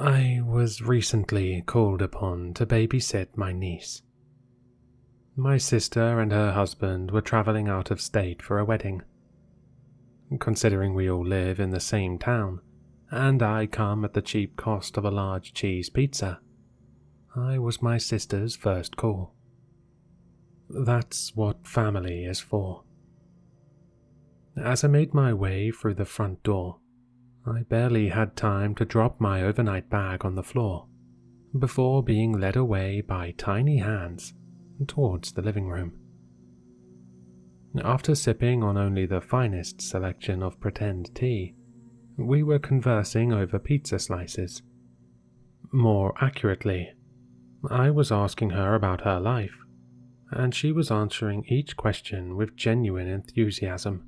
I was recently called upon to babysit my niece. My sister and her husband were traveling out of state for a wedding. Considering we all live in the same town, and I come at the cheap cost of a large cheese pizza, I was my sister's first call. That's what family is for. As I made my way through the front door, I barely had time to drop my overnight bag on the floor before being led away by tiny hands towards the living room. After sipping on only the finest selection of pretend tea, we were conversing over pizza slices. More accurately, I was asking her about her life, and she was answering each question with genuine enthusiasm.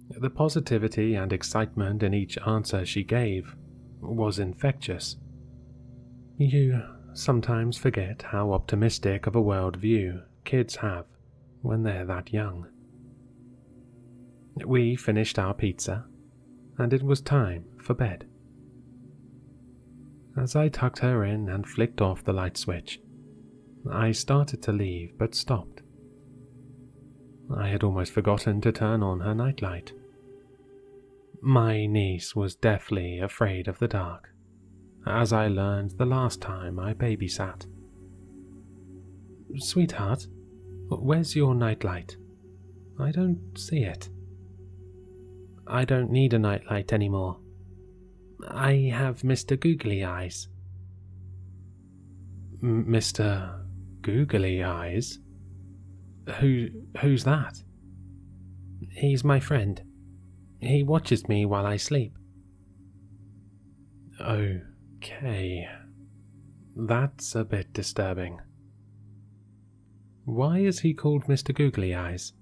The positivity and excitement in each answer she gave was infectious. You sometimes forget how optimistic of a worldview kids have when they're that young. We finished our pizza, and it was time for bed. As I tucked her in and flicked off the light switch, I started to leave but stopped. I had almost forgotten to turn on her nightlight. My niece was deathly afraid of the dark, as I learned the last time I babysat. "Sweetheart, where's your nightlight? I don't see it." "I don't need a nightlight anymore. I have Mr. Googly Eyes." "Mr. Googly Eyes? Who's that?" "He's my friend. He watches me while I sleep." "Okay. That's a bit disturbing. Why is he called Mr. Googly Eyes?"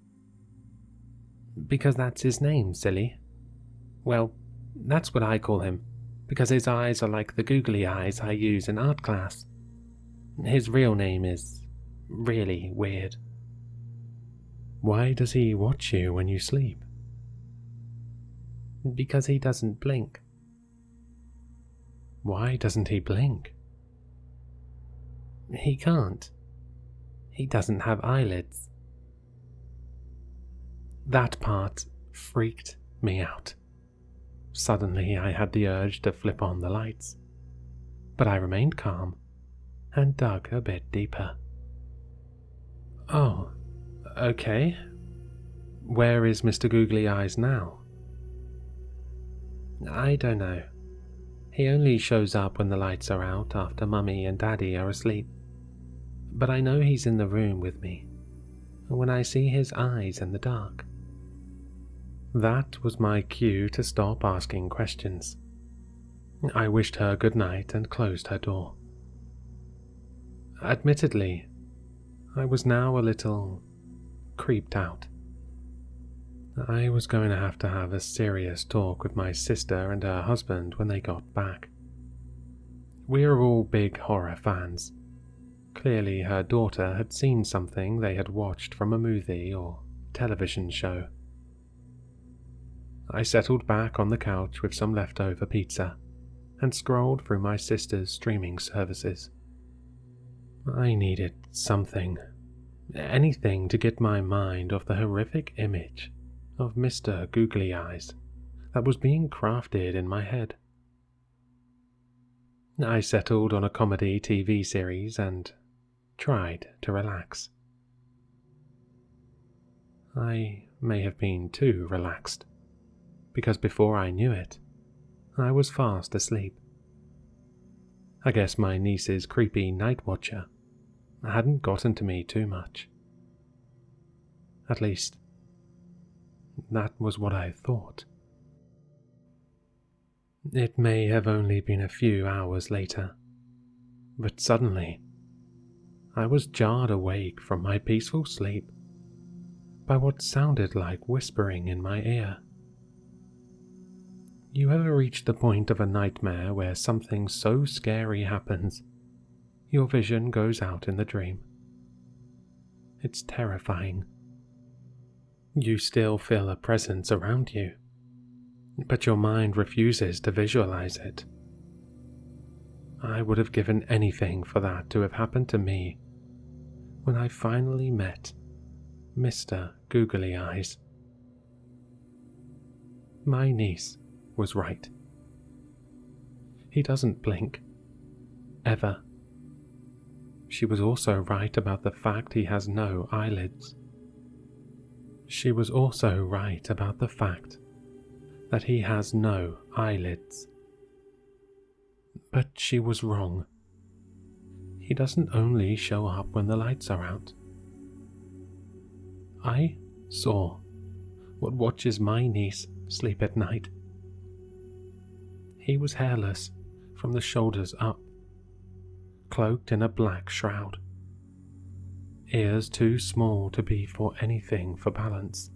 "Because that's his name, silly. Well, that's what I call him, because his eyes are like the googly eyes I use in art class. His real name is really weird." "Why does he watch you when you sleep?" "Because he doesn't blink." "Why doesn't he blink?" "He can't. He doesn't have eyelids." That part freaked me out. Suddenly I had the urge to flip on the lights, but I remained calm and dug a bit deeper. "Oh, okay. Where is Mr. Googly Eyes now?" "I don't know. He only shows up when the lights are out after Mummy and Daddy are asleep. But I know he's in the room with me when I see his eyes in the dark." That was my cue to stop asking questions. I wished her good night and closed her door. Admittedly, I was now a little creeped out. I was going to have a serious talk with my sister and her husband when they got back. We are all big horror fans. Clearly her daughter had seen something they had watched from a movie or television show. I settled back on the couch with some leftover pizza and scrolled through my sister's streaming services. I needed something, anything to get my mind off the horrific image of Mr. Googly Eyes that was being crafted in my head. I settled on a comedy TV series and tried to relax. I may have been too relaxed, because before I knew it, I was fast asleep. I guess my niece's creepy night watcher hadn't gotten to me too much. At least, that was what I thought. It may have only been a few hours later, but suddenly, I was jarred awake from my peaceful sleep by what sounded like whispering in my ear. You ever reach the point of a nightmare where something so scary happens, your vision goes out in the dream? It's terrifying. You still feel a presence around you, but your mind refuses to visualize it. I would have given anything for that to have happened to me when I finally met Mr. Googly Eyes. My niece was right. He doesn't blink. Ever. She was also right about the fact he has no eyelids. She was also right about the fact that he has no eyelids. But she was wrong. He doesn't only show up when the lights are out. I saw what watches my niece sleep at night. He was hairless from the shoulders up, cloaked in a black shroud, ears too small to be for anything for balance.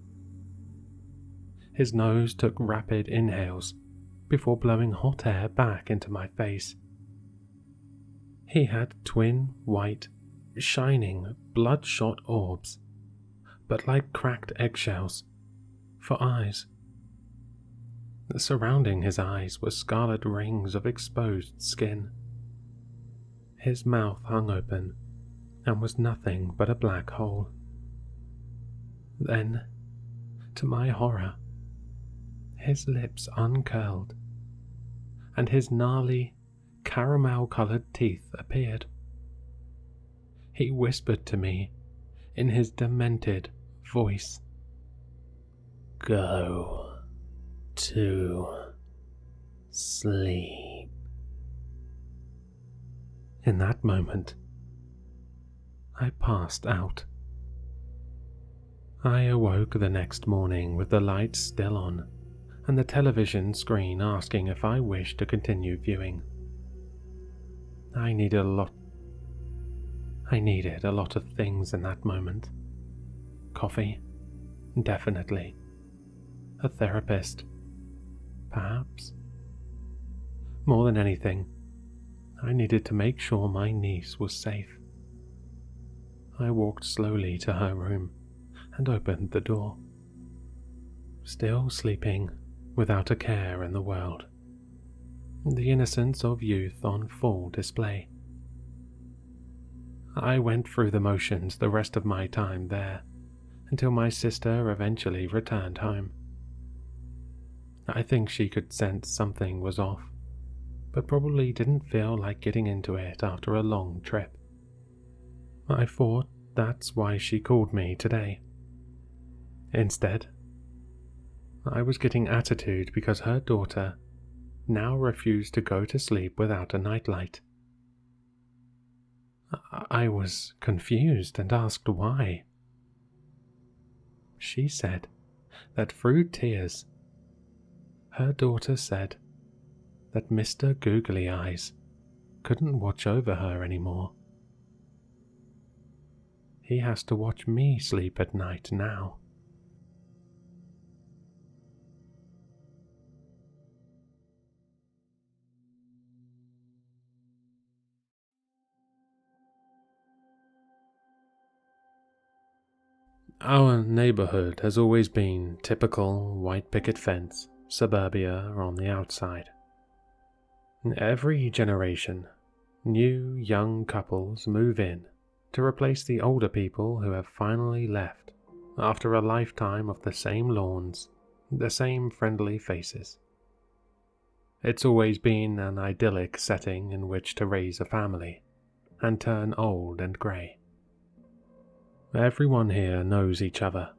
His nose took rapid inhales before blowing hot air back into my face. He had twin, white, shining, bloodshot orbs, but like cracked eggshells, for eyes. Surrounding his eyes were scarlet rings of exposed skin. His mouth hung open and was nothing but a black hole. Then, to my horror, his lips uncurled, and his gnarly, caramel-colored teeth appeared. He whispered to me in his demented voice, "Go to sleep." In that moment, I passed out. I awoke the next morning with the lights still on and the television screen asking if I wished to continue viewing. I needed a lot of things in that moment. Coffee, definitely. A therapist, perhaps. More than anything, I needed to make sure my niece was safe. I walked slowly to her room and opened the door. Still sleeping, without a care in the world. The innocence of youth on full display. I went through the motions the rest of my time there, until my sister eventually returned home. I think she could sense something was off, but probably didn't feel like getting into it after a long trip. I thought that's why she called me today. Instead, I was getting attitude because her daughter now refused to go to sleep without a nightlight. I was confused and asked why. She said that through tears, her daughter said that Mr. Googly Eyes couldn't watch over her anymore. He has to watch me sleep at night now. Our neighborhood has always been typical white picket fence, suburbia on the outside. Every generation, new young couples move in to replace the older people who have finally left after a lifetime of the same lawns, the same friendly faces. It's always been an idyllic setting in which to raise a family and turn old and grey. Everyone here knows each other.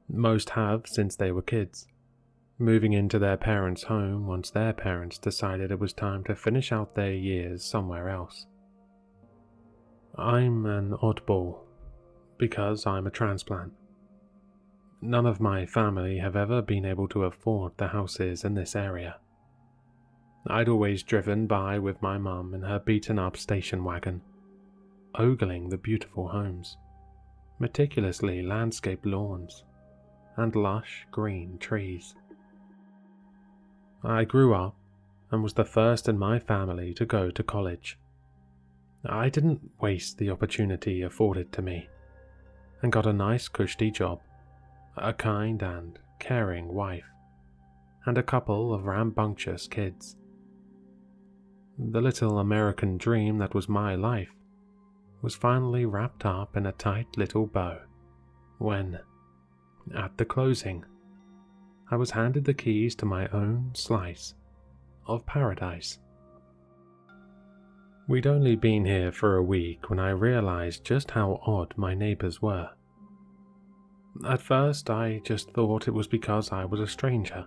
Most have since they were kids, moving into their parents' home once their parents decided it was time to finish out their years somewhere else. I'm an oddball because I'm a transplant. None of my family have ever been able to afford the houses in this area. I'd always driven by with my mum in her beaten-up station wagon, ogling the beautiful homes, meticulously landscaped lawns, and lush green trees. I grew up and was the first in my family to go to college. I didn't waste the opportunity afforded to me, and got a nice cushy job, a kind and caring wife, and a couple of rambunctious kids. The little American dream that was my life was finally wrapped up in a tight little bow when, at the closing, I was handed the keys to my own slice of paradise. We'd only been here for a week when I realized just how odd my neighbors were. At first, I just thought it was because I was a stranger,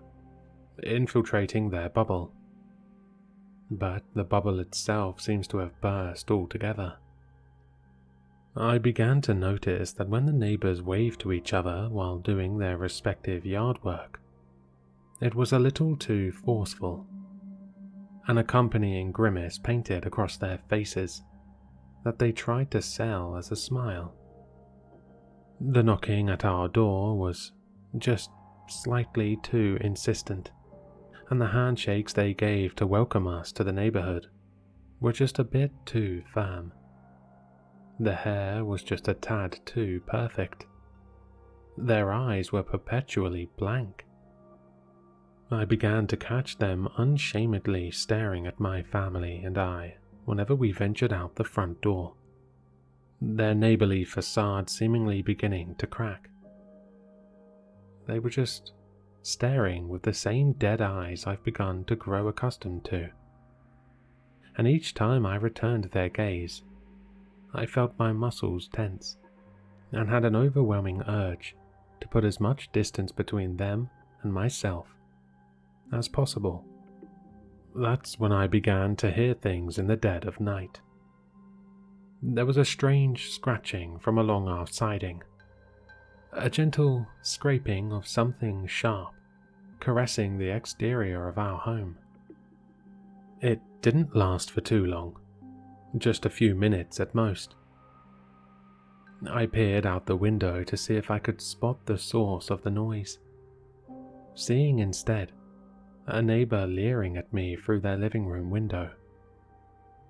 infiltrating their bubble. But the bubble itself seems to have burst altogether. I began to notice that when the neighbors waved to each other while doing their respective yard work, it was a little too forceful. An accompanying grimace painted across their faces that they tried to sell as a smile. The knocking at our door was just slightly too insistent, and the handshakes they gave to welcome us to the neighborhood were just a bit too firm. The hair was just a tad too perfect. Their eyes were perpetually blank. I began to catch them unshamedly staring at my family and I whenever we ventured out the front door, their neighborly facade seemingly beginning to crack. They were just staring with the same dead eyes I've begun to grow accustomed to, and each time I returned their gaze, I felt my muscles tense and had an overwhelming urge to put as much distance between them and myself as possible. That's when I began to hear things in the dead of night. There was a strange scratching from along our siding, a gentle scraping of something sharp caressing the exterior of our home. It didn't last for too long, just a few minutes at most. I peered out the window to see if I could spot the source of the noise, seeing instead a neighbor leering at me through their living room window,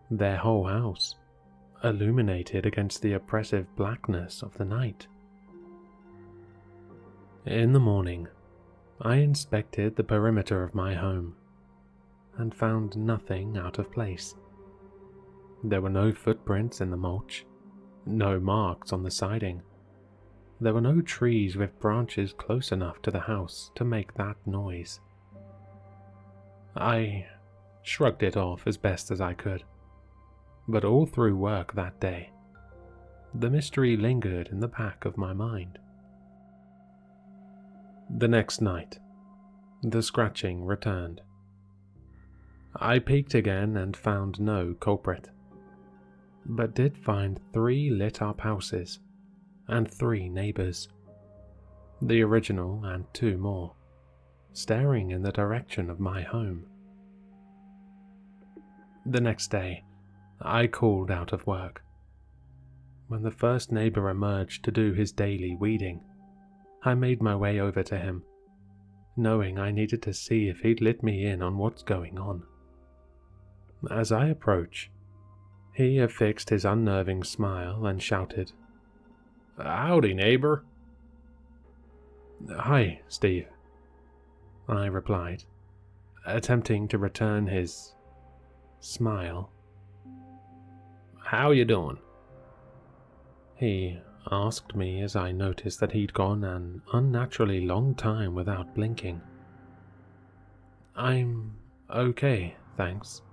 their whole house illuminated against the oppressive blackness of the night. In the morning, I inspected the perimeter of my home and found nothing out of place. There were no footprints in the mulch, no marks on the siding. There were no trees with branches close enough to the house to make that noise. I shrugged it off as best as I could, but all through work that day, the mystery lingered in the back of my mind. The next night, the scratching returned. I peeked again and found no culprit, but did find 3 lit-up houses and 3 neighbors, the original and 2 more, staring in the direction of my home. The next day, I called out of work. When the first neighbor emerged to do his daily weeding, I made my way over to him, knowing I needed to see if he'd let me in on what's going on. As I approach, he affixed his unnerving smile and shouted, "Howdy, neighbor." "Hi, Steve," I replied, attempting to return his smile. "How you doing?" He asked me as I noticed that he'd gone an unnaturally long time without blinking. "I'm okay, thanks.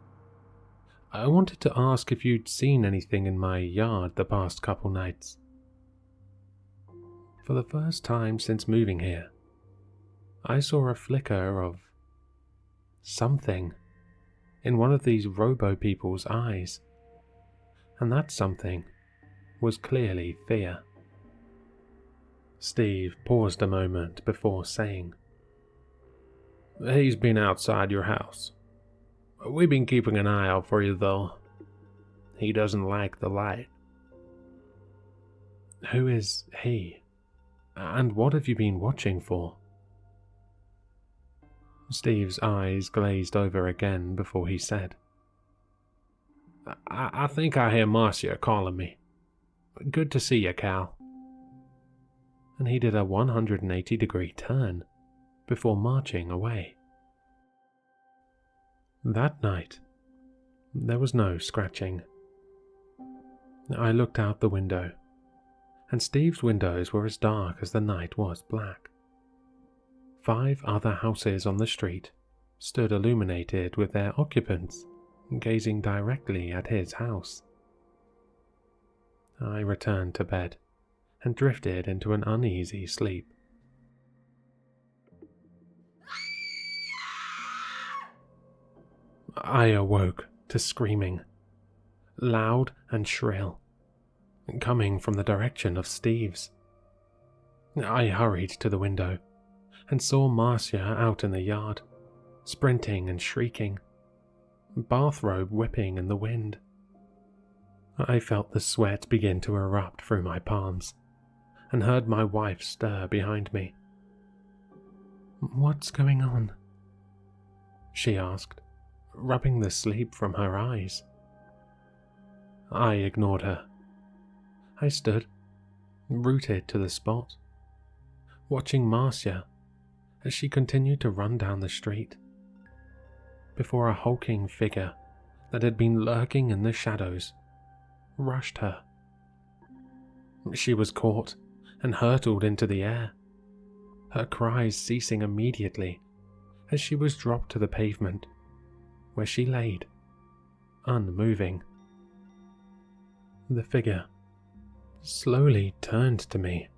I wanted to ask if you'd seen anything in my yard the past couple nights." For the first time since moving here, I saw a flicker of something in one of these robo-people's eyes, and that something was clearly fear. Steve paused a moment before saying, "He's been outside your house. We've been keeping an eye out for you, though. He doesn't like the light." "Who is he? And what have you been watching for?" Steve's eyes glazed over again before he said, I think I hear Marcia calling me. Good to see you, Cal." And he did a 180-degree turn before marching away. That night, There was no scratching. I looked out the window, and Steve's windows were as dark as the night was black. 5 other houses on the street stood illuminated with their occupants gazing directly at his house. I returned to bed and drifted into an uneasy sleep. I awoke to screaming, loud and shrill, coming from the direction of Steve's. I hurried to the window and saw Marcia out in the yard, sprinting and shrieking, bathrobe whipping in the wind. I felt the sweat begin to erupt through my palms and heard my wife stir behind me. "What's going on?" she asked, rubbing the sleep from her eyes. I ignored her. I stood, rooted to the spot, watching Marcia as she continued to run down the street, before a hulking figure that had been lurking in the shadows rushed her. She was caught and hurtled into the air, her cries ceasing immediately as she was dropped to the pavement, where she laid, unmoving. The figure slowly turned to me,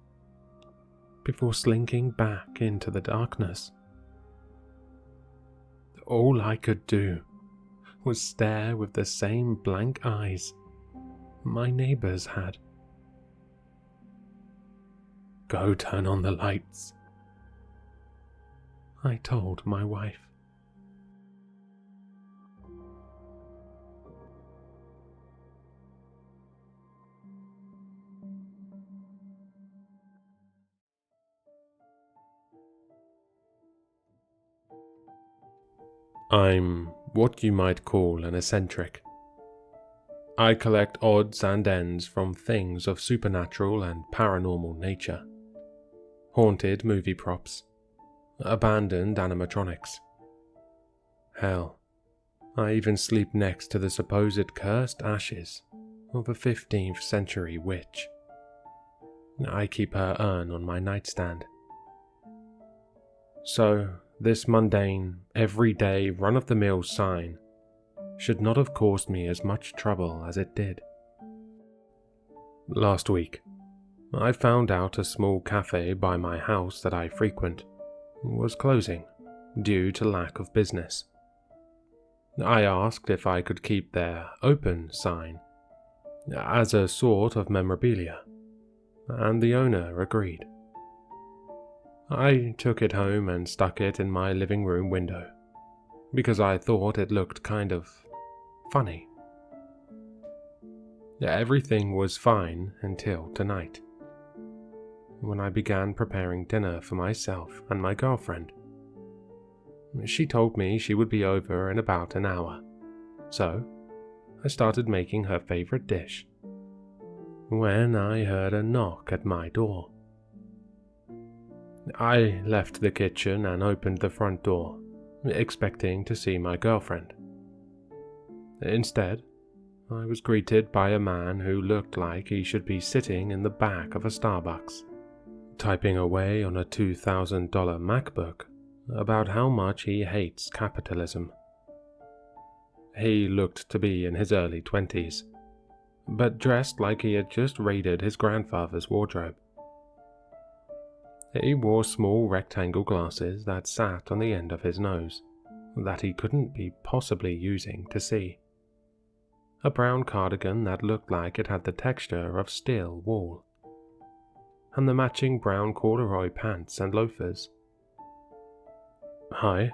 before slinking back into the darkness. All I could do was stare with the same blank eyes my neighbors had. "Go turn on the lights," I told my wife. I'm what you might call an eccentric. I collect odds and ends from things of supernatural and paranormal nature. Haunted movie props, abandoned animatronics. Hell, I even sleep next to the supposed cursed ashes of a 15th century witch. I keep her urn on my nightstand. So, this mundane, everyday, run-of-the-mill sign should not have caused me as much trouble as it did. Last week, I found out a small cafe by my house that I frequent was closing due to lack of business. I asked if I could keep their open sign as a sort of memorabilia, and the owner agreed. I took it home and stuck it in my living room window, because I thought it looked kind of funny. Everything was fine until tonight, when I began preparing dinner for myself and my girlfriend. She told me she would be over in about an hour, so I started making her favorite dish, when I heard a knock at my door. I left the kitchen and opened the front door, expecting to see my girlfriend. Instead, I was greeted by a man who looked like he should be sitting in the back of a Starbucks, typing away on a $2,000 MacBook about how much he hates capitalism. He looked to be in his early 20s, but dressed like he had just raided his grandfather's wardrobe. He wore small rectangle glasses that sat on the end of his nose, that he couldn't be possibly using to see. A brown cardigan that looked like it had the texture of steel wool, and the matching brown corduroy pants and loafers. "Hi,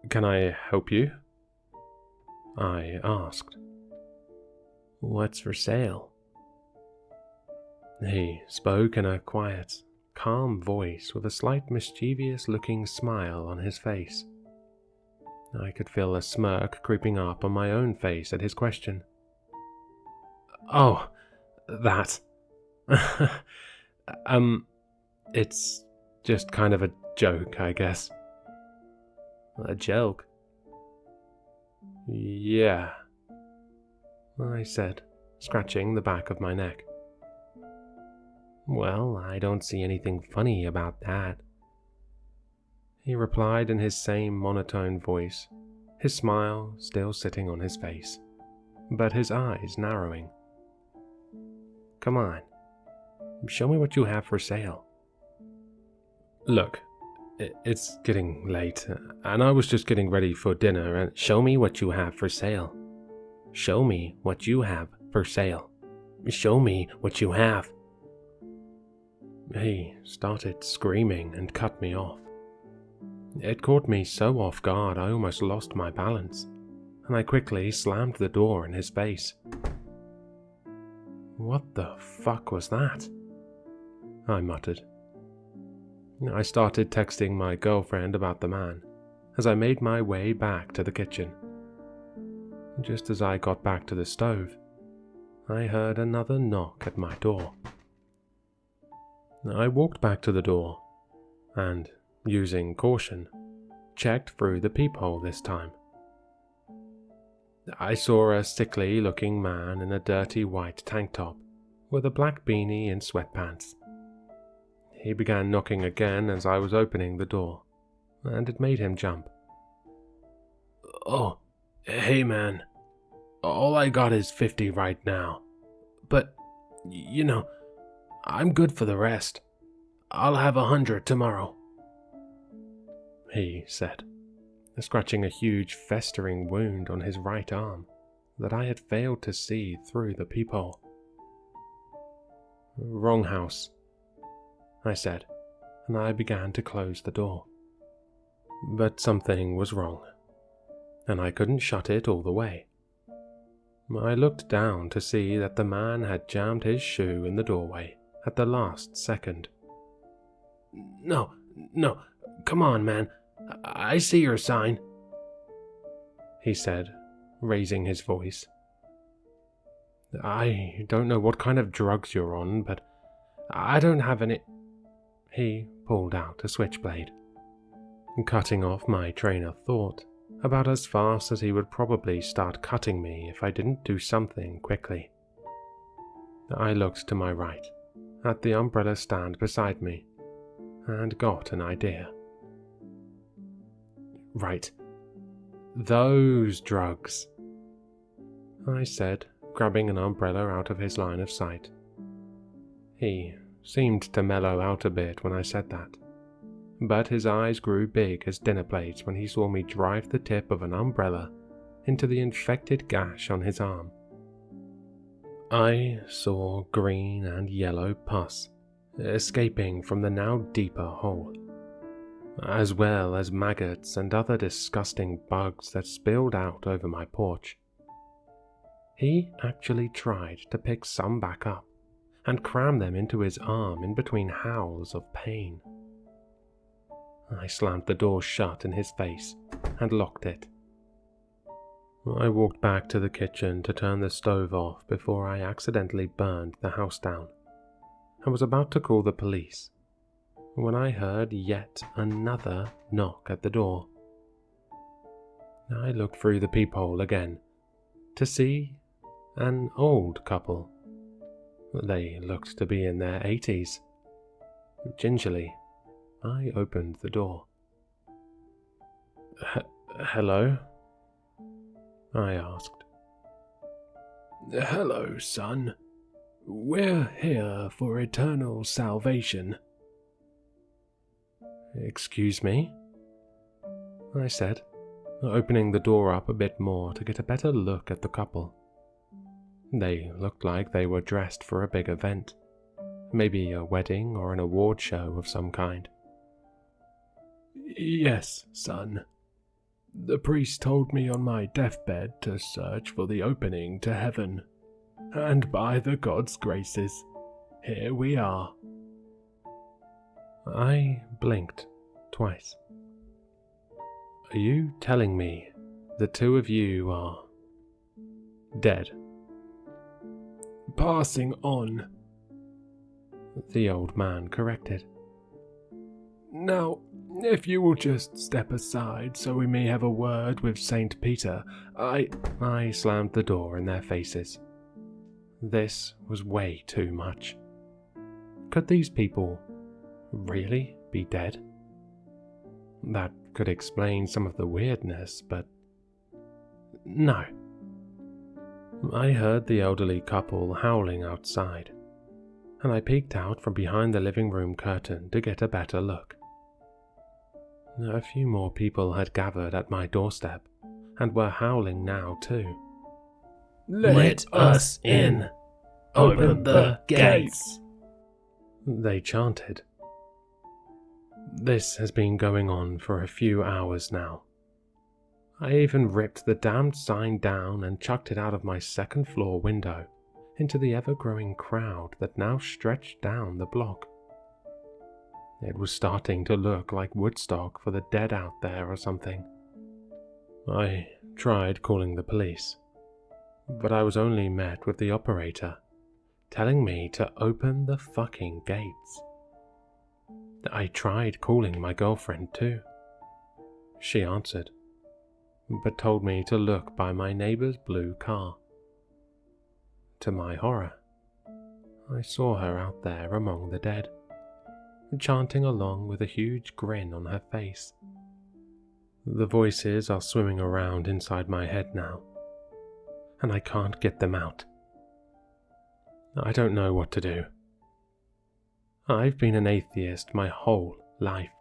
can I help you?" I asked. "What's for sale?" He spoke in a quiet, calm voice with a slight mischievous-looking smile on his face. I could feel a smirk creeping up on my own face at his question. "Oh, that. It's just kind of a joke, I guess." "A joke?" "Yeah, I said, scratching the back of my neck. Well, I don't see anything funny about that. He replied in his same monotone voice, his smile still sitting on his face, but his eyes narrowing. Come on, show me what you have for sale. Look, it's getting late, and I was just getting ready for dinner, and show me what you have for sale. Show me what you have for sale. Show me what you have. He started screaming and cut me off. It caught me so off guard I almost lost my balance, and I quickly slammed the door in his face. What the fuck was that? I muttered. I started texting my girlfriend about the man as I made my way back to the kitchen. Just as I got back to the stove, I heard another knock at my door. I walked back to the door and, using caution, checked through the peephole this time. I saw a sickly-looking man in a dirty white tank top with a black beanie and sweatpants. He began knocking again as I was opening the door, and it made him jump. Oh, hey man, all I got is 50 right now, but, I'm good for the rest. I'll have 100 tomorrow, he said, scratching a huge festering wound on his right arm that I had failed to see through the peephole. Wrong house, I said, and I began to close the door. But something was wrong, and I couldn't shut it all the way. I looked down to see that the man had jammed his shoe in the doorway at the last second. No, come on, man. I see your sign, he said, raising his voice. I don't know what kind of drugs you're on, but I don't have any. He pulled out a switchblade, cutting off my train of thought about as fast as he would probably start cutting me if I didn't do something quickly. I looked to my right, at the umbrella stand beside me, and got an idea. Right. Those drugs, I said, grabbing an umbrella out of his line of sight. He seemed to mellow out a bit when I said that, but his eyes grew big as dinner plates when he saw me drive the tip of an umbrella into the infected gash on his arm. I saw green and yellow pus escaping from the now deeper hole, as well as maggots and other disgusting bugs that spilled out over my porch. He actually tried to pick some back up and cram them into his arm in between howls of pain. I slammed the door shut in his face and locked it. I walked back to the kitchen to turn the stove off before I accidentally burned the house down, and was about to call the police when I heard yet another knock at the door. I looked through the peephole again to see an old couple. They looked to be in their 80s. Gingerly, I opened the door. Hello? I asked. Hello, son. We're here for eternal salvation. Excuse me? I said, opening the door up a bit more to get a better look at the couple. They looked like they were dressed for a big event, maybe a wedding or an award show of some kind. Yes, son. The priest told me on my deathbed to search for the opening to heaven, and by the gods' graces, here we are. I blinked twice. Are you telling me the two of you are dead? Passing on, the old man corrected. Now, If you will just step aside so we may have a word with Saint Peter, I slammed the door in their faces. This was way too much. Could these people really be dead? That could explain some of the weirdness, but no. I heard the elderly couple howling outside, and I peeked out from behind the living room curtain to get a better look. A few more people had gathered at my doorstep and were howling now too. Let us in. Open the gates. They chanted. This has been going on for a few hours now. I even ripped the damned sign down and chucked it out of my second-floor window into the ever-growing crowd that now stretched down the block. It was starting to look like Woodstock for the dead out there or something. I tried calling the police, but I was only met with the operator telling me to open the fucking gates. I tried calling my girlfriend too. She answered, but told me to look by my neighbor's blue car. To my horror, I saw her out there among the dead, chanting along with a huge grin on her face. The voices are swimming around inside my head now, and I can't get them out. I don't know what to do. I've been an atheist my whole life,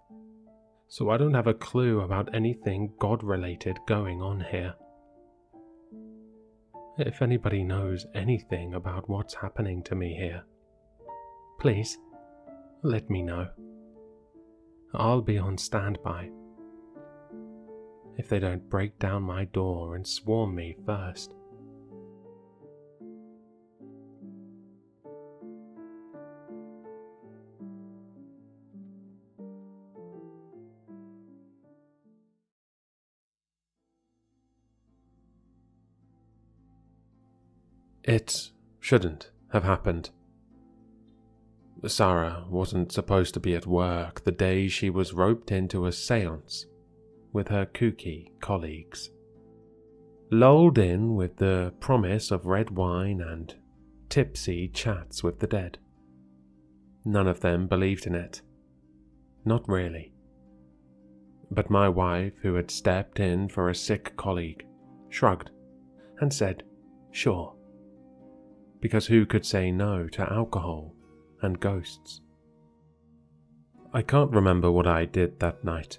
so I don't have a clue about anything God-related going on here. If anybody knows anything about what's happening to me here, please, let me know. I'll be on standby. If they don't break down my door and swarm me first. It shouldn't have happened. Sarah wasn't supposed to be at work the day she was roped into a séance with her kooky colleagues. Lulled in with the promise of red wine and tipsy chats with the dead. None of them believed in it. Not really. But my wife, who had stepped in for a sick colleague, shrugged and said, sure. Because who could say no to alcohol and ghosts? I can't remember what I did that night.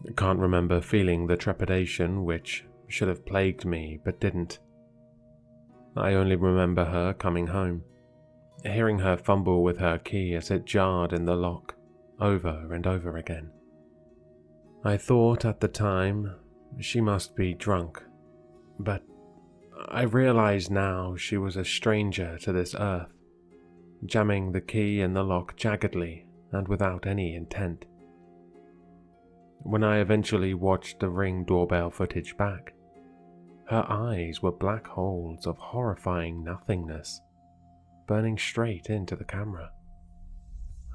I can't remember feeling the trepidation which should have plagued me but didn't. I only remember her coming home, hearing her fumble with her key as it jarred in the lock over and over again. I thought at the time she must be drunk, but I realize now she was a stranger to this earth, jamming the key in the lock jaggedly and without any intent. When I eventually watched the Ring doorbell footage back, her eyes were black holes of horrifying nothingness, burning straight into the camera.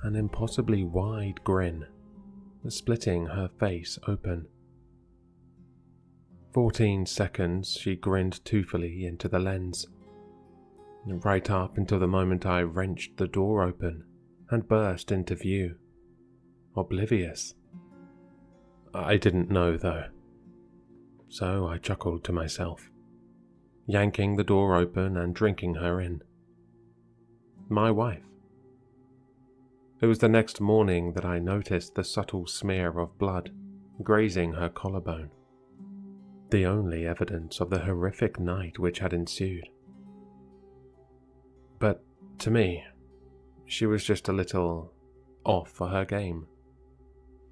An impossibly wide grin, splitting her face open. 14 seconds she grinned toothfully into the lens, right up until the moment I wrenched the door open and burst into view, oblivious. I didn't know though, so I chuckled to myself, yanking the door open and drinking her in. My wife. It was the next morning that I noticed the subtle smear of blood grazing her collarbone, the only evidence of the horrific night which had ensued. But to me, she was just a little off for her game.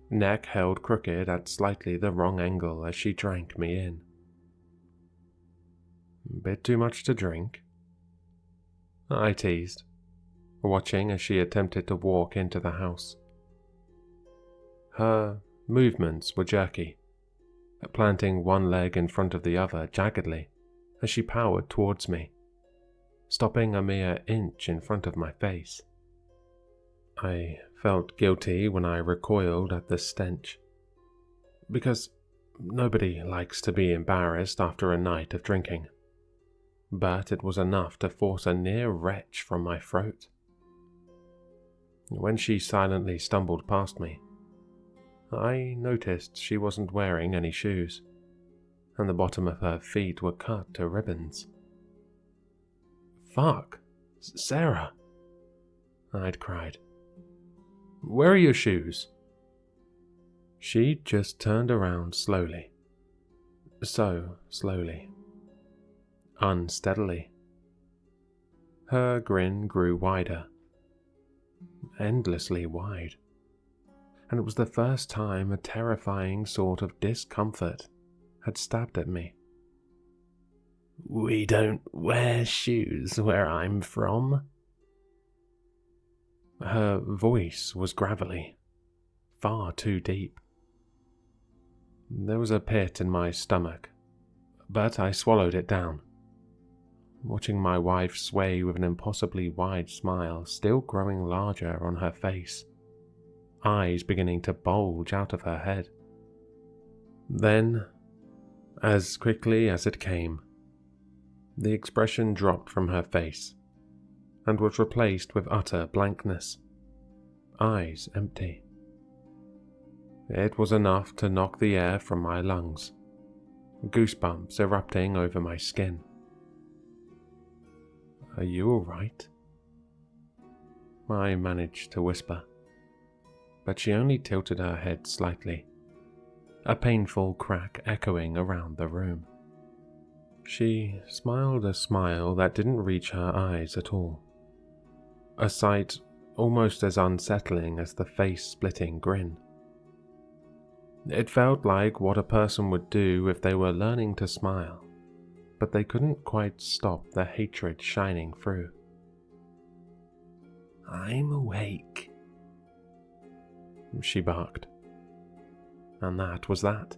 Neck held crooked at slightly the wrong angle as she drank me in. Bit too much to drink? I teased, watching as she attempted to walk into the house. Her movements were jerky, planting one leg in front of the other jaggedly as she powered towards me, stopping a mere inch in front of my face. I Felt guilty when I recoiled at the stench. Because nobody likes to be embarrassed after a night of drinking. But it was enough to force a near retch from my throat. When she silently stumbled past me, I noticed she wasn't wearing any shoes, and the bottom of her feet were cut to ribbons. "Fuck, Sarah," I'd cried. "Where are your shoes?" She just turned around slowly. So slowly. Unsteadily. Her grin grew wider. Endlessly wide. And it was the first time a terrifying sort of discomfort had stabbed at me. "We don't wear shoes where I'm from." Her voice was gravelly, far too deep. There was a pit in my stomach, but I swallowed it down, watching my wife sway with an impossibly wide smile still growing larger on her face, eyes beginning to bulge out of her head. Then, as quickly as it came, the expression dropped from her face and was replaced with utter blankness, eyes empty. It was enough to knock the air from my lungs, goosebumps erupting over my skin. "Are you all right?" I managed to whisper, but she only tilted her head slightly, a painful crack echoing around the room. She smiled a smile that didn't reach her eyes at all, a sight almost as unsettling as the face-splitting grin. It felt like what a person would do if they were learning to smile, but they couldn't quite stop the hatred shining through. "I'm awake," she barked. And that was that.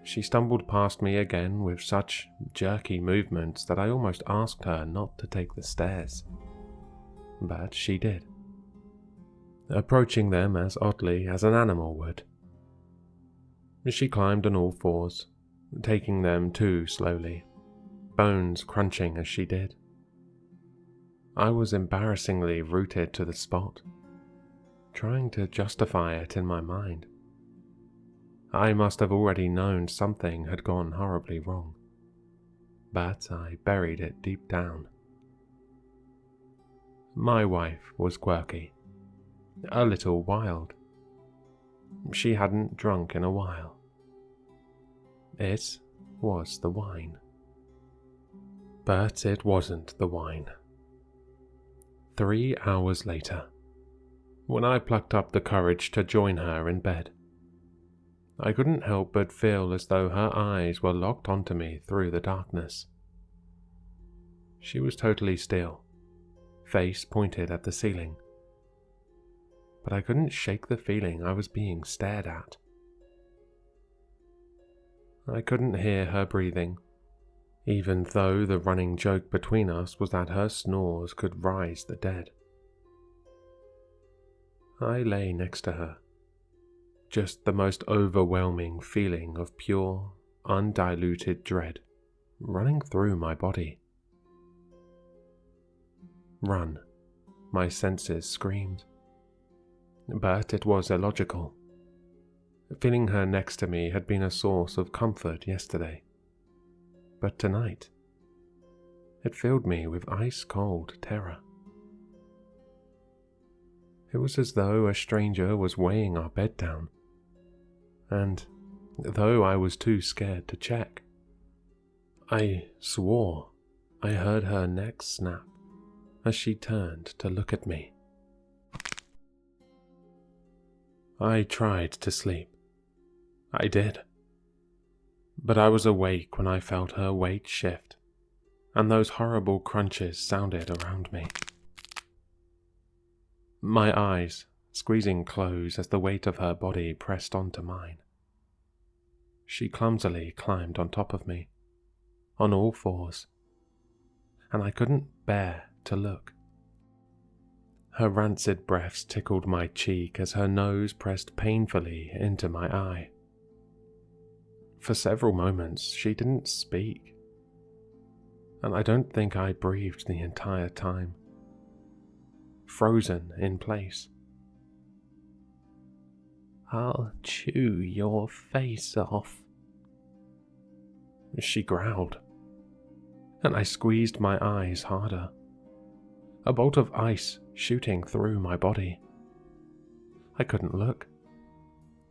She stumbled past me again with such jerky movements that I almost asked her not to take the stairs. But she did, approaching them as oddly as an animal would. She climbed on all fours, taking them too slowly, bones crunching as she did. I was embarrassingly rooted to the spot, trying to justify it in my mind. I must have already known something had gone horribly wrong, but I buried it deep down. My wife was quirky, a little wild. She hadn't drunk in a while. It was the wine. But it wasn't the wine. 3 hours later, when I plucked up the courage to join her in bed, I couldn't help but feel as though her eyes were locked onto me through the darkness. She was totally still, face pointed at the ceiling. But I couldn't shake the feeling I was being stared at. I couldn't hear her breathing, even though the running joke between us was that her snores could rise the dead. I lay next to her, just the most overwhelming feeling of pure, undiluted dread running through my body. "Run," my senses screamed. But it was illogical. Feeling her next to me had been a source of comfort yesterday, but tonight, it filled me with ice-cold terror. It was as though a stranger was weighing our bed down, and though I was too scared to check, I swore I heard her neck snap as she turned to look at me. I tried to sleep. I did. But I was awake when I felt her weight shift, and those horrible crunches sounded around me. My eyes squeezing close as the weight of her body pressed onto mine. She clumsily climbed on top of me, on all fours, and I couldn't bear to look. Her rancid breaths tickled my cheek as her nose pressed painfully into my eye. For several moments, she didn't speak, and I don't think I breathed the entire time, frozen in place. "I'll chew your face off," she growled, and I squeezed my eyes harder, a bolt of ice shooting through my body. I couldn't look.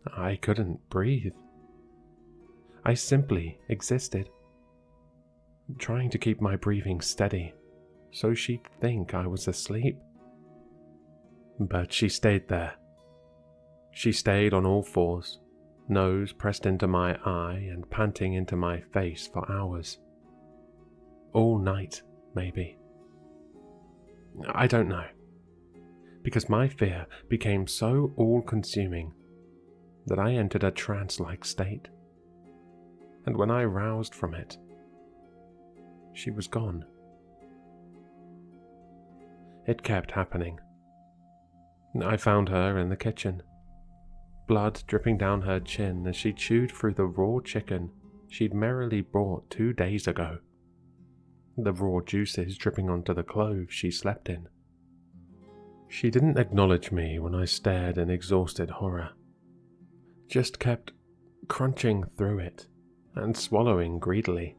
I couldn't breathe. I simply existed, trying to keep my breathing steady so she'd think I was asleep. But she stayed there. She stayed on all fours, nose pressed into my eye and panting into my face for hours. All night, maybe. I don't know, because my fear became so all-consuming that I entered a trance-like state, and when I roused from it, she was gone. It kept happening. I found her in the kitchen, blood dripping down her chin as she chewed through the raw chicken she'd merrily bought 2 days ago, the raw juices dripping onto the clothes she slept in. She didn't acknowledge me when I stared in exhausted horror, just kept crunching through it and swallowing greedily.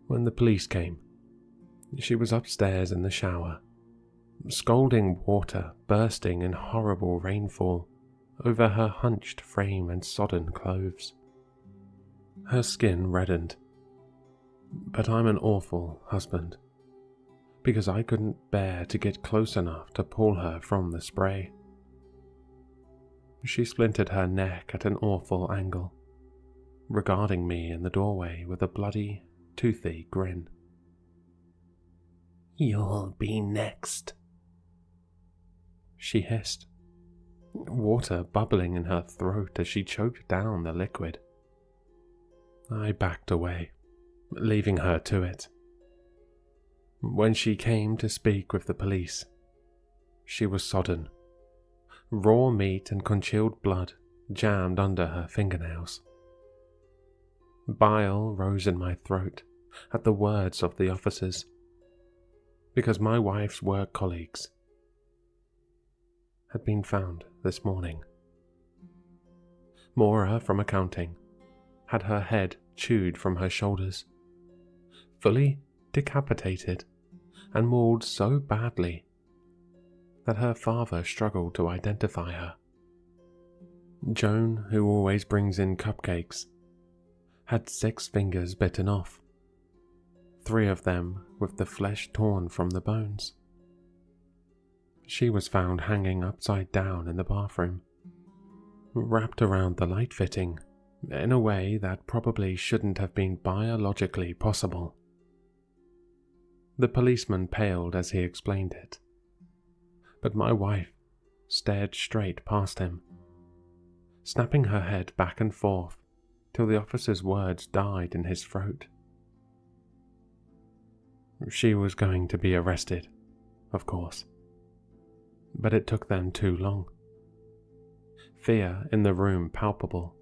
When the police came, she was upstairs in the shower, scalding water bursting in horrible rainfall over her hunched frame and sodden clothes. Her skin reddened. But I'm an awful husband, because I couldn't bear to get close enough to pull her from the spray. She splintered her neck at an awful angle, regarding me in the doorway with a bloody, toothy grin. "You'll be next," she hissed, water bubbling in her throat as she choked down the liquid. I backed away, leaving her to it. When she came to speak with the police, she was sodden, raw meat and congealed blood jammed under her fingernails. Bile rose in my throat at the words of the officers, because my wife's work colleagues had been found this morning. Maura from accounting had her head chewed from her shoulders, fully decapitated and mauled so badly that her father struggled to identify her. Joan, who always brings in cupcakes, had 6 fingers bitten off, 3 of them with the flesh torn from the bones. She was found hanging upside down in the bathroom, wrapped around the light fitting in a way that probably shouldn't have been biologically possible. The policeman paled as he explained it, but my wife stared straight past him, snapping her head back and forth till the officer's words died in his throat. She was going to be arrested, of course, but it took them too long. Fear in the room palpable.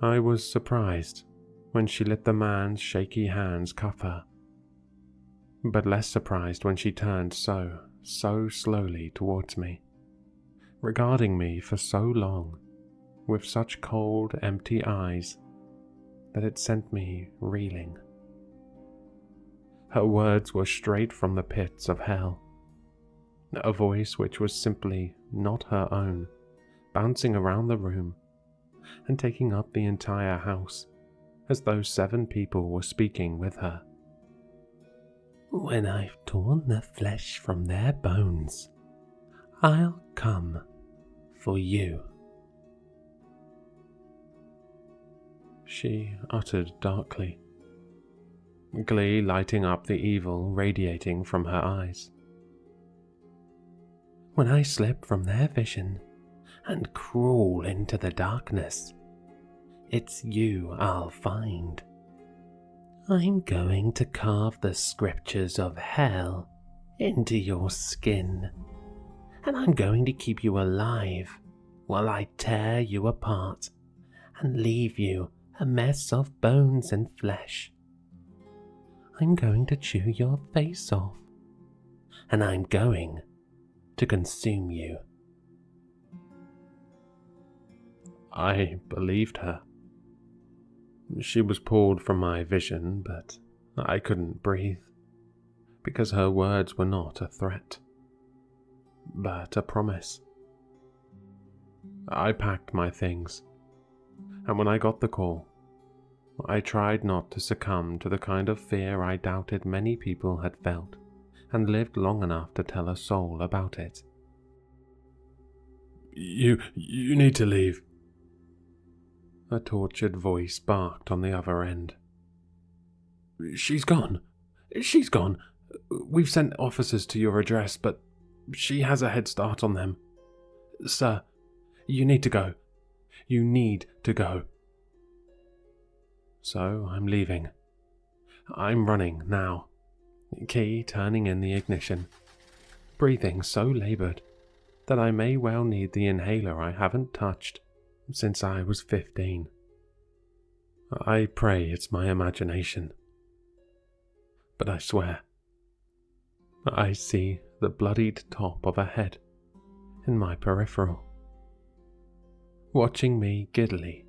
I was surprised when she let the man's shaky hands cuff her, but less surprised when she turned so slowly towards me, regarding me for so long with such cold, empty eyes that it sent me reeling. Her words were straight from the pits of hell, a voice which was simply not her own, bouncing around the room and taking up the entire house as though 7 people were speaking with her. "When I've torn the flesh from their bones, I'll come for you," she uttered darkly, glee lighting up the evil radiating from her eyes. "When I slip from their vision and crawl into the darkness, it's you I'll find. I'm going to carve the scriptures of hell into your skin, and I'm going to keep you alive while I tear you apart and leave you a mess of bones and flesh. I'm going to chew your face off, and I'm going to consume you." I believed her. She was pulled from my vision, but I couldn't breathe, because her words were not a threat, but a promise. I packed my things, and when I got the call, I tried not to succumb to the kind of fear I doubted many people had felt and lived long enough to tell a soul about it. You need to leave," a tortured voice barked on the other end. She's gone. She's gone. We've sent officers to your address, but she has a head start on them. Sir, you need to go. You need to go." So I'm leaving. I'm running now, key turning in the ignition, breathing so laboured that I may well need the inhaler I haven't touched since I was 15. I pray it's my imagination, but I swear I see the bloodied top of a head in my peripheral, watching me giddily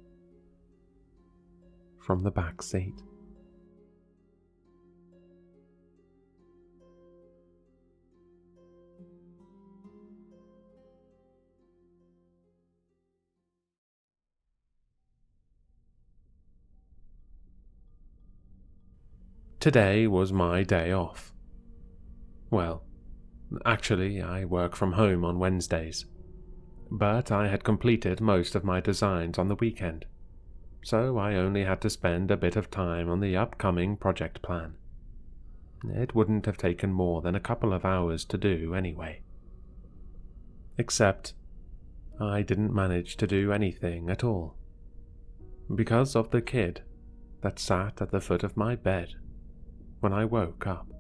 from the back seat. Today was my day off. Well, actually, I work from home on Wednesdays, but I had completed most of my designs on the weekend, so I only had to spend a bit of time on the upcoming project plan. It wouldn't have taken more than a couple of hours to do anyway. Except I didn't manage to do anything at all, because of the kid that sat at the foot of my bed when I woke up.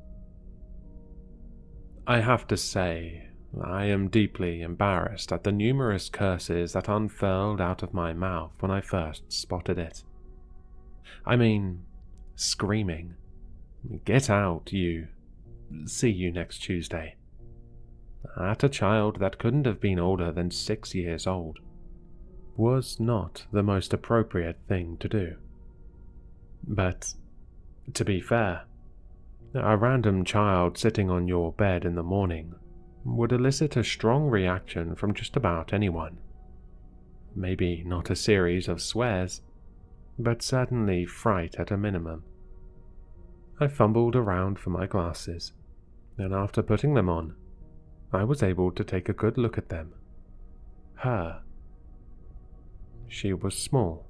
I have to say, I am deeply embarrassed at the numerous curses that unfurled out of my mouth when I first spotted it. I mean, screaming, "Get out, you! See you next Tuesday," at a child that couldn't have been older than 6 years old, was not the most appropriate thing to do. But, to be fair, a random child sitting on your bed in the morning would elicit a strong reaction from just about anyone. Maybe not a series of swears, but certainly fright at a minimum. I fumbled around for my glasses, and after putting them on, I was able to take a good look at them. Her. She was small,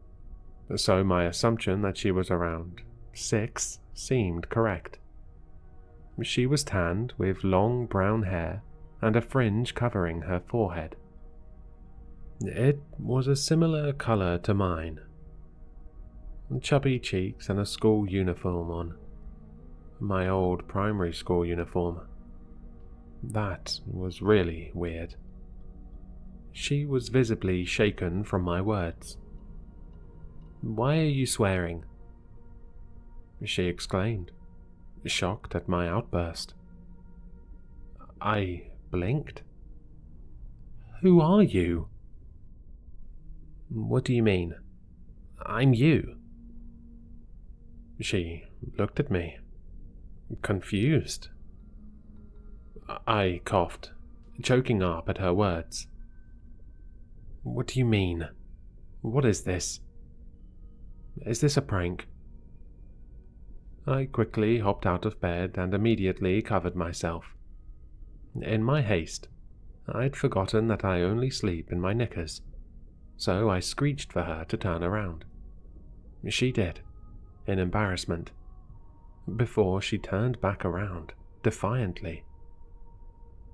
so my assumption that she was around 6 seemed correct. She was tanned with long brown hair and a fringe covering her forehead. It was a similar colour to mine. Chubby cheeks and a school uniform on. My old primary school uniform. That was really weird. She was visibly shaken from my words. "Why are you swearing?" she exclaimed, shocked at my outburst. I blinked. "Who are you?" "What do you mean? I'm you." She looked at me, confused. I coughed, choking up at her words. "What do you mean? What is this? Is this a prank?" I quickly hopped out of bed and immediately covered myself. In my haste, I'd forgotten that I only sleep in my knickers, so I screeched for her to turn around. She did, in embarrassment, before she turned back around, defiantly.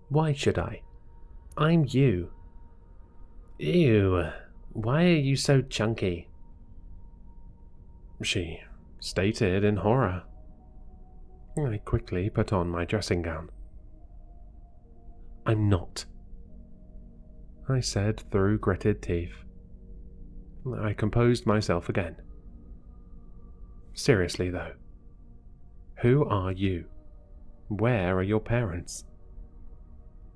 "Why should I? I'm you." "Ew, why are you so chunky?" she stated in horror. I quickly put on my dressing gown. I'm not," I said through gritted teeth. I composed myself again. "Seriously, though, who are you? Where are your parents?"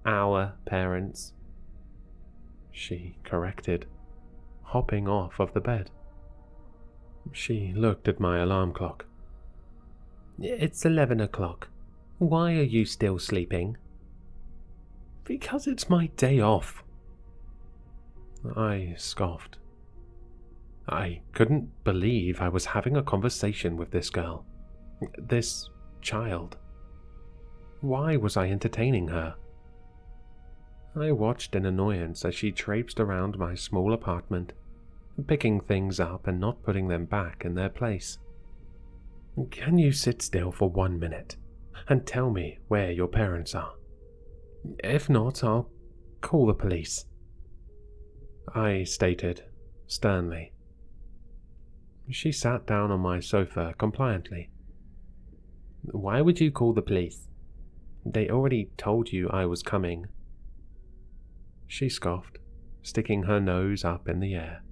"Our parents," she corrected, hopping off of the bed. She looked at my alarm clock. "It's 11 o'clock. Why are you still sleeping?" "Because it's my day off," I scoffed. I couldn't believe I was having a conversation with this girl, this child. Why was I entertaining her? I watched in annoyance as she traipsed around my small apartment, picking things up and not putting them back in their place. "Can you sit still for 1 minute and tell me where your parents are? If not, I'll call the police," I stated sternly. She sat down on my sofa compliantly. "Why would you call the police? They already told you I was coming." She scoffed, sticking her nose up in the air.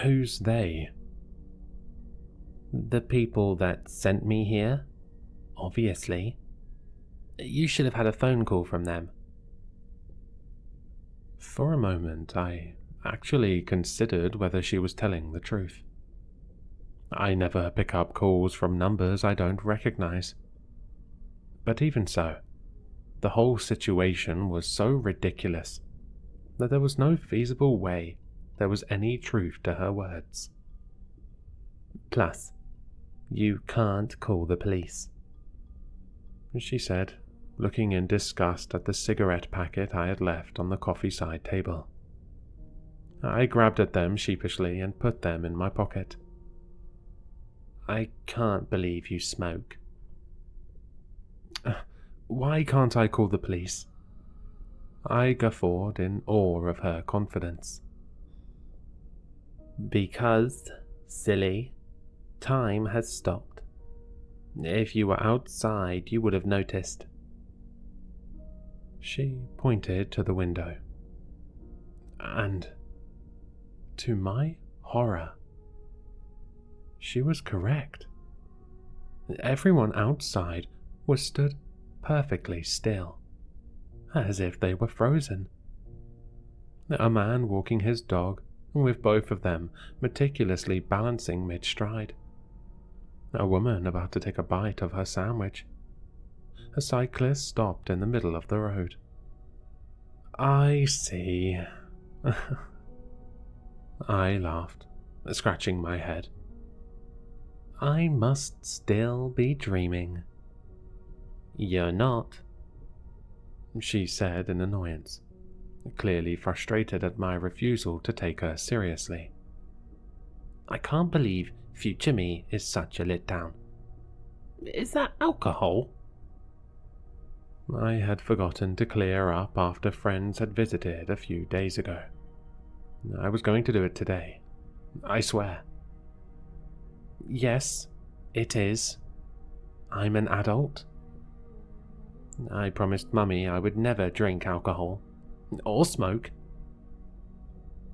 "Who's they?" "The people that sent me here, obviously. You should have had a phone call from them." For a moment, I actually considered whether she was telling the truth. I never pick up calls from numbers I don't recognize. But even so, the whole situation was so ridiculous that there was no feasible way there was any truth to her words. "Plus, you can't call the police," she said, looking in disgust at the cigarette packet I had left on the coffee side table. I grabbed at them sheepishly and put them in my pocket. "I can't believe you smoke." Why can't I call the police?" I guffawed in awe of her confidence. "Because, silly, time has stopped. If you were outside, you would have noticed." She pointed to the window. And, to my horror, she was correct. Everyone outside was stood perfectly still, as if they were frozen. A man walking his dog, with both of them meticulously balancing mid-stride. A woman about to take a bite of her sandwich. A cyclist stopped in the middle of the road. "I see," I laughed, scratching my head. "I must still be dreaming." "You're not," she said in annoyance, clearly frustrated at my refusal to take her seriously. "I can't believe future me is such a letdown. Is that alcohol?" I had forgotten to clear up after friends had visited a few days ago. I was going to do it today, I swear. "Yes, it is. I'm an adult. I promised Mummy I would never drink alcohol, or smoke."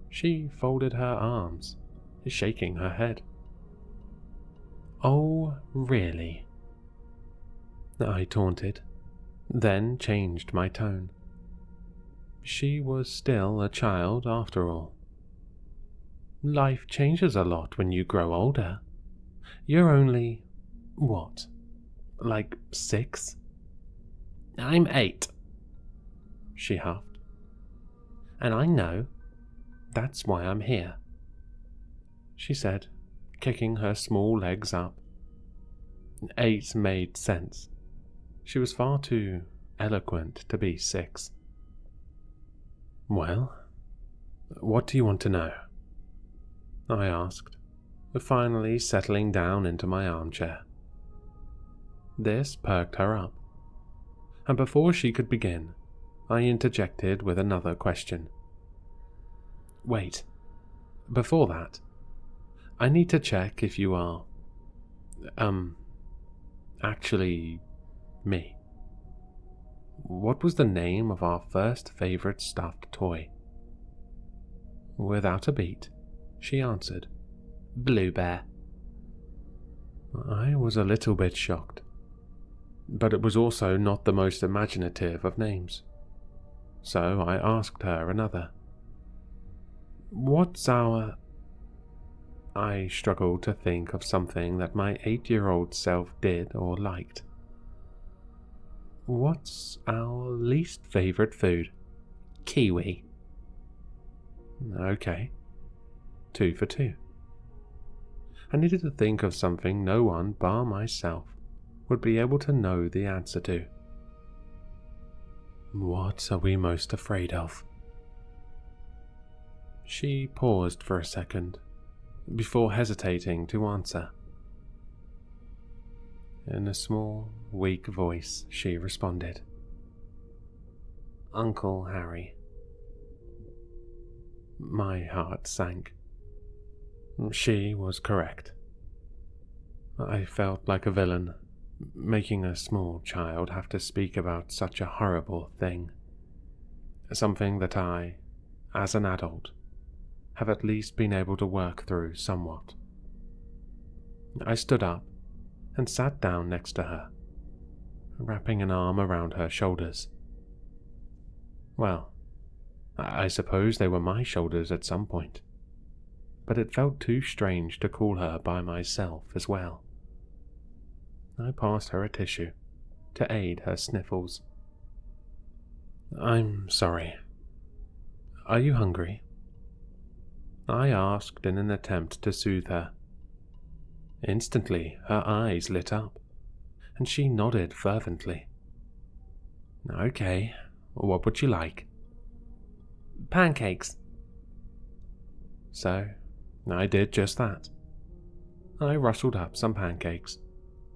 She folded her arms, shaking her head. "Oh, really?" I taunted, then changed my tone. She was still a child after all. Life changes a lot when you grow older. You're only, what, like 6? "I'm 8, she huffed. and I know." "That's why I'm here," she said, kicking her small legs up. 8 made sense. She was far too eloquent to be 6. "Well, what do you want to know?" I asked, finally settling down into my armchair. This perked her up, and before she could begin, I interjected with another question. "Wait, before that, I need to check if you are, actually me." what was the name of our first favorite stuffed toy? Without a beat, she answered, Blue Bear. I was a little bit shocked, but it was also not the most imaginative of names. So I asked her another. What's our... I struggled to think of something that my 8-year-old self did or liked. What's our least favorite food? Kiwi. Okay. 2 for 2. I needed to think of something no one bar myself would be able to know the answer to. What are we most afraid of? She paused for a second, before hesitating to answer. In a small, weak voice, she responded, Uncle Harry. My heart sank. She was correct. I felt like a villain, making a small child have to speak about such a horrible thing. Something that I, as an adult, have at least been able to work through somewhat. I stood up and sat down next to her, wrapping an arm around her shoulders. Well, I suppose they were my shoulders at some point, but it felt too strange to call her by myself as well. I passed her a tissue to aid her sniffles. I'm sorry. Are you hungry? I asked in an attempt to soothe her. Instantly, her eyes lit up, and she nodded fervently. Okay, what would you like? Pancakes. So, I did just that. I rustled up some pancakes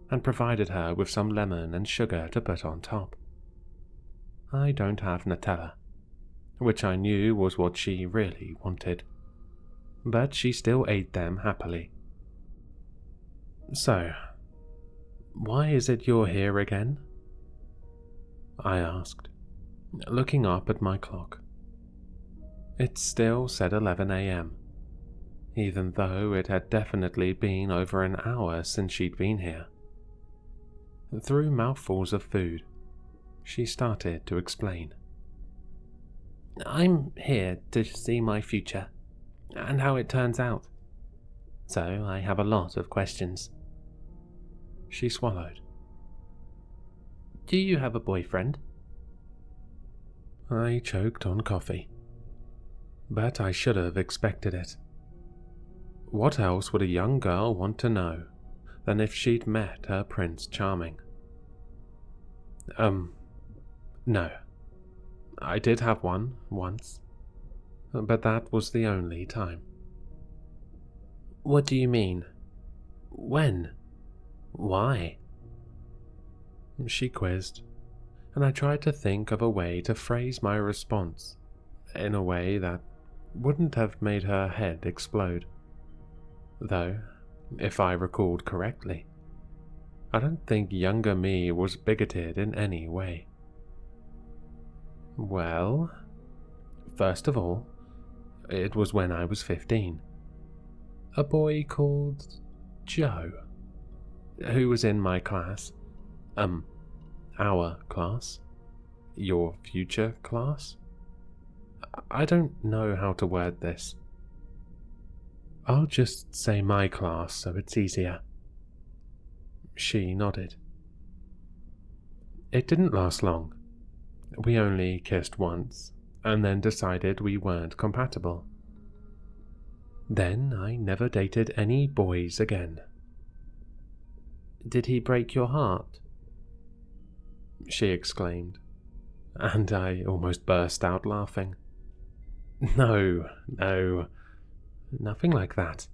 and provided her with some lemon and sugar to put on top. I don't have Nutella, which I knew was what she really wanted, but she still ate them happily. So, why is it you're here again? I asked, looking up at my clock. It still said 11 a.m., even though it had definitely been over an hour since she'd been here. Through mouthfuls of food, she started to explain. I'm here to see my future, and how it turns out. So I have a lot of questions. She swallowed. Do you have a boyfriend? I choked on coffee, but I should have expected it. What else would a young girl want to know than if she'd met her Prince Charming? No. I did have one once, but that was the only time. What do you mean? When? Why? She quizzed, and I tried to think of a way to phrase my response in a way that wouldn't have made her head explode. Though, if I recalled correctly, I don't think younger me was bigoted in any way. Well, first of all, it was when I was 15. A boy called Joe, who was in my class. Our class. Your future class? I don't know how to word this. I'll just say my class so it's easier. She nodded. It didn't last long. We only kissed once, and then decided we weren't compatible. Then I never dated any boys again. Did he break your heart? She exclaimed, and I almost burst out laughing. No, nothing like that.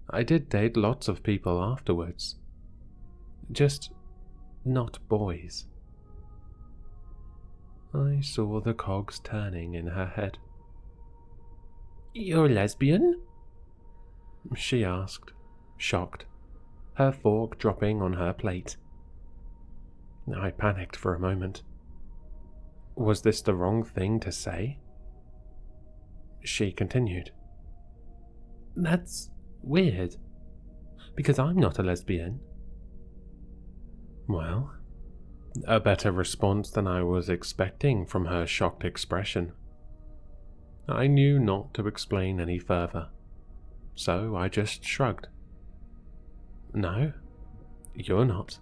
I did date lots of people afterwards. Just not boys. I saw the cogs turning in her head. You're a lesbian? She asked, shocked, her fork dropping on her plate. I panicked for a moment, Was this the wrong thing to say? She continued. That's weird, because I'm not a lesbian. Well, a better response than I was expecting from her shocked expression. I knew not to explain any further, so I just shrugged. No, you're not.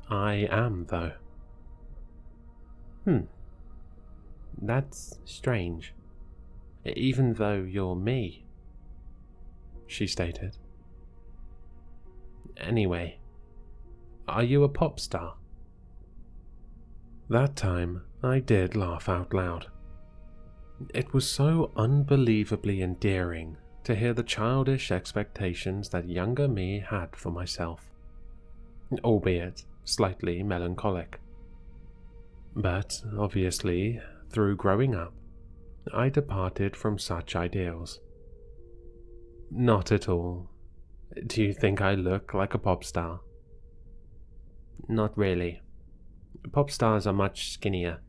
I am, though. That's strange. Even though you're me, she stated. Anyway, are you a pop star? That time, I did laugh out loud. It was so unbelievably endearing to hear the childish expectations that younger me had for myself, albeit slightly melancholic. But obviously, through growing up, I departed from such ideals. Not at all. Do you think I look like a pop star? Not really. Pop stars are much skinnier,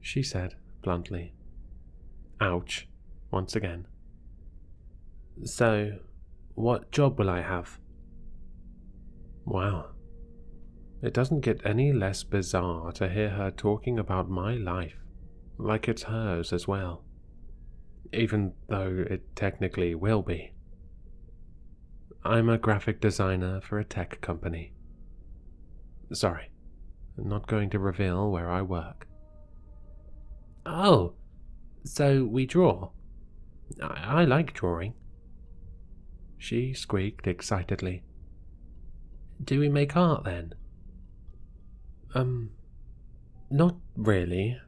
she said bluntly. Ouch, once again. So, what job will I have? Wow. It doesn't get any less bizarre to hear her talking about my life, like it's hers as well, even though it technically will be. I'm a graphic designer for a tech company. Sorry, I'm not going to reveal where I work. Oh, so we draw. I like drawing, she squeaked excitedly. Do we make art then? Not really.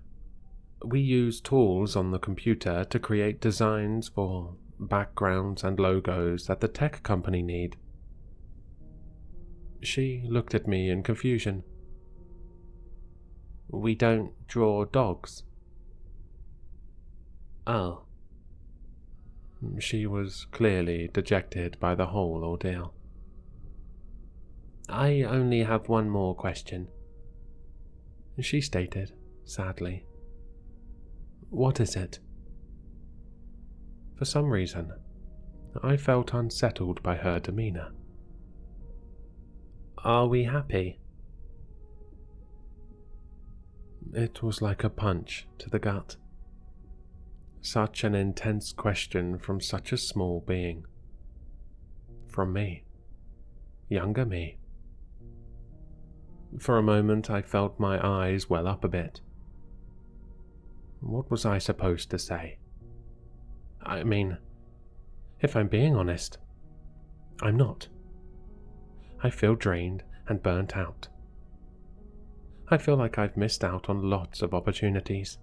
We use tools on the computer to create designs for backgrounds and logos that the tech company need. She looked at me in confusion. We don't draw dogs. Oh. She was clearly dejected by the whole ordeal. I only have one more question, she stated, sadly. What is it? For some reason, I felt unsettled by her demeanor. Are we happy? It was like a punch to the gut. Such an intense question from such a small being. From me. Younger me. For a moment I felt my eyes well up a bit. What was I supposed to say? I mean, if I'm being honest, I'm not. I feel drained and burnt out. I feel like I've missed out on lots of opportunities.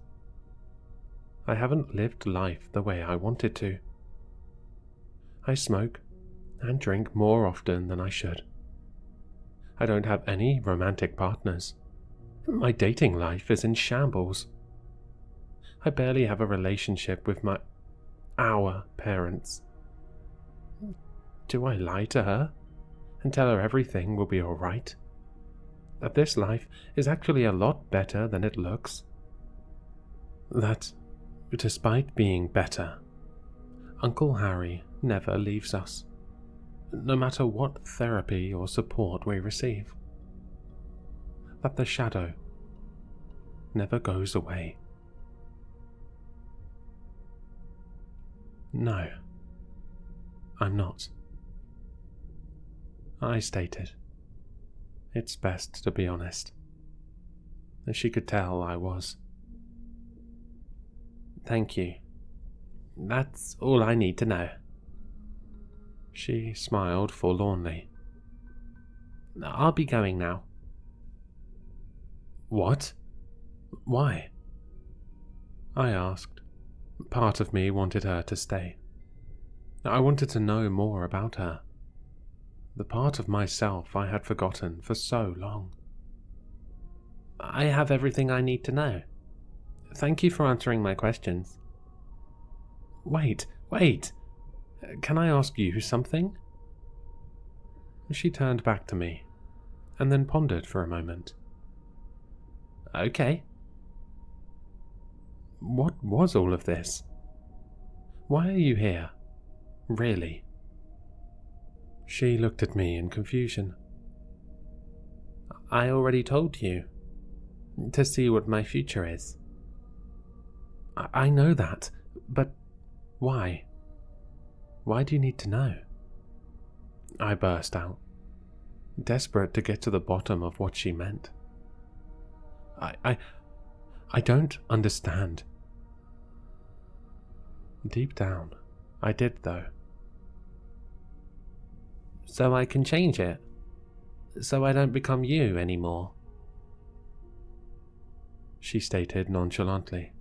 I haven't lived life the way I wanted to. I smoke and drink more often than I should. I don't have any romantic partners. My dating life is in shambles. I barely have a relationship with our parents. Do I lie to her and tell her everything will be alright? That this life is actually a lot better than it looks? That, despite being better, Uncle Harry never leaves us, no matter what therapy or support we receive. That the shadow never goes away. No, I'm not. I stated. It's best to be honest. As she could tell I was. Thank you. That's all I need to know. She smiled forlornly. I'll be going now. What? Why? I asked. Part of me wanted her to stay. I wanted to know more about her. The part of myself I had forgotten for so long. I have everything I need to know. Thank you for answering my questions. Wait. Can I ask you something? She turned back to me, and then pondered for a moment. Okay, What was all of this? Why are you here? Really? She looked at me in confusion. I already told you. To see what my future is. I know that, but why? Why do you need to know? I burst out, desperate to get to the bottom of what she meant. I don't understand. Deep down, I did though. So I can change it? So I don't become you anymore? She stated nonchalantly,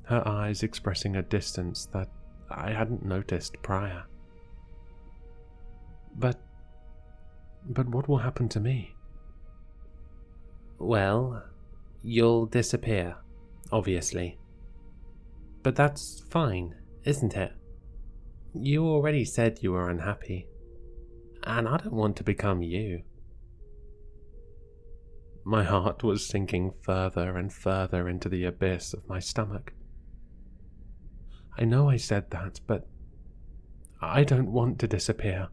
her eyes expressing a distance that I hadn't noticed prior. But what will happen to me? Well, you'll disappear, obviously. But that's fine, isn't it? You already said you were unhappy, and I don't want to become you. My heart was sinking further and further into the abyss of my stomach. I know I said that, but I don't want to disappear.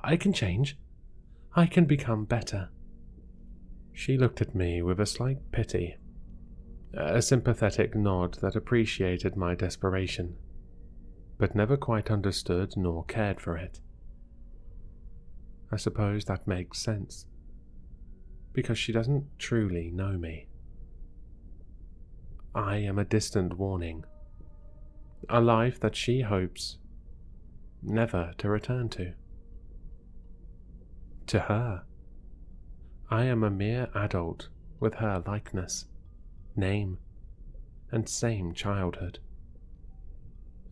I can change. I can become better. She looked at me with a slight pity, a sympathetic nod that appreciated my desperation, but never quite understood nor cared for it. I suppose that makes sense, because she doesn't truly know me. I am a distant warning, a life that she hopes never to return to. To her, I am a mere adult with her likeness, name, and same childhood.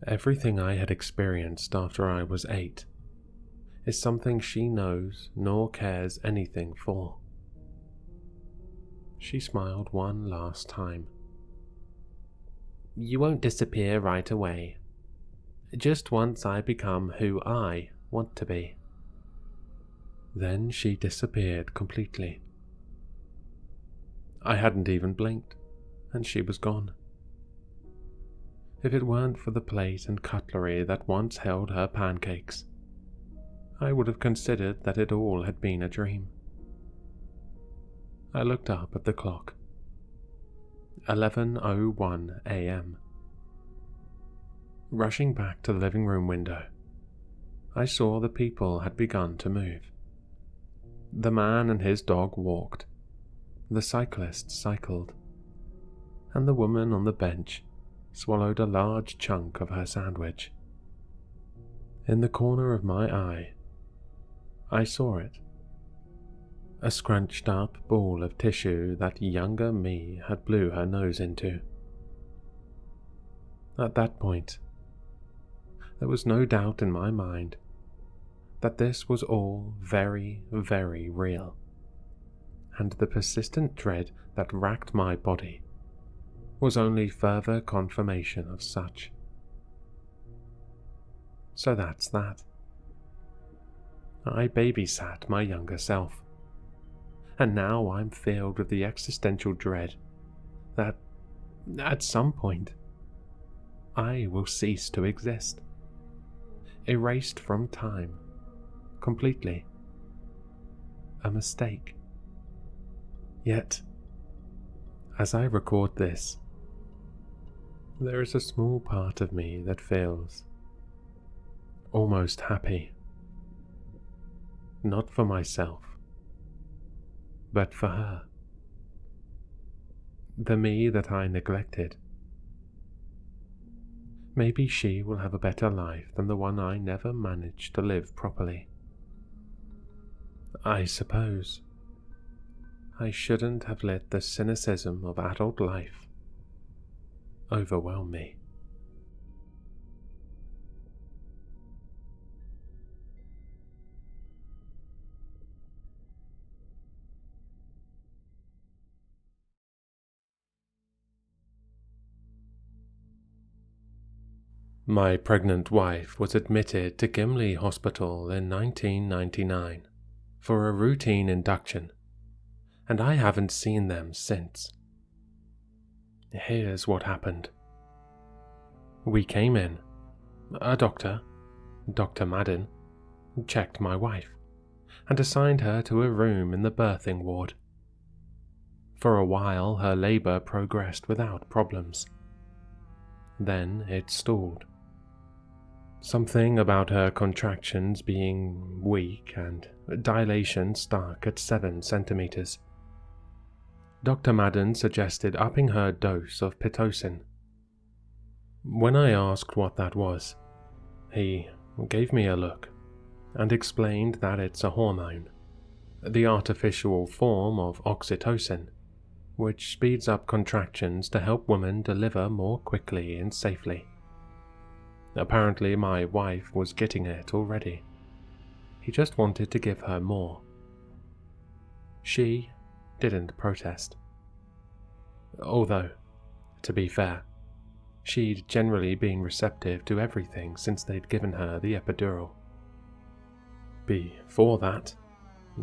Everything I had experienced after I was 8 is something she knows nor cares anything for. She smiled one last time. You won't disappear right away, just once I become who I want to be. Then she disappeared completely. I hadn't even blinked, and she was gone. If it weren't for the plate and cutlery that once held her pancakes, I would have considered that it all had been a dream. I looked up at the clock. 11:01 a.m. Rushing back to the living room window, I saw the people had begun to move. The man and his dog walked, the cyclist cycled, and the woman on the bench swallowed a large chunk of her sandwich. In the corner of my eye, I saw it. A scrunched up ball of tissue that younger me had blew her nose into. At that point, there was no doubt in my mind that this was all very, very real, and the persistent dread that racked my body was only further confirmation of such. So that's that. I babysat my younger self, and now I'm filled with the existential dread that, at some point, I will cease to exist, erased from time, completely. A mistake. Yet, as I record this, there is a small part of me that feels almost happy. Not for myself, but for her. The me that I neglected. Maybe she will have a better life than the one I never managed to live properly. I suppose I shouldn't have let the cynicism of adult life overwhelm me. My pregnant wife was admitted to Gimli Hospital in 1999 for a routine induction, and I haven't seen them since. Here's what happened. We came in. A doctor, Dr. Madden, checked my wife and assigned her to a room in the birthing ward. For a while, her labor progressed without problems. Then it stalled. Something about her contractions being weak and dilation stuck at 7 centimeters. Dr. Madden suggested upping her dose of Pitocin. When I asked what that was, he gave me a look and explained that it's a hormone, the artificial form of oxytocin, which speeds up contractions to help women deliver more quickly and safely. Apparently my wife was getting it already. He just wanted to give her more. She didn't protest. Although, to be fair, she'd generally been receptive to everything since they'd given her the epidural. Before that,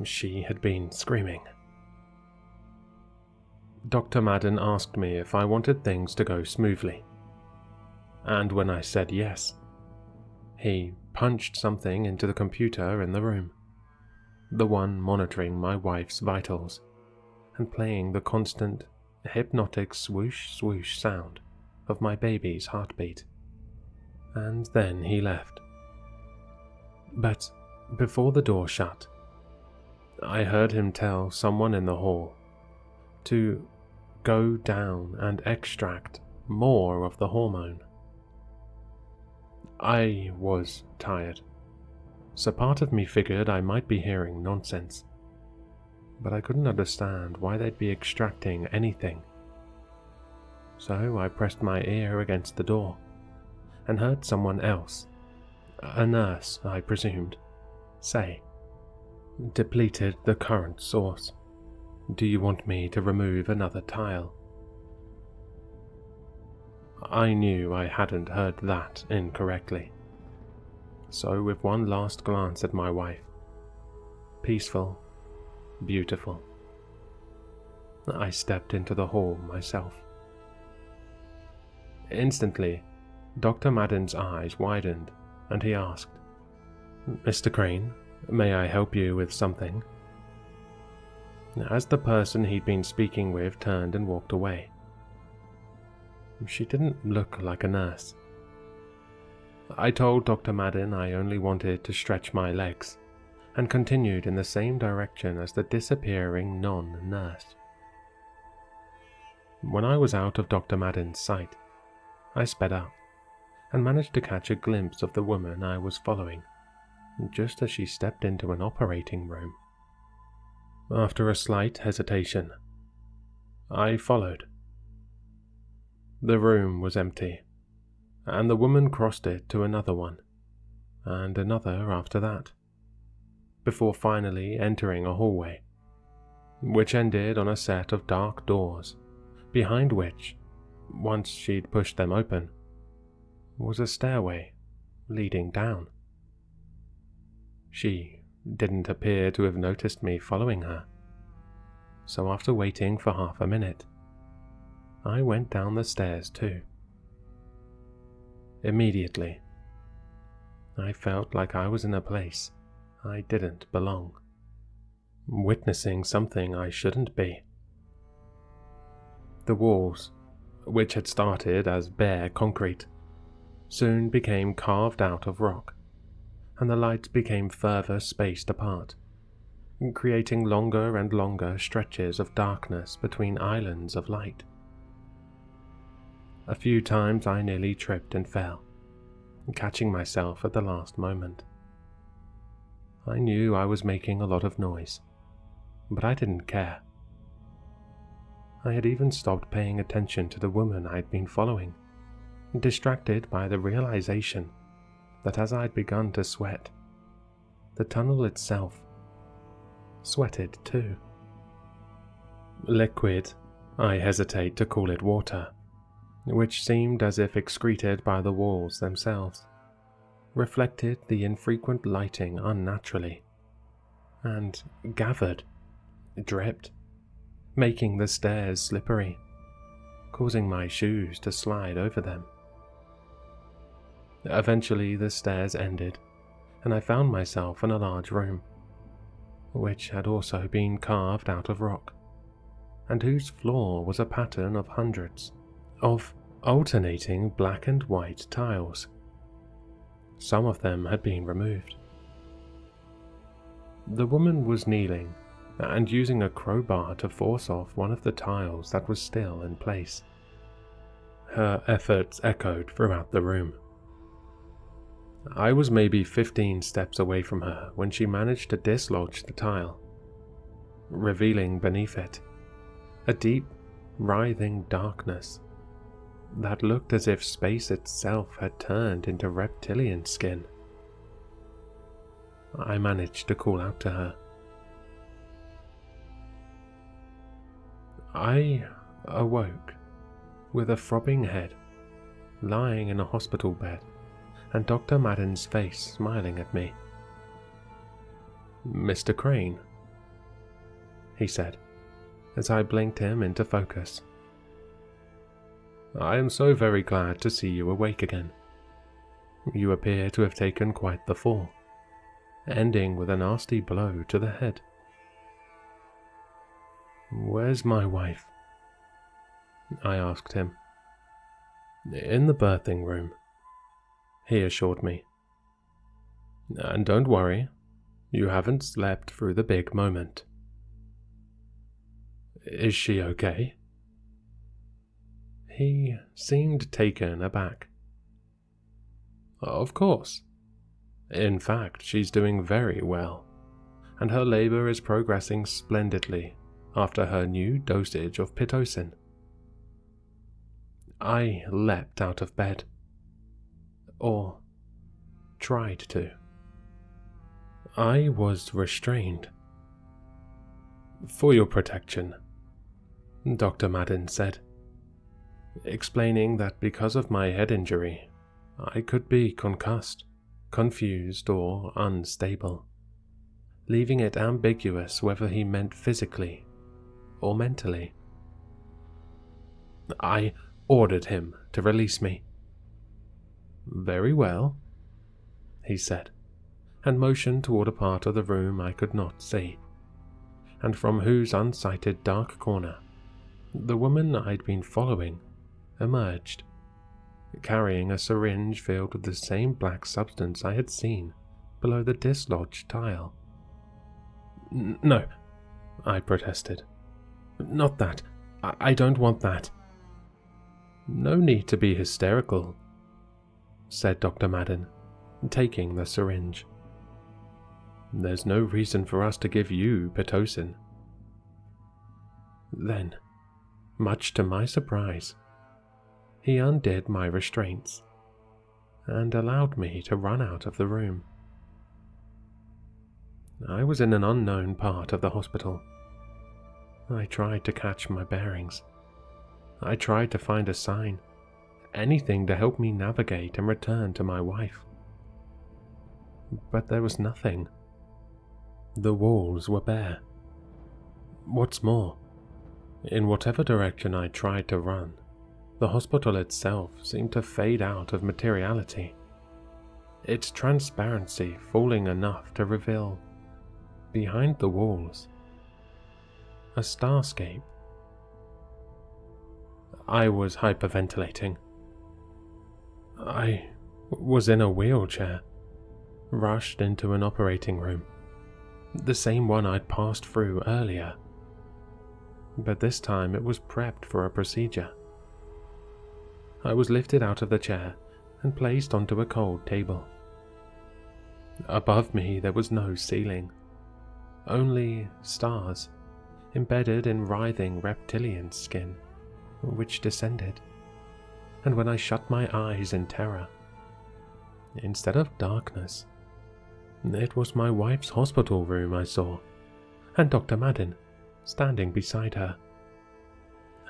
she had been screaming. Dr. Madden asked me if I wanted things to go smoothly, and when I said yes, he punched something into the computer in the room, the one monitoring my wife's vitals and playing the constant, hypnotic swoosh swoosh sound of my baby's heartbeat. And then he left. But before the door shut, I heard him tell someone in the hall to go down and extract more of the hormone. I was tired, so part of me figured I might be hearing nonsense, but I couldn't understand why they'd be extracting anything. So I pressed my ear against the door and heard someone else, a nurse I presumed, say, "Depleted the current source. Do you want me to remove another tile?" I knew I hadn't heard that incorrectly. So with one last glance at my wife, peaceful, beautiful, I stepped into the hall myself. Instantly, Dr. Madden's eyes widened and he asked, "Mr. Crane, may I help you with something?" As the person he'd been speaking with turned and walked away, she didn't look like a nurse. I told Dr. Madden I only wanted to stretch my legs and continued in the same direction as the disappearing non-nurse. When I was out of Dr. Madden's sight, I sped up and managed to catch a glimpse of the woman I was following, just as she stepped into an operating room. After a slight hesitation, I followed. The room was empty, and the woman crossed it to another one, and another after that, before finally entering a hallway, which ended on a set of dark doors, behind which, once she'd pushed them open, was a stairway leading down. She didn't appear to have noticed me following her, so after waiting for half a minute, I went down the stairs too. Immediately, I felt like I was in a place I didn't belong, witnessing something I shouldn't be. The walls, which had started as bare concrete, soon became carved out of rock, and the lights became further spaced apart, creating longer and longer stretches of darkness between islands of light. A few times I nearly tripped and fell, catching myself at the last moment. I knew I was making a lot of noise, but I didn't care. I had even stopped paying attention to the woman I'd been following, distracted by the realization that as I'd begun to sweat, the tunnel itself sweated too. Liquid, I hesitate to call it water, which seemed as if excreted by the walls themselves, reflected the infrequent lighting unnaturally, and gathered, dripped, making the stairs slippery, causing my shoes to slide over them. Eventually the stairs ended, and I found myself in a large room, which had also been carved out of rock, and whose floor was a pattern of hundreds of alternating black and white tiles. Some of them had been removed. The woman was kneeling and using a crowbar to force off one of the tiles that was still in place. Her efforts echoed throughout the room. I was maybe 15 steps away from her when she managed to dislodge the tile, revealing beneath it a deep, writhing darkness that looked as if space itself had turned into reptilian skin. I managed to call out to her. I awoke with a throbbing head, lying in a hospital bed, and Dr. Madden's face smiling at me. "Mr. Crane," he said, as I blinked him into focus. "I am so very glad to see you awake again. You appear to have taken quite the fall, ending with a nasty blow to the head." "Where's my wife?" I asked him. "In the birthing room," he assured me. "And don't worry, you haven't slept through the big moment." "Is she okay?" He seemed taken aback. "Of course. In fact, she's doing very well, and her labor is progressing splendidly after her new dosage of Pitocin." I leapt out of bed. Or tried to. I was restrained. "For your protection," Dr. Madden said, explaining that because of my head injury, I could be concussed, confused, or unstable, leaving it ambiguous whether he meant physically or mentally. I ordered him to release me. "Very well," he said, and motioned toward a part of the room I could not see, and from whose unsighted dark corner the woman I'd been following emerged, carrying a syringe filled with the same black substance I had seen below the dislodged tile. "No," I protested. "Not that. I don't want that." "No need to be hysterical," said Dr. Madden, taking the syringe. "There's no reason for us to give you Pitocin." Then, much to my surprise, he undid my restraints and allowed me to run out of the room. I was in an unknown part of the hospital. I tried to catch my bearings. I tried to find a sign, anything to help me navigate and return to my wife. But there was nothing. The walls were bare. What's more, in whatever direction I tried to run, the hospital itself seemed to fade out of materiality, its transparency falling enough to reveal, behind the walls, a starscape. I was hyperventilating. I was in a wheelchair, rushed into an operating room, the same one I'd passed through earlier, but this time it was prepped for a procedure. I was lifted out of the chair and placed onto a cold table. Above me there was no ceiling, only stars embedded in writhing reptilian skin, which descended, and when I shut my eyes in terror, instead of darkness, it was my wife's hospital room I saw, and Dr. Madden standing beside her.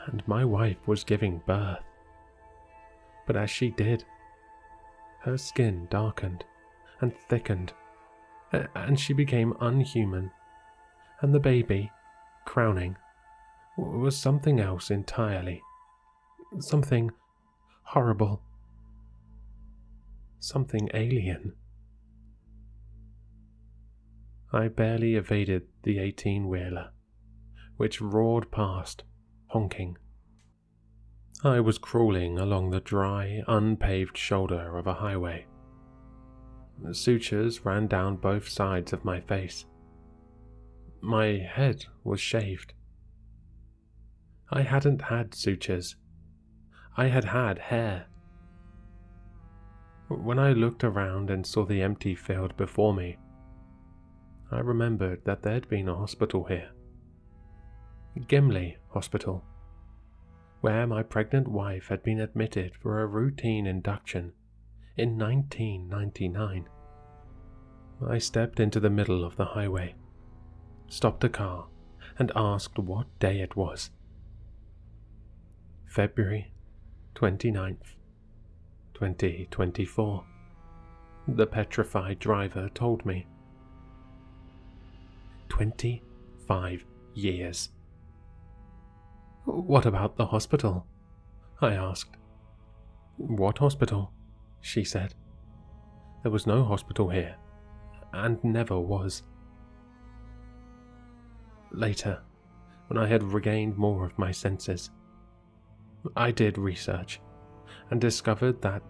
And my wife was giving birth. But as she did, her skin darkened and thickened, and she became unhuman, and the baby, crowning, was something else entirely. Something horrible. Something alien. I barely evaded the 18-wheeler, which roared past, honking. I was crawling along the dry, unpaved shoulder of a highway. Sutures ran down both sides of my face. My head was shaved. I hadn't had sutures. I had had hair. When I looked around and saw the empty field before me, I remembered that there'd been a hospital here. Gimli Hospital, where my pregnant wife had been admitted for a routine induction in 1999. I stepped into the middle of the highway, stopped a car, and asked what day it was. February 29th, 2024. The petrified driver told me. 25 years. What about the hospital? I asked. What hospital? She said. There was no hospital here, and never was. Later, when I had regained more of my senses, I did research and discovered that,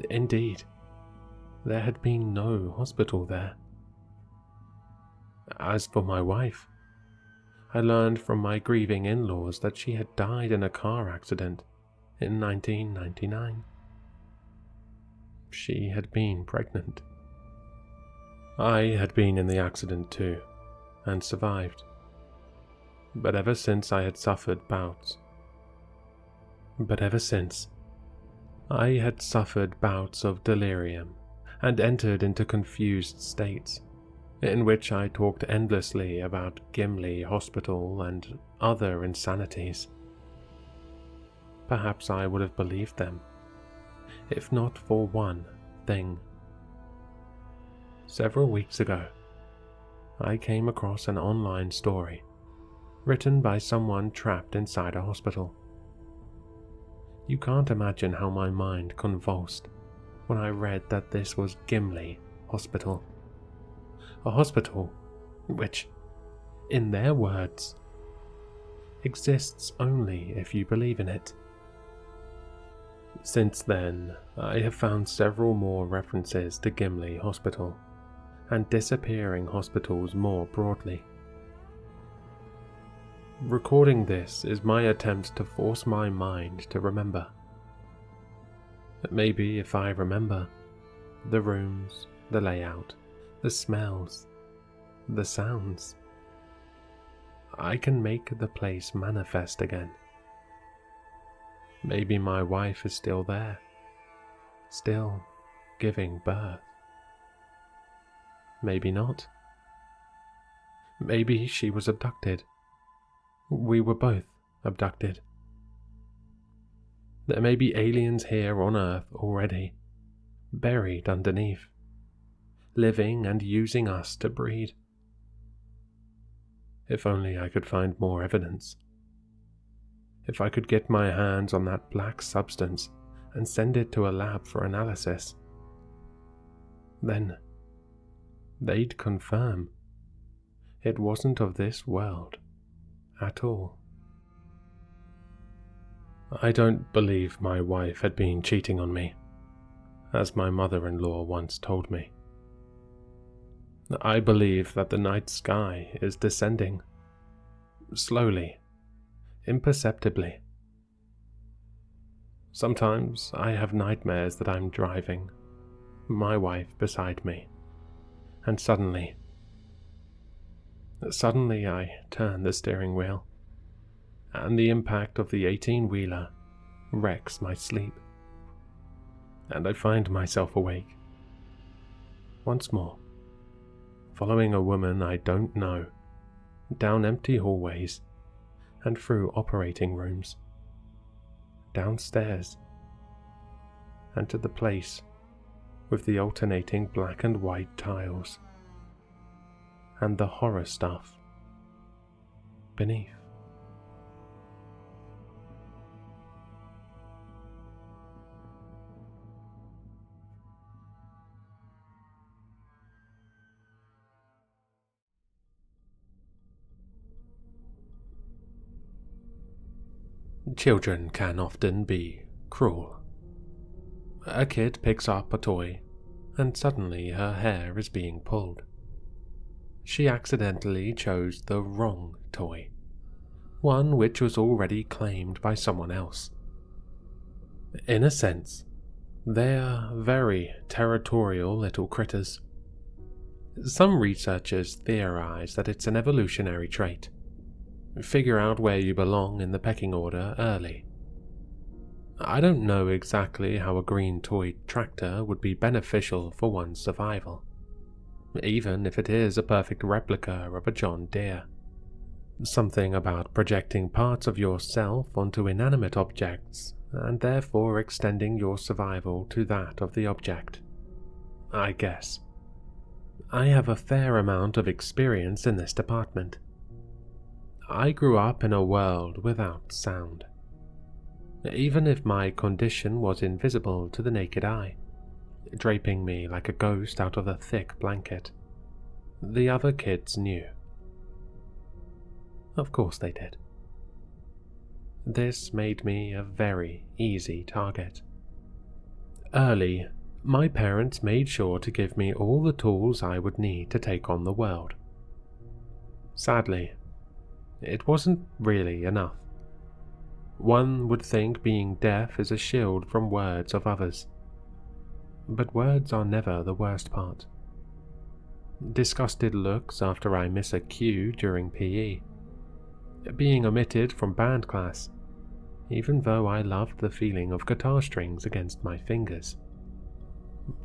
indeed, there had been no hospital there. As for my wife, I learned from my grieving in-laws that she had died in a car accident in 1999. She had been pregnant. I had been in the accident too, and survived. But ever since I had suffered bouts of delirium and entered into confused states, in which I talked endlessly about Gimli Hospital and other insanities. Perhaps I would have believed them, if not for one thing. Several weeks ago, I came across an online story written by someone trapped inside a hospital. You can't imagine how my mind convulsed when I read that this was Gimli Hospital. A hospital which, in their words, exists only if you believe in it. Since then, I have found several more references to Gimli Hospital and disappearing hospitals more broadly. Recording this is my attempt to force my mind to remember. Maybe if I remember, the rooms, the layout, the smells, the sounds, I can make the place manifest again. Maybe my wife is still there, still giving birth. Maybe not. Maybe she was abducted. We were both abducted. There may be aliens here on Earth already, buried underneath, living and using us to breed. If only I could find more evidence. If I could get my hands on that black substance and send it to a lab for analysis, then they'd confirm it wasn't of this world at all. I don't believe my wife had been cheating on me, as my mother-in-law once told me. I believe that the night sky is descending, slowly, imperceptibly. Sometimes I have nightmares that I'm driving, my wife beside me, and suddenly I turn the steering wheel, and the impact of the 18-wheeler wrecks my sleep, and I find myself awake once more, following a woman I don't know, down empty hallways and through operating rooms, downstairs, and to the place with the alternating black and white tiles, and the horror stuff beneath. Children can often be cruel. A kid picks up a toy, and suddenly her hair is being pulled. She accidentally chose the wrong toy, one which was already claimed by someone else. In a sense, they're very territorial little critters. Some researchers theorize that it's an evolutionary trait. Figure out where you belong in the pecking order early. I don't know exactly how a green toy tractor would be beneficial for one's survival, even if it is a perfect replica of a John Deere. Something about projecting parts of yourself onto inanimate objects and therefore extending your survival to that of the object, I guess. I have a fair amount of experience in this department. I grew up in a world without sound. Even if my condition was invisible to the naked eye, draping me like a ghost out of a thick blanket, the other kids knew. Of course they did. This made me a very easy target. Early, my parents made sure to give me all the tools I would need to take on the world. Sadly, it wasn't really enough. One would think being deaf is a shield from words of others, but words are never the worst part. Disgusted looks after I miss a cue during PE, being omitted from band class, even though I loved the feeling of guitar strings against my fingers.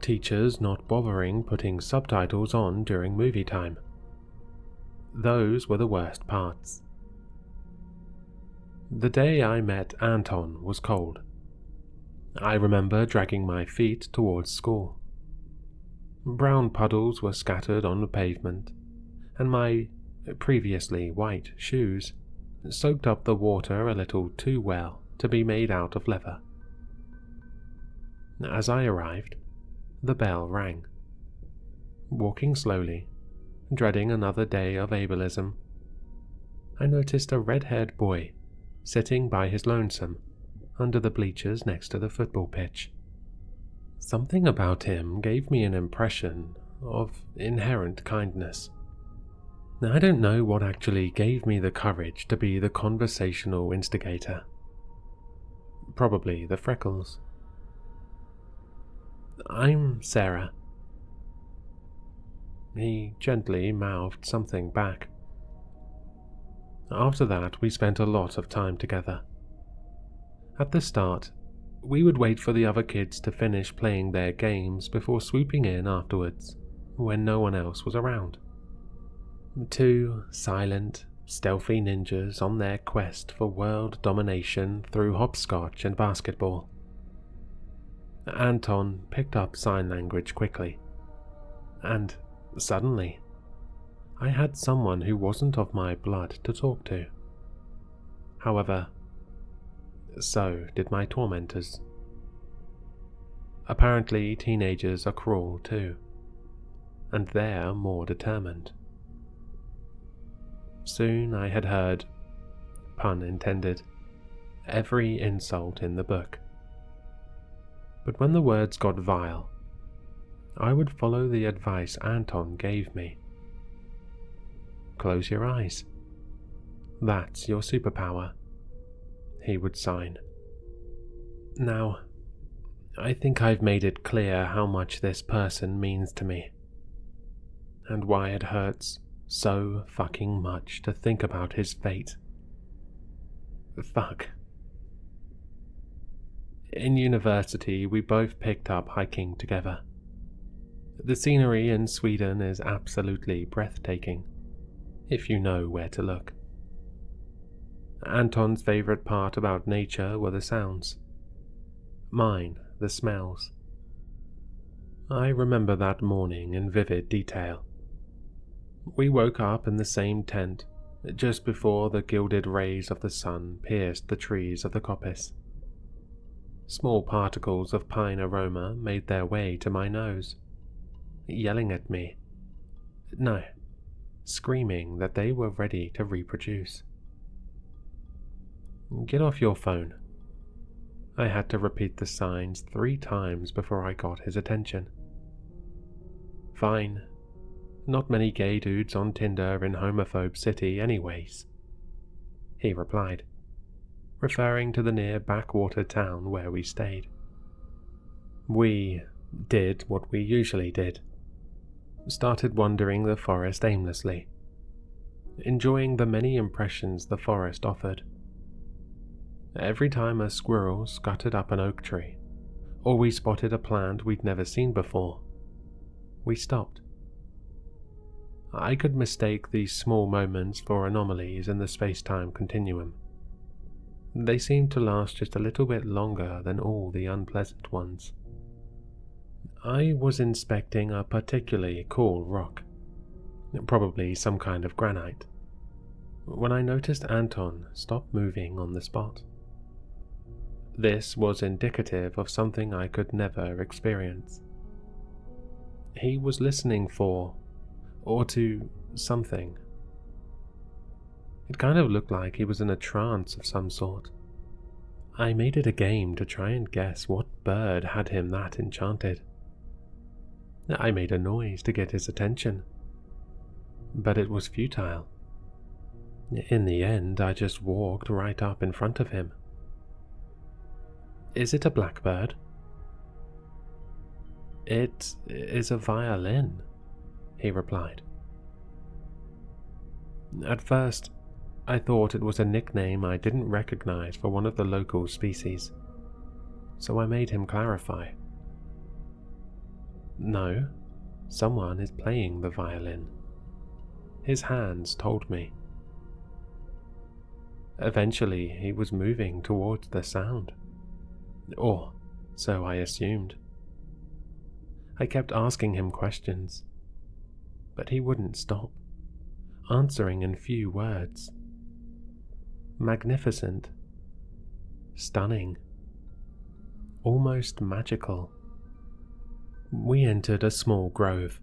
Teachers not bothering putting subtitles on during movie time. Those were the worst parts. The day I met Anton was cold. I remember dragging my feet towards school. Brown puddles were scattered on the pavement, and my previously white shoes soaked up the water a little too well to be made out of leather. As I arrived, the bell rang. Walking slowly, dreading another day of ableism, I noticed a red-haired boy sitting by his lonesome under the bleachers next to the football pitch. Something about him gave me an impression of inherent kindness. I don't know what actually gave me the courage to be the conversational instigator. Probably the freckles. "I'm Sarah." He gently mouthed something back. After that, we spent a lot of time together. At the start, we would wait for the other kids to finish playing their games before swooping in afterwards, when no one else was around. Two silent, stealthy ninjas on their quest for world domination through hopscotch and basketball. Anton picked up sign language quickly, and suddenly, I had someone who wasn't of my blood to talk to. However, so did my tormentors. Apparently, teenagers are cruel too, and they're more determined. Soon I had heard, pun intended, every insult in the book. But when the words got vile, I would follow the advice Anton gave me. "Close your eyes. That's your superpower," he would sign. Now, I think I've made it clear how much this person means to me, and why it hurts so fucking much to think about his fate. Fuck. In university, we both picked up hiking together. The scenery in Sweden is absolutely breathtaking, if you know where to look. Anton's favorite part about nature were the sounds. Mine, the smells. I remember that morning in vivid detail. We woke up in the same tent, just before the gilded rays of the sun pierced the trees of the coppice. Small particles of pine aroma made their way to my nose, yelling at me. No, screaming that they were ready to reproduce. "Get off your phone." I had to repeat the signs 3 times before I got his attention. "Fine. Not many gay dudes on Tinder in Homophobe City anyways," he replied, referring to the near backwater town where we stayed. We did what we usually did. Started wandering the forest aimlessly, enjoying the many impressions the forest offered. Every time a squirrel scuttered up an oak tree, or we spotted a plant we'd never seen before, we stopped. I could mistake these small moments for anomalies in the space-time continuum. They seemed to last just a little bit longer than all the unpleasant ones. I was inspecting a particularly cool rock, probably some kind of granite, when I noticed Anton stop moving on the spot. This was indicative of something I could never experience. He was listening for, or to, something. It kind of looked like he was in a trance of some sort. I made it a game to try and guess what bird had him that enchanted. I made a noise to get his attention, but it was futile. In the end, I just walked right up in front of him. "Is it a blackbird?" "It is a violin," he replied. At first, I thought it was a nickname I didn't recognize for one of the local species, so I made him clarify. "No, someone is playing the violin," his hands told me. Eventually, he was moving towards the sound. Or so I assumed. I kept asking him questions, but he wouldn't stop, answering in few words. Magnificent, stunning, almost magical. We entered a small grove.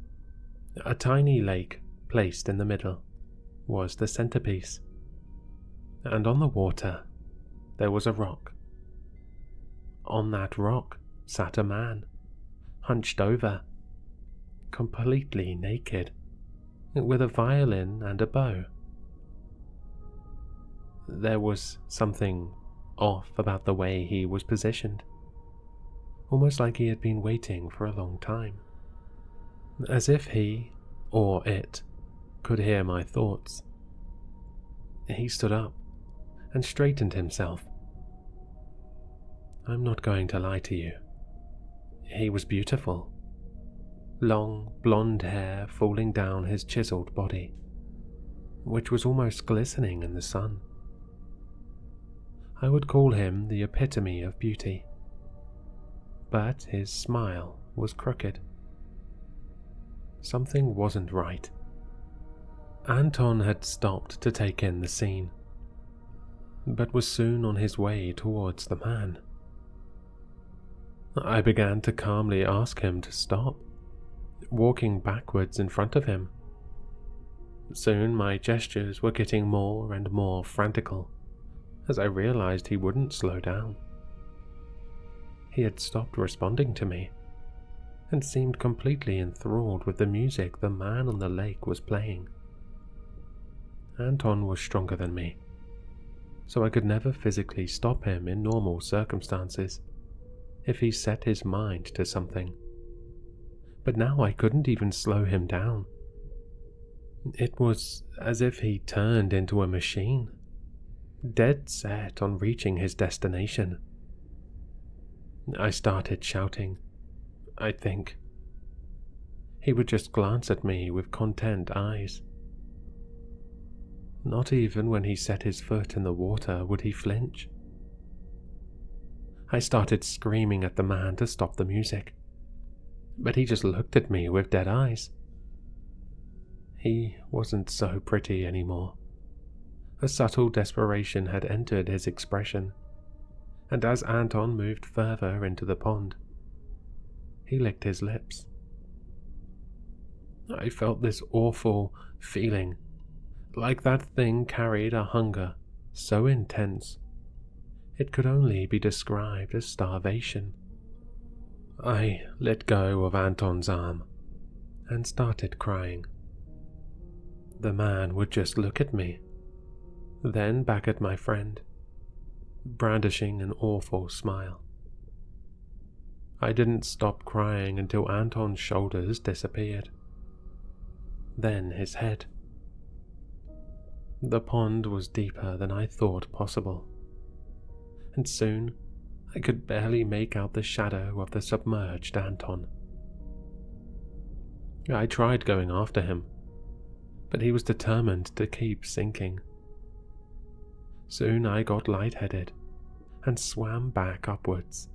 A tiny lake, placed in the middle, was the centerpiece. And on the water, there was a rock. On that rock sat a man, hunched over, completely naked, with a violin and a bow. There was something off about the way he was positioned, almost like he had been waiting for a long time, as if he, or it, could hear my thoughts. He stood up and straightened himself. I'm not going to lie to you. He was beautiful. Long, blonde hair falling down his chiseled body, which was almost glistening in the sun. I would call him the epitome of beauty. But his smile was crooked. Something wasn't right. Anton had stopped to take in the scene, but was soon on his way towards the man. I began to calmly ask him to stop, walking backwards in front of him. Soon my gestures were getting more and more frantical, as I realized he wouldn't slow down. He had stopped responding to me, and seemed completely enthralled with the music the man on the lake was playing. Anton was stronger than me, so I could never physically stop him in normal circumstances if he set his mind to something. But now I couldn't even slow him down. It was as if he turned into a machine, dead set on reaching his destination. I started shouting, I think. He would just glance at me with content eyes. Not even when he set his foot in the water would he flinch. I started screaming at the man to stop the music, but he just looked at me with dead eyes. He wasn't so pretty anymore. A subtle desperation had entered his expression, and as Anton moved further into the pond, he licked his lips. I felt this awful feeling, like that thing carried a hunger so intense it could only be described as starvation. I let go of Anton's arm and started crying. The man would just look at me, then back at my friend, brandishing an awful smile. I didn't stop crying until Anton's shoulders disappeared, then his head. The pond was deeper than I thought possible, and soon I could barely make out the shadow of the submerged Anton. I tried going after him, but he was determined to keep sinking. Soon I got lightheaded and swam back upwards.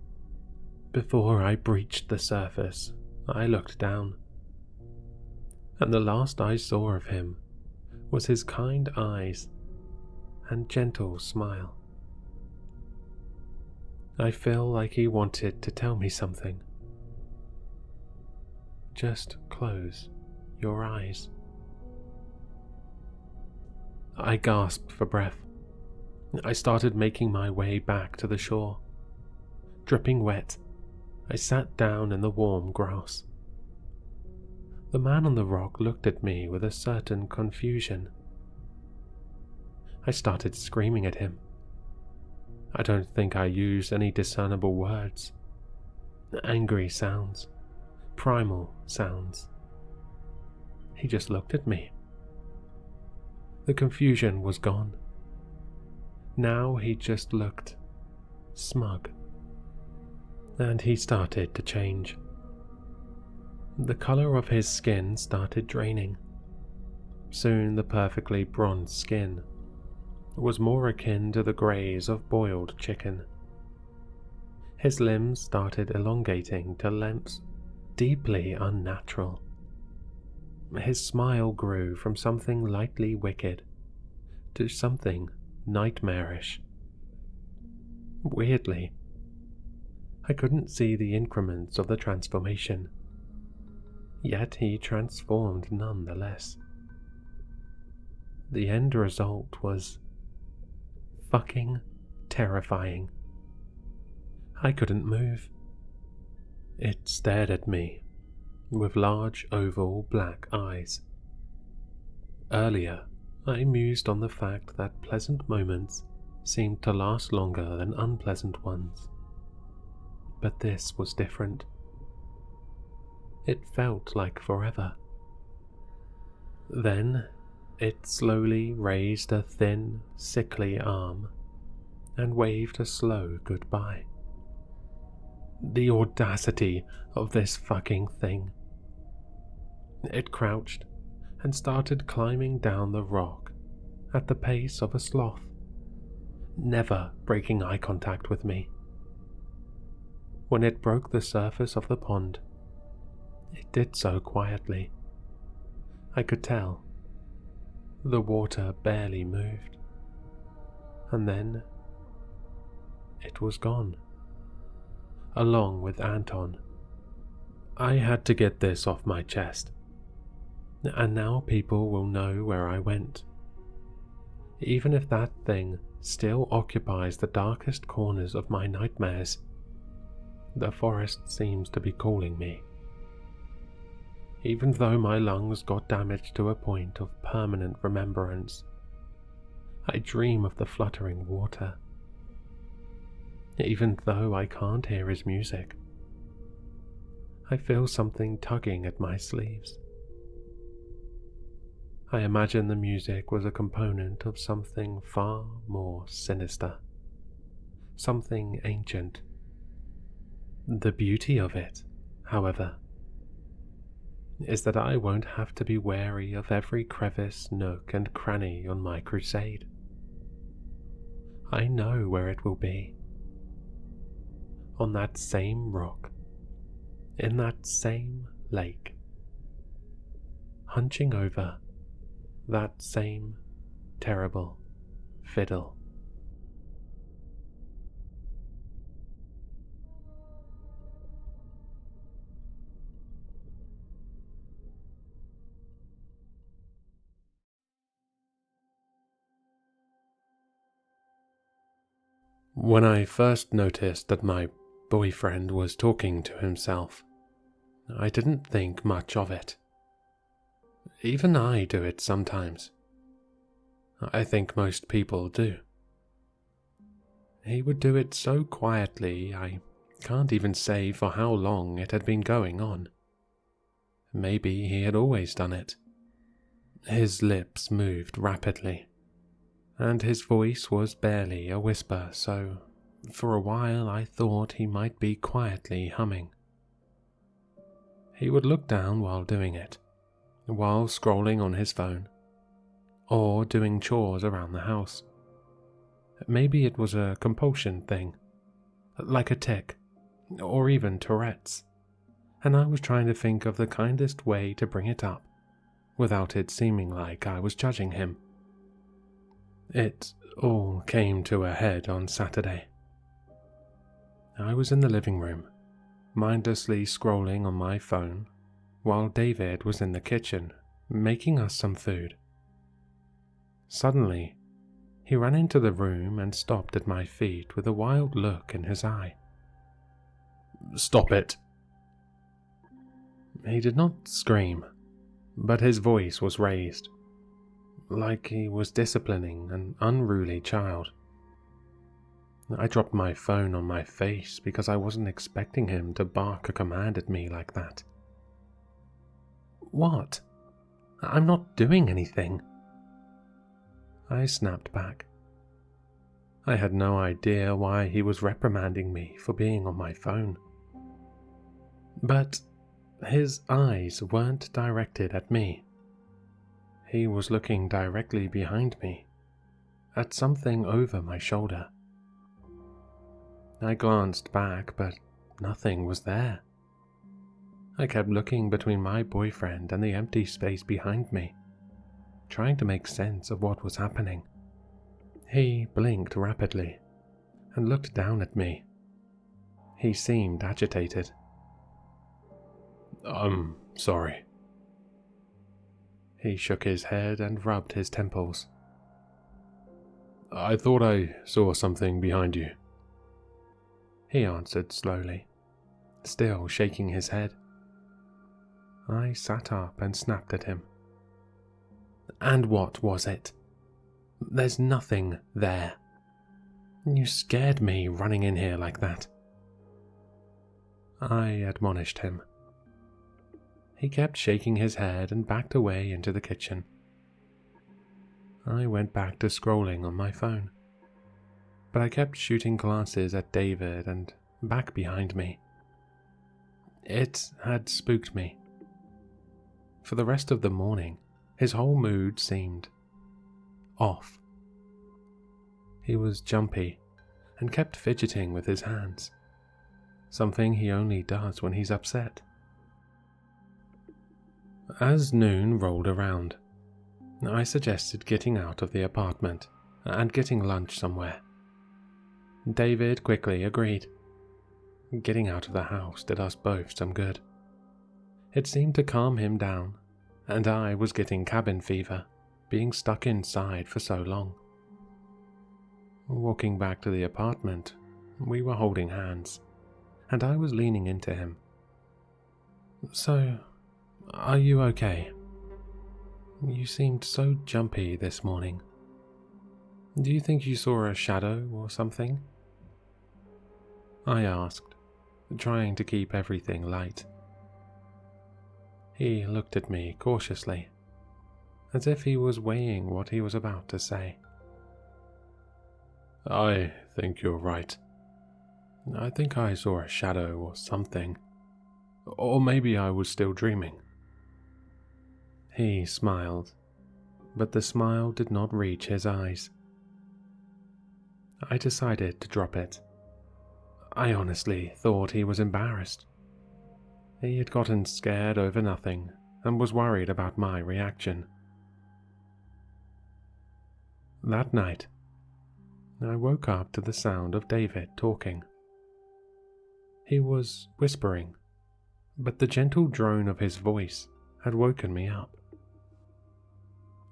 Before I breached the surface, I looked down, and the last I saw of him was his kind eyes and gentle smile. I feel like he wanted to tell me something. Just close your eyes. I gasped for breath. I started making my way back to the shore. Dripping wet, I sat down in the warm grass. The man on the rock looked at me with a certain confusion. I started screaming at him. I don't think I used any discernible words. Angry sounds, primal sounds. He just looked at me. The confusion was gone. Now he just looked smug. And he started to change. The color of his skin started draining. Soon the perfectly bronzed skin was more akin to the grays of boiled chicken. His limbs started elongating to lengths deeply unnatural. His smile grew from something lightly wicked to something nightmarish. Weirdly, I couldn't see the increments of the transformation, yet he transformed nonetheless. The end result was fucking terrifying. I couldn't move. It stared at me with large oval black eyes. Earlier, I mused on the fact that pleasant moments seemed to last longer than unpleasant ones. But this was different. It felt like forever. Then it slowly raised a thin, sickly arm and waved a slow goodbye. The audacity of this fucking thing. It crouched and started climbing down the rock at the pace of a sloth, never breaking eye contact with me. When it broke the surface of the pond, it did so quietly. I could tell. The water barely moved. And then it was gone, along with Anton. I had to get this off my chest, and now people will know where I went. Even if that thing still occupies the darkest corners of my nightmares, the forest seems to be calling me. Even though my lungs got damaged to a point of permanent remembrance, I dream of the fluttering water. Even though I can't hear his music, I feel something tugging at my sleeves. I imagine the music was a component of something far more sinister, something ancient. The beauty of it, however, is that I won't have to be wary of every crevice, nook, and cranny on my crusade. I know where it will be. On that same rock, in that same lake, hunching over that same terrible fiddle. When I first noticed that my boyfriend was talking to himself, I didn't think much of it. Even I do it sometimes. I think most people do. He would do it so quietly, I can't even say for how long it had been going on. Maybe he had always done it. His lips moved rapidly, and his voice was barely a whisper, so for a while I thought he might be quietly humming. He would look down while doing it, while scrolling on his phone, or doing chores around the house. Maybe it was a compulsion thing, like a tic, or even Tourette's, and I was trying to think of the kindest way to bring it up, without it seeming like I was judging him. It all came to a head on Saturday. I was in the living room, mindlessly scrolling on my phone, while David was in the kitchen, making us some food. Suddenly, he ran into the room and stopped at my feet with a wild look in his eye. "Stop it!" He did not scream, but his voice was raised, like he was disciplining an unruly child. I dropped my phone on my face because I wasn't expecting him to bark a command at me like that. "What? I'm not doing anything," I snapped back. I had no idea why he was reprimanding me for being on my phone. But his eyes weren't directed at me. He was looking directly behind me, at something over my shoulder. I glanced back, but nothing was there. I kept looking between my boyfriend and the empty space behind me, trying to make sense of what was happening. He blinked rapidly and looked down at me. He seemed agitated. "I'm sorry." He shook his head and rubbed his temples. "I thought I saw something behind you," he answered slowly, still shaking his head. I sat up and snapped at him. "And what was it? There's nothing there. You scared me running in here like that." I admonished him. He kept shaking his head and backed away into the kitchen. I went back to scrolling on my phone, but I kept shooting glances at David and back behind me. It had spooked me. For the rest of the morning, his whole mood seemed off. He was jumpy and kept fidgeting with his hands, something he only does when he's upset. As noon rolled around, I suggested getting out of the apartment and getting lunch somewhere. David quickly agreed. Getting out of the house did us both some good. It seemed to calm him down, and I was getting cabin fever, being stuck inside for so long. Walking back to the apartment, we were holding hands, and I was leaning into him. "So, are you okay? You seemed so jumpy this morning. Do you think you saw a shadow or something?" I asked, trying to keep everything light. He looked at me cautiously, as if he was weighing what he was about to say. "I think you're right. I think I saw a shadow or something. Or maybe I was still dreaming." He smiled, but the smile did not reach his eyes. I decided to drop it. I honestly thought he was embarrassed. He had gotten scared over nothing and was worried about my reaction. That night, I woke up to the sound of David talking. He was whispering, but the gentle drone of his voice had woken me up.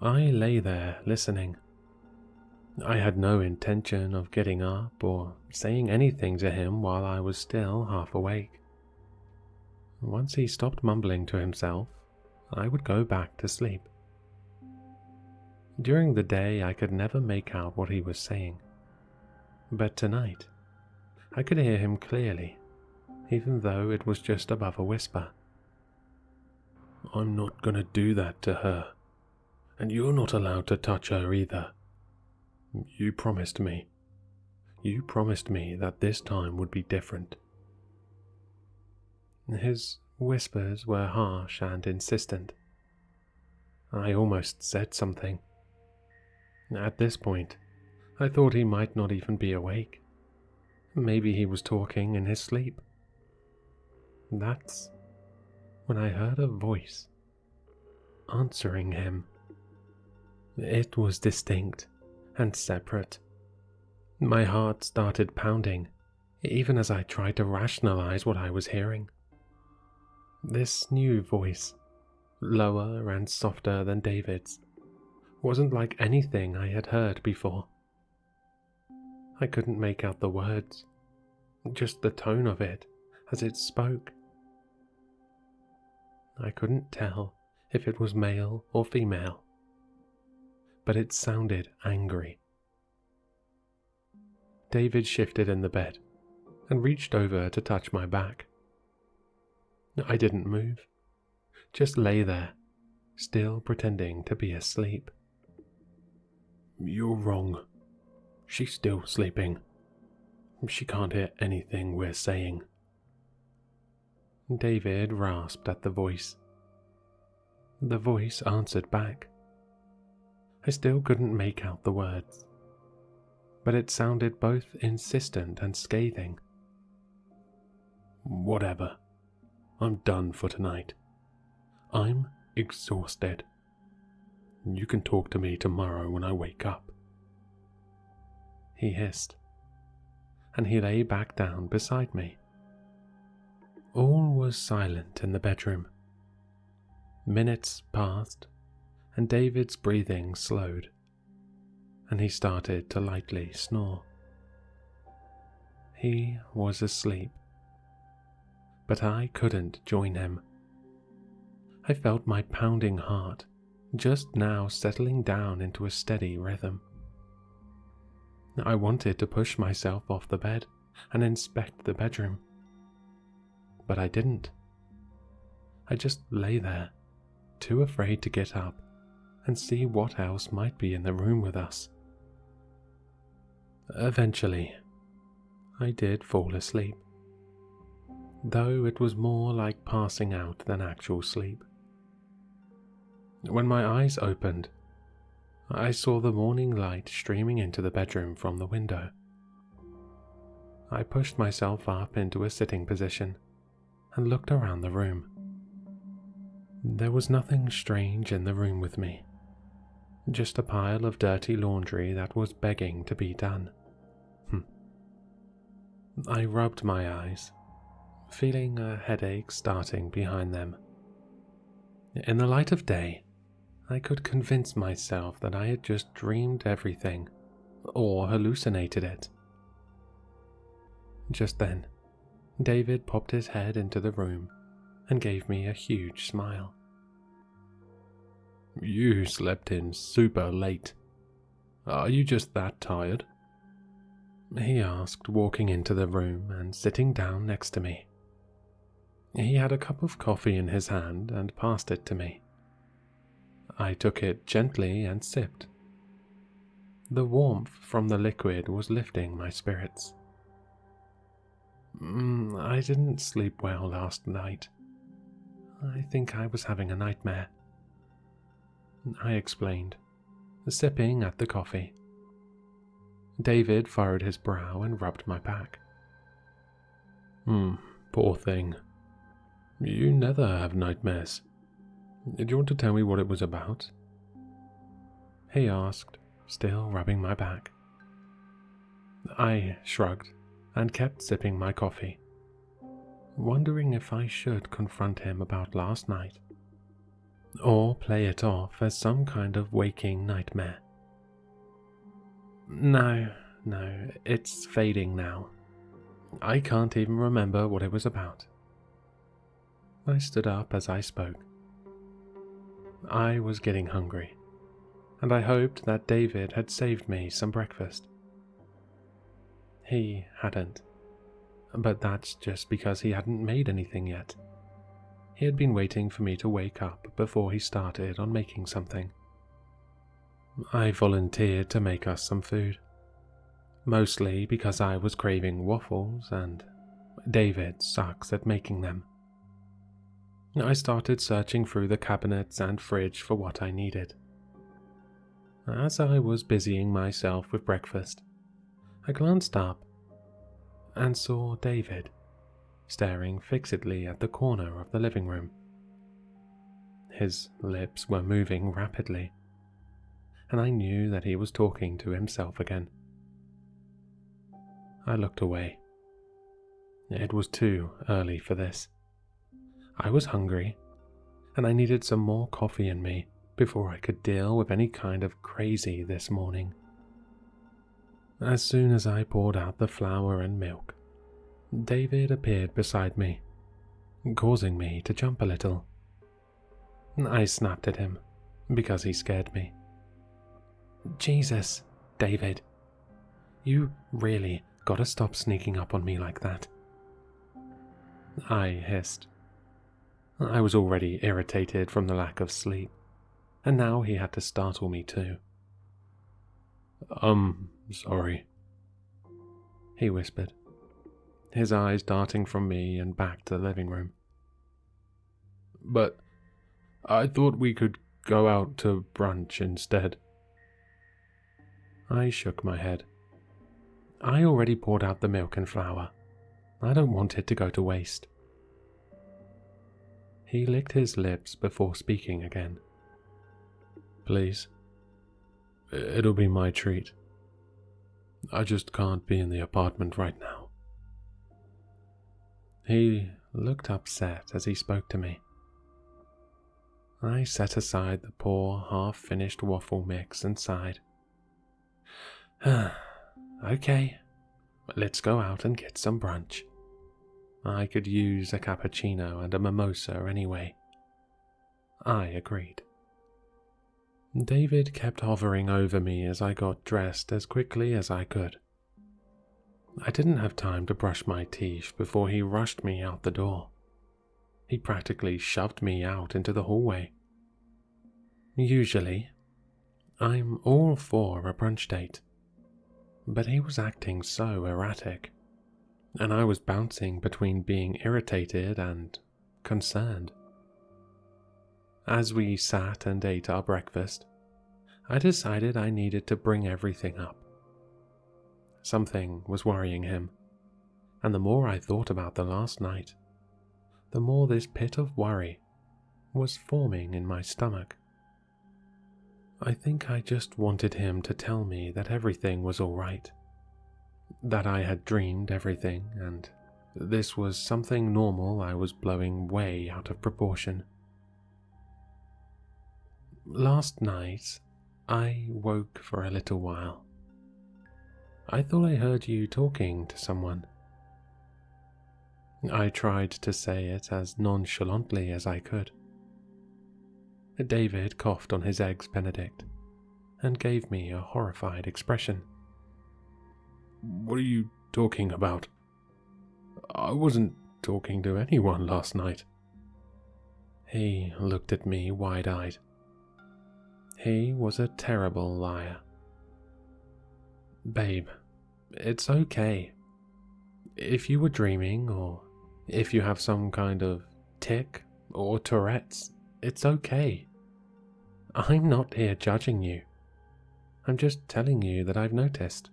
I lay there listening. I had no intention of getting up or saying anything to him while I was still half awake. Once he stopped mumbling to himself, I would go back to sleep. During the day, I could never make out what he was saying, but tonight, I could hear him clearly, even though it was just above a whisper. "I'm not gonna do that to her, and you're not allowed to touch her either. You promised me. You promised me that this time would be different." His whispers were harsh and insistent. I almost said something. At this point, I thought he might not even be awake. Maybe he was talking in his sleep. That's when I heard a voice answering him. It was distinct and separate. My heart started pounding, even as I tried to rationalize what I was hearing. This new voice, lower and softer than David's, wasn't like anything I had heard before. I couldn't make out the words, just the tone of it as it spoke. I couldn't tell if it was male or female, but it sounded angry. David shifted in the bed and reached over to touch my back. I didn't move, just lay there, still pretending to be asleep. "You're wrong. She's still sleeping. She can't hear anything we're saying." David rasped at the voice. The voice answered back. I still couldn't make out the words, but it sounded both insistent and scathing. "Whatever. I'm done for tonight. I'm exhausted. You can talk to me tomorrow when I wake up." He hissed, and he lay back down beside me. All was silent in the bedroom. Minutes passed, and David's breathing slowed, and he started to lightly snore. He was asleep, but I couldn't join him. I felt my pounding heart just now settling down into a steady rhythm. I wanted to push myself off the bed and inspect the bedroom, but I didn't. I just lay there, too afraid to get up and see what else might be in the room with us. Eventually, I did fall asleep, though it was more like passing out than actual sleep. When my eyes opened, I saw the morning light streaming into the bedroom from the window. I pushed myself up into a sitting position and looked around the room. There was nothing strange in the room with me, just a pile of dirty laundry that was begging to be done. I rubbed my eyes, feeling a headache starting behind them. In the light of day, I could convince myself that I had just dreamed everything, or hallucinated it. Just then, David popped his head into the room and gave me a huge smile. "You slept in super late. Are you just that tired?" he asked, walking into the room and sitting down next to me. He had a cup of coffee in his hand and passed it to me. I took it gently and sipped. The warmth from the liquid was lifting my spirits. I didn't sleep well last night. I think I was having a nightmare," I explained, sipping at the coffee. David furrowed his brow and rubbed my back. Poor thing. You never have nightmares. Do you want to tell me what it was about?" he asked, still rubbing my back. I shrugged and kept sipping my coffee, wondering if I should confront him about last night, or play it off as some kind of waking nightmare. No, it's fading now. I can't even remember what it was about. I stood up as I spoke. I was getting hungry, and I hoped that David had saved me some breakfast. He hadn't, but that's just because he hadn't made anything yet. He had been waiting for me to wake up before he started on making something. I volunteered to make us some food, mostly because I was craving waffles and David sucks at making them. I started searching through the cabinets and fridge for what I needed. As I was busying myself with breakfast, I glanced up and saw David staring fixedly at the corner of the living room. His lips were moving rapidly, and I knew that he was talking to himself again. I looked away. It was too early for this. I was hungry, and I needed some more coffee in me before I could deal with any kind of crazy this morning. As soon as I poured out the flour and milk, David appeared beside me, causing me to jump a little. I snapped at him because he scared me. Jesus, David, you really gotta stop sneaking up on me like that. I hissed. I was already irritated from the lack of sleep, and now he had to startle me too. Sorry, he whispered, his eyes darting from me and back to the living room. But I thought we could go out to brunch instead. I shook my head. I already poured out the milk and flour. I don't want it to go to waste. He licked his lips before speaking again. Please. It'll be my treat. I just can't be in the apartment right now. He looked upset as he spoke to me. I set aside the poor, half-finished waffle mix and sighed. Okay, let's go out and get some brunch. I could use a cappuccino and a mimosa anyway. I agreed. David kept hovering over me as I got dressed as quickly as I could. I didn't have time to brush my teeth before he rushed me out the door. He practically shoved me out into the hallway. Usually, I'm all for a brunch date, but he was acting so erratic, and I was bouncing between being irritated and concerned. As we sat and ate our breakfast, I decided I needed to bring everything up. Something was worrying him, and the more I thought about the last night, the more this pit of worry was forming in my stomach. I think I just wanted him to tell me that everything was all right, that I had dreamed everything, and this was something normal I was blowing way out of proportion. Last night, I woke for a little while. I thought I heard you talking to someone. I tried to say it as nonchalantly as I could. David coughed on his eggs Benedict and gave me a horrified expression. What are you talking about? I wasn't talking to anyone last night. He looked at me wide-eyed. He was a terrible liar. Babe, it's okay. If you were dreaming, or if you have some kind of tic or Tourette's, it's okay. I'm not here judging you. I'm just telling you that I've noticed.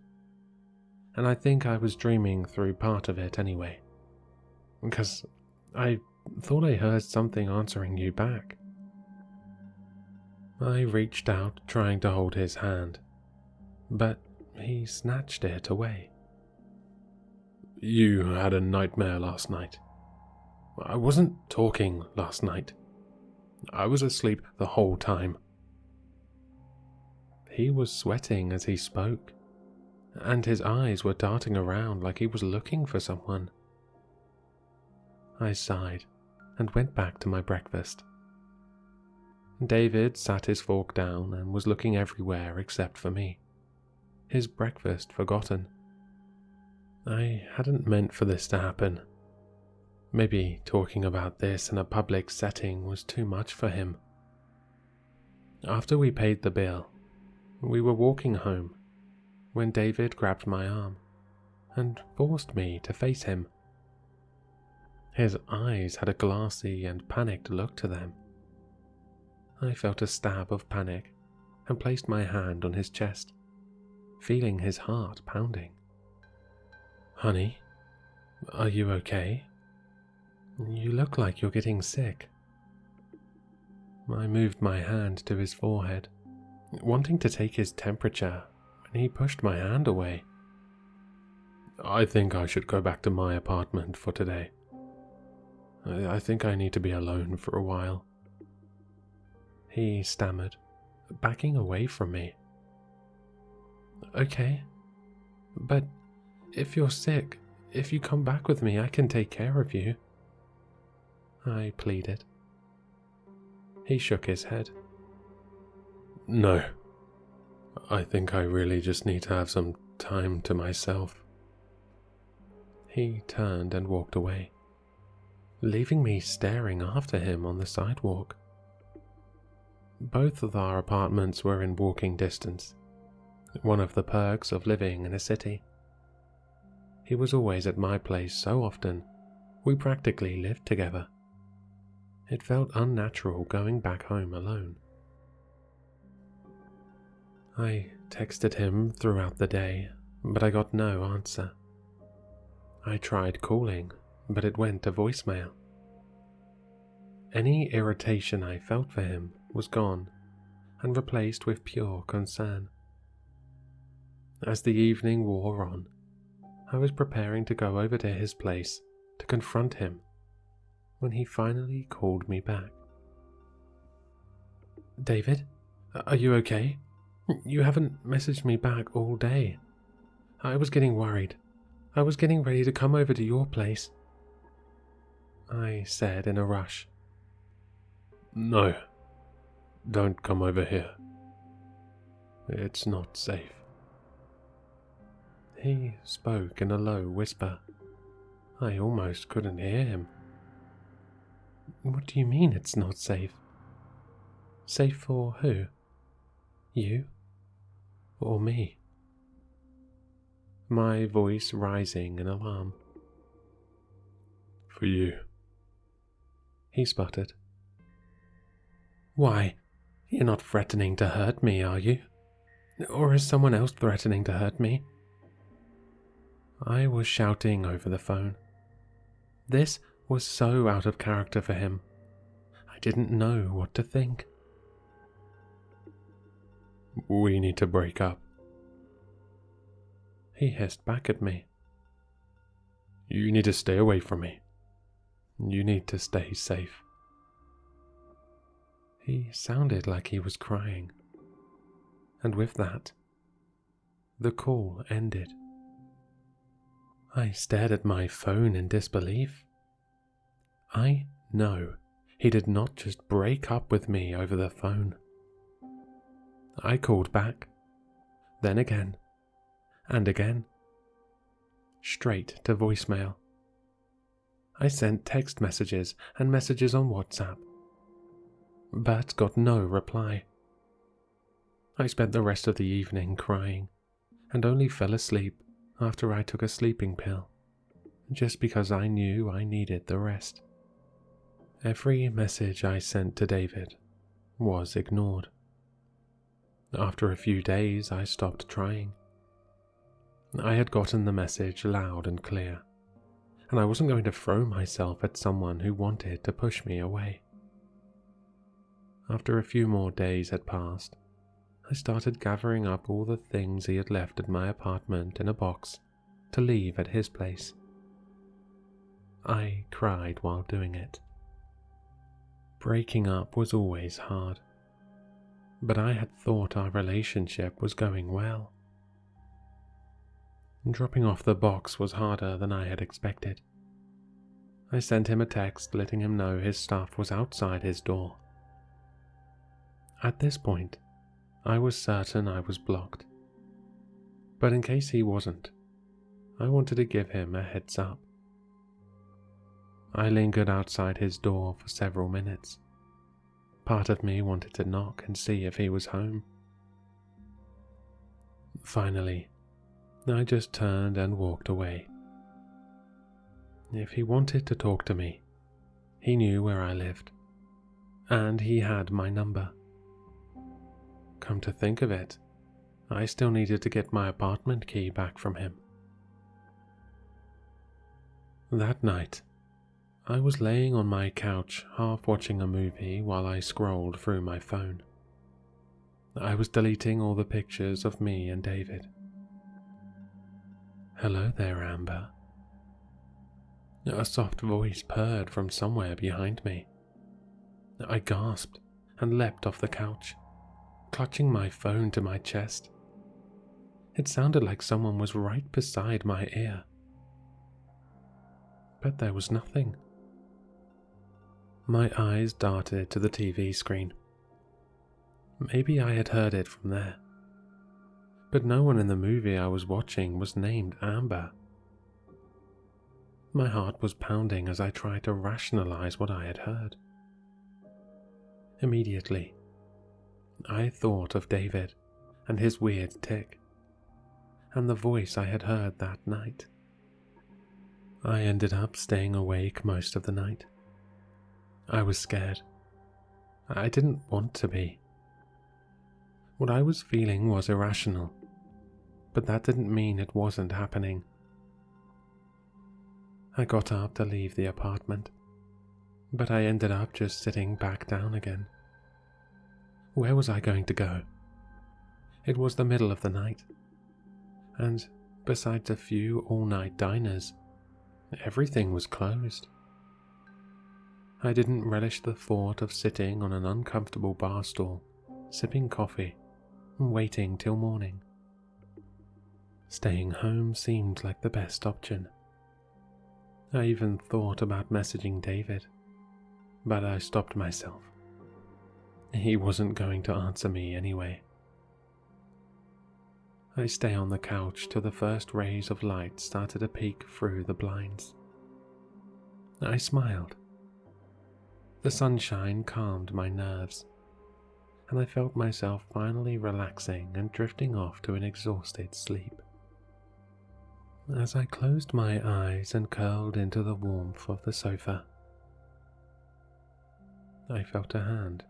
And I think I was dreaming through part of it anyway. Because I thought I heard something answering you back. I reached out trying to hold his hand, but he snatched it away. You had a nightmare last night. I wasn't talking last night. I was asleep the whole time. He was sweating as he spoke, and his eyes were darting around like he was looking for someone. I sighed and went back to my breakfast. David sat his fork down and was looking everywhere except for me, his breakfast forgotten. I hadn't meant for this to happen. Maybe talking about this in a public setting was too much for him. After we paid the bill, we were walking home when David grabbed my arm and forced me to face him. His eyes had a glassy and panicked look to them. I felt a stab of panic and placed my hand on his chest, feeling his heart pounding. "Honey, are you okay? You look like you're getting sick." I moved my hand to his forehead, wanting to take his temperature, when he pushed my hand away. "I think I should go back to my apartment for today. I think I need to be alone for a while," he stammered, backing away from me. "Okay, but if you're sick, if you come back with me, I can take care of you," I pleaded. He shook his head. "No, I think I really just need to have some time to myself." He turned and walked away, leaving me staring after him on the sidewalk. Both of our apartments were in walking distance, one of the perks of living in a city. He was always at my place so often, we practically lived together. It felt unnatural going back home alone. I texted him throughout the day, but I got no answer. I tried calling, but it went to voicemail. Any irritation I felt for him was gone and replaced with pure concern. As the evening wore on, I was preparing to go over to his place to confront him when he finally called me back. "David, are you okay? You haven't messaged me back all day. I was getting worried. I was getting ready to come over to your place," I said in a rush. "No, don't come over here. It's not safe." He spoke in a low whisper. I almost couldn't hear him. "What do you mean it's not safe? Safe for who? You? Or me?" My voice rising in alarm. "For you," he sputtered. "Why? You're not threatening to hurt me, are you? Or is someone else threatening to hurt me?" I was shouting over the phone. This was so out of character for him. I didn't know what to think. "We need to break up," he hissed back at me. "You need to stay away from me. You need to stay safe." He sounded like he was crying. And with that, the call ended. I stared at my phone in disbelief. I know he did not just break up with me over the phone. I called back, then again, and again. Straight to voicemail. I sent text messages and messages on WhatsApp, but got no reply. I spent the rest of the evening crying, and only fell asleep after I took a sleeping pill, just because I knew I needed the rest. Every message I sent to David was ignored. After a few days, I stopped trying. I had gotten the message loud and clear, and I wasn't going to throw myself at someone who wanted to push me away. After a few more days had passed, I started gathering up all the things he had left at my apartment in a box to leave at his place. I cried while doing it. Breaking up was always hard, but I had thought our relationship was going well. Dropping off the box was harder than I had expected. I sent him a text letting him know his stuff was outside his door. At this point, I was certain I was blocked. But in case he wasn't, I wanted to give him a heads up. I lingered outside his door for several minutes. Part of me wanted to knock and see if he was home. Finally, I just turned and walked away. If he wanted to talk to me, he knew where I lived, and he had my number. Come to think of it, I still needed to get my apartment key back from him. That night, I was laying on my couch half watching a movie while I scrolled through my phone. I was deleting all the pictures of me and David. "Hello there, Amber." A soft voice purred from somewhere behind me. I gasped and leapt off the couch, clutching my phone to my chest. It sounded like someone was right beside my ear. But there was nothing. My eyes darted to the TV screen. Maybe I had heard it from there. But no one in the movie I was watching was named Amber. My heart was pounding as I tried to rationalize what I had heard. Immediately, I thought of David and his weird tick, and the voice I had heard that night. I ended up staying awake most of the night. I was scared. I didn't want to be. What I was feeling was irrational, but that didn't mean it wasn't happening. I got up to leave the apartment, but I ended up just sitting back down again. Where was I going to go? It was the middle of the night, and besides a few all-night diners, everything was closed. I didn't relish the thought of sitting on an uncomfortable bar stool, sipping coffee, and waiting till morning. Staying home seemed like the best option. I even thought about messaging David, but I stopped myself. He wasn't going to answer me anyway. I stayed on the couch till the first rays of light started to peek through the blinds. I smiled. The sunshine calmed my nerves, and I felt myself finally relaxing and drifting off to an exhausted sleep. As I closed my eyes and curled into the warmth of the sofa, I felt a hand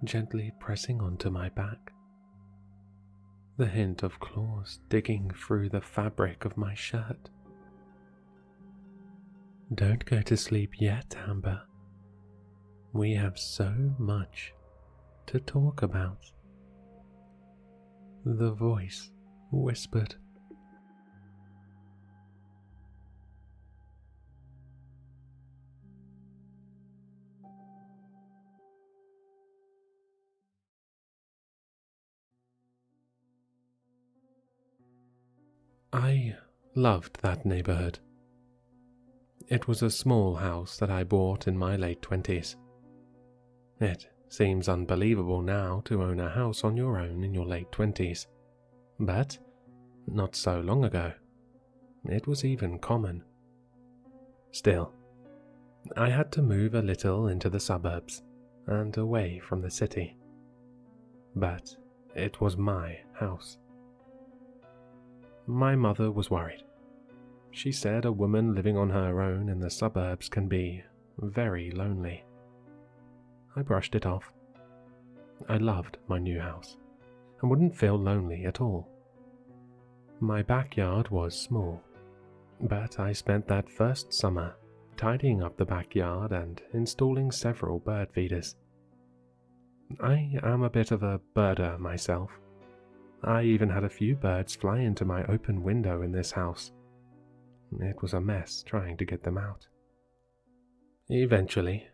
gently pressing onto my back. The hint of claws digging through the fabric of my shirt. "Don't go to sleep yet, Amber. We have so much to talk about," the voice whispered. I loved that neighborhood. It was a small house that I bought in my late 20s. It seems unbelievable now to own a house on your own in your late 20s, but not so long ago, it was even common. Still, I had to move a little into the suburbs and away from the city. But it was my house. My mother was worried. She said a woman living on her own in the suburbs can be very lonely. I brushed it off. I loved my new house and wouldn't feel lonely at all. My backyard was small, but I spent that first summer tidying up the backyard and installing several bird feeders. I am a bit of a birder myself. I even had a few birds fly into my open window in this house. It was a mess trying to get them out. Eventually,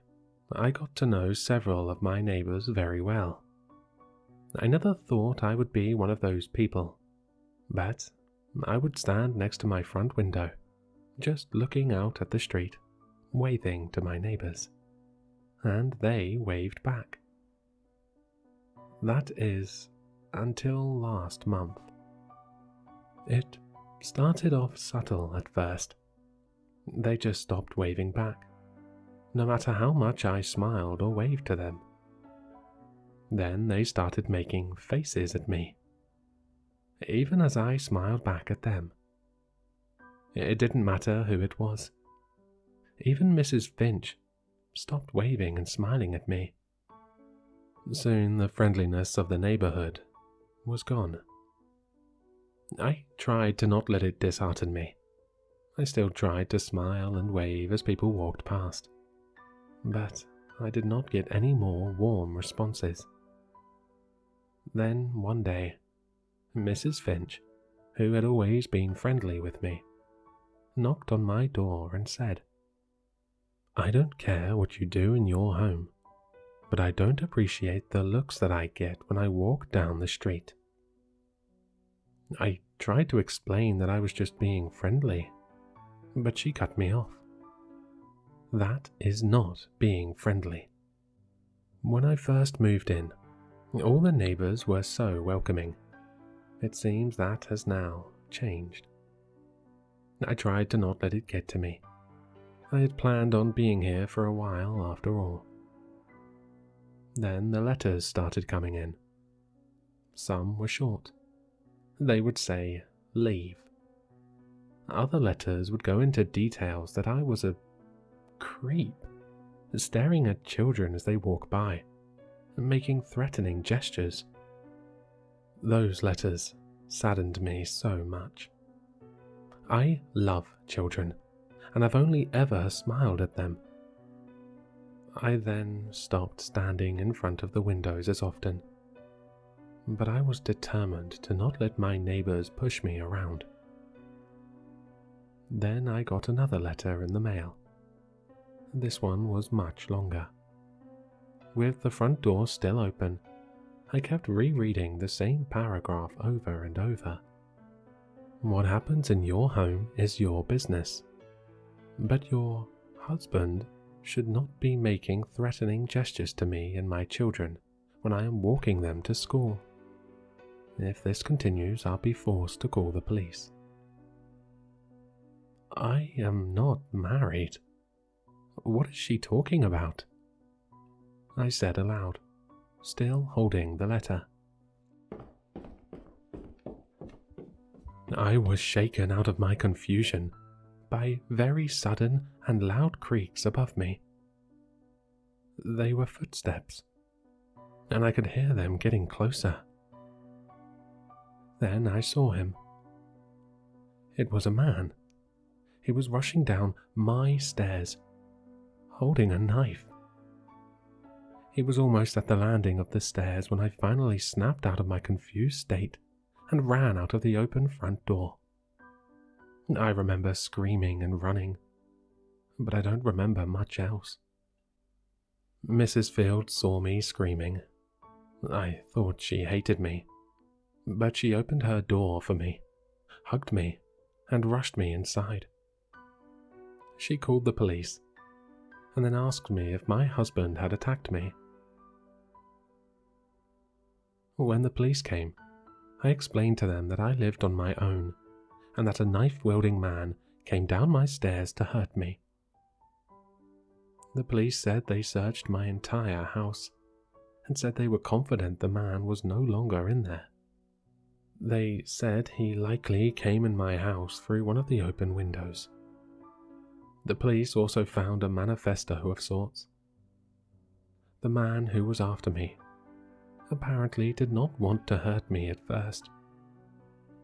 I got to know several of my neighbors very well. I never thought I would be one of those people, but I would stand next to my front window, just looking out at the street, waving to my neighbors, and they waved back. That is, until last month. It started off subtle at first. They just stopped waving back, no matter how much I smiled or waved to them. Then they started making faces at me, even as I smiled back at them. It didn't matter who it was. Even Mrs. Finch stopped waving and smiling at me. Soon the friendliness of the neighborhood was gone. I tried to not let it dishearten me. I still tried to smile and wave as people walked past, but I did not get any more warm responses. Then one day, Mrs. Finch, who had always been friendly with me, knocked on my door and said, "I don't care what you do in your home, but I don't appreciate the looks that I get when I walk down the street." I tried to explain that I was just being friendly, but she cut me off. That is not being friendly. When I first moved in, all the neighbors were so welcoming. It seems that has now changed. I tried to not let it get to me. I had planned on being here for a while after all. Then the letters started coming in. Some were short. They would say, "Leave." Other letters would go into details that I was a creep, staring at children as they walk by, and making threatening gestures. Those letters saddened me so much. I love children, and I've only ever smiled at them. I then stopped standing in front of the windows as often, but I was determined to not let my neighbors push me around. Then I got another letter in the mail. This one was much longer. With the front door still open, I kept rereading the same paragraph over and over. "What happens in your home is your business, but your husband should not be making threatening gestures to me and my children when I am walking them to school. If this continues, I'll be forced to call the police." I am not married. What is she talking about? I said aloud, still holding the letter. I was shaken out of my confusion by very sudden and loud creaks above me. They were footsteps, and I could hear them getting closer. Then I saw him. It was a man. He was rushing down my stairs, holding a knife. He was almost at the landing of the stairs when I finally snapped out of my confused state and ran out of the open front door. I remember screaming and running, but I don't remember much else. Mrs. Field saw me screaming. I thought she hated me, but she opened her door for me, hugged me, and rushed me inside. She called the police, and then asked me if my husband had attacked me. When the police came, I explained to them that I lived on my own, and that a knife-wielding man came down my stairs to hurt me. The police said they searched my entire house, and said they were confident the man was no longer in there. They said he likely came in my house through one of the open windows. The police also found a manifesto of sorts. The man who was after me apparently did not want to hurt me at first.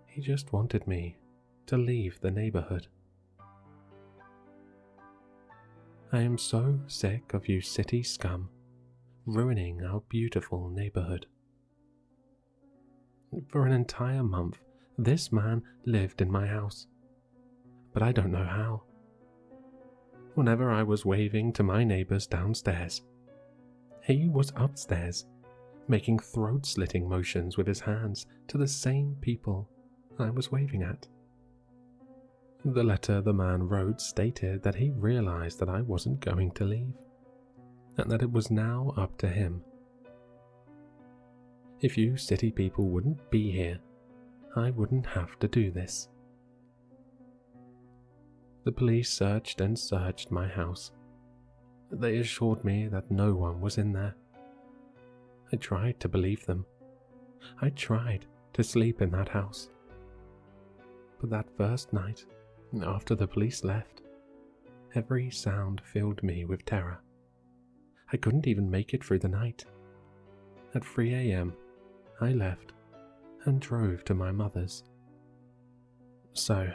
He just wanted me to leave the neighborhood. I am so sick of you city scum ruining our beautiful neighborhood. For an entire month, this man lived in my house, but I don't know how. Whenever I was waving to my neighbors downstairs, he was upstairs, making throat-slitting motions with his hands to the same people I was waving at. The letter the man wrote stated that he realized that I wasn't going to leave, and that it was now up to him. If you city people wouldn't be here, I wouldn't have to do this. The police searched and searched my house. They assured me that no one was in there. I tried to believe them. I tried to sleep in that house. But that first night, after the police left, every sound filled me with terror. I couldn't even make it through the night. At 3 a.m., I left and drove to my mother's. So,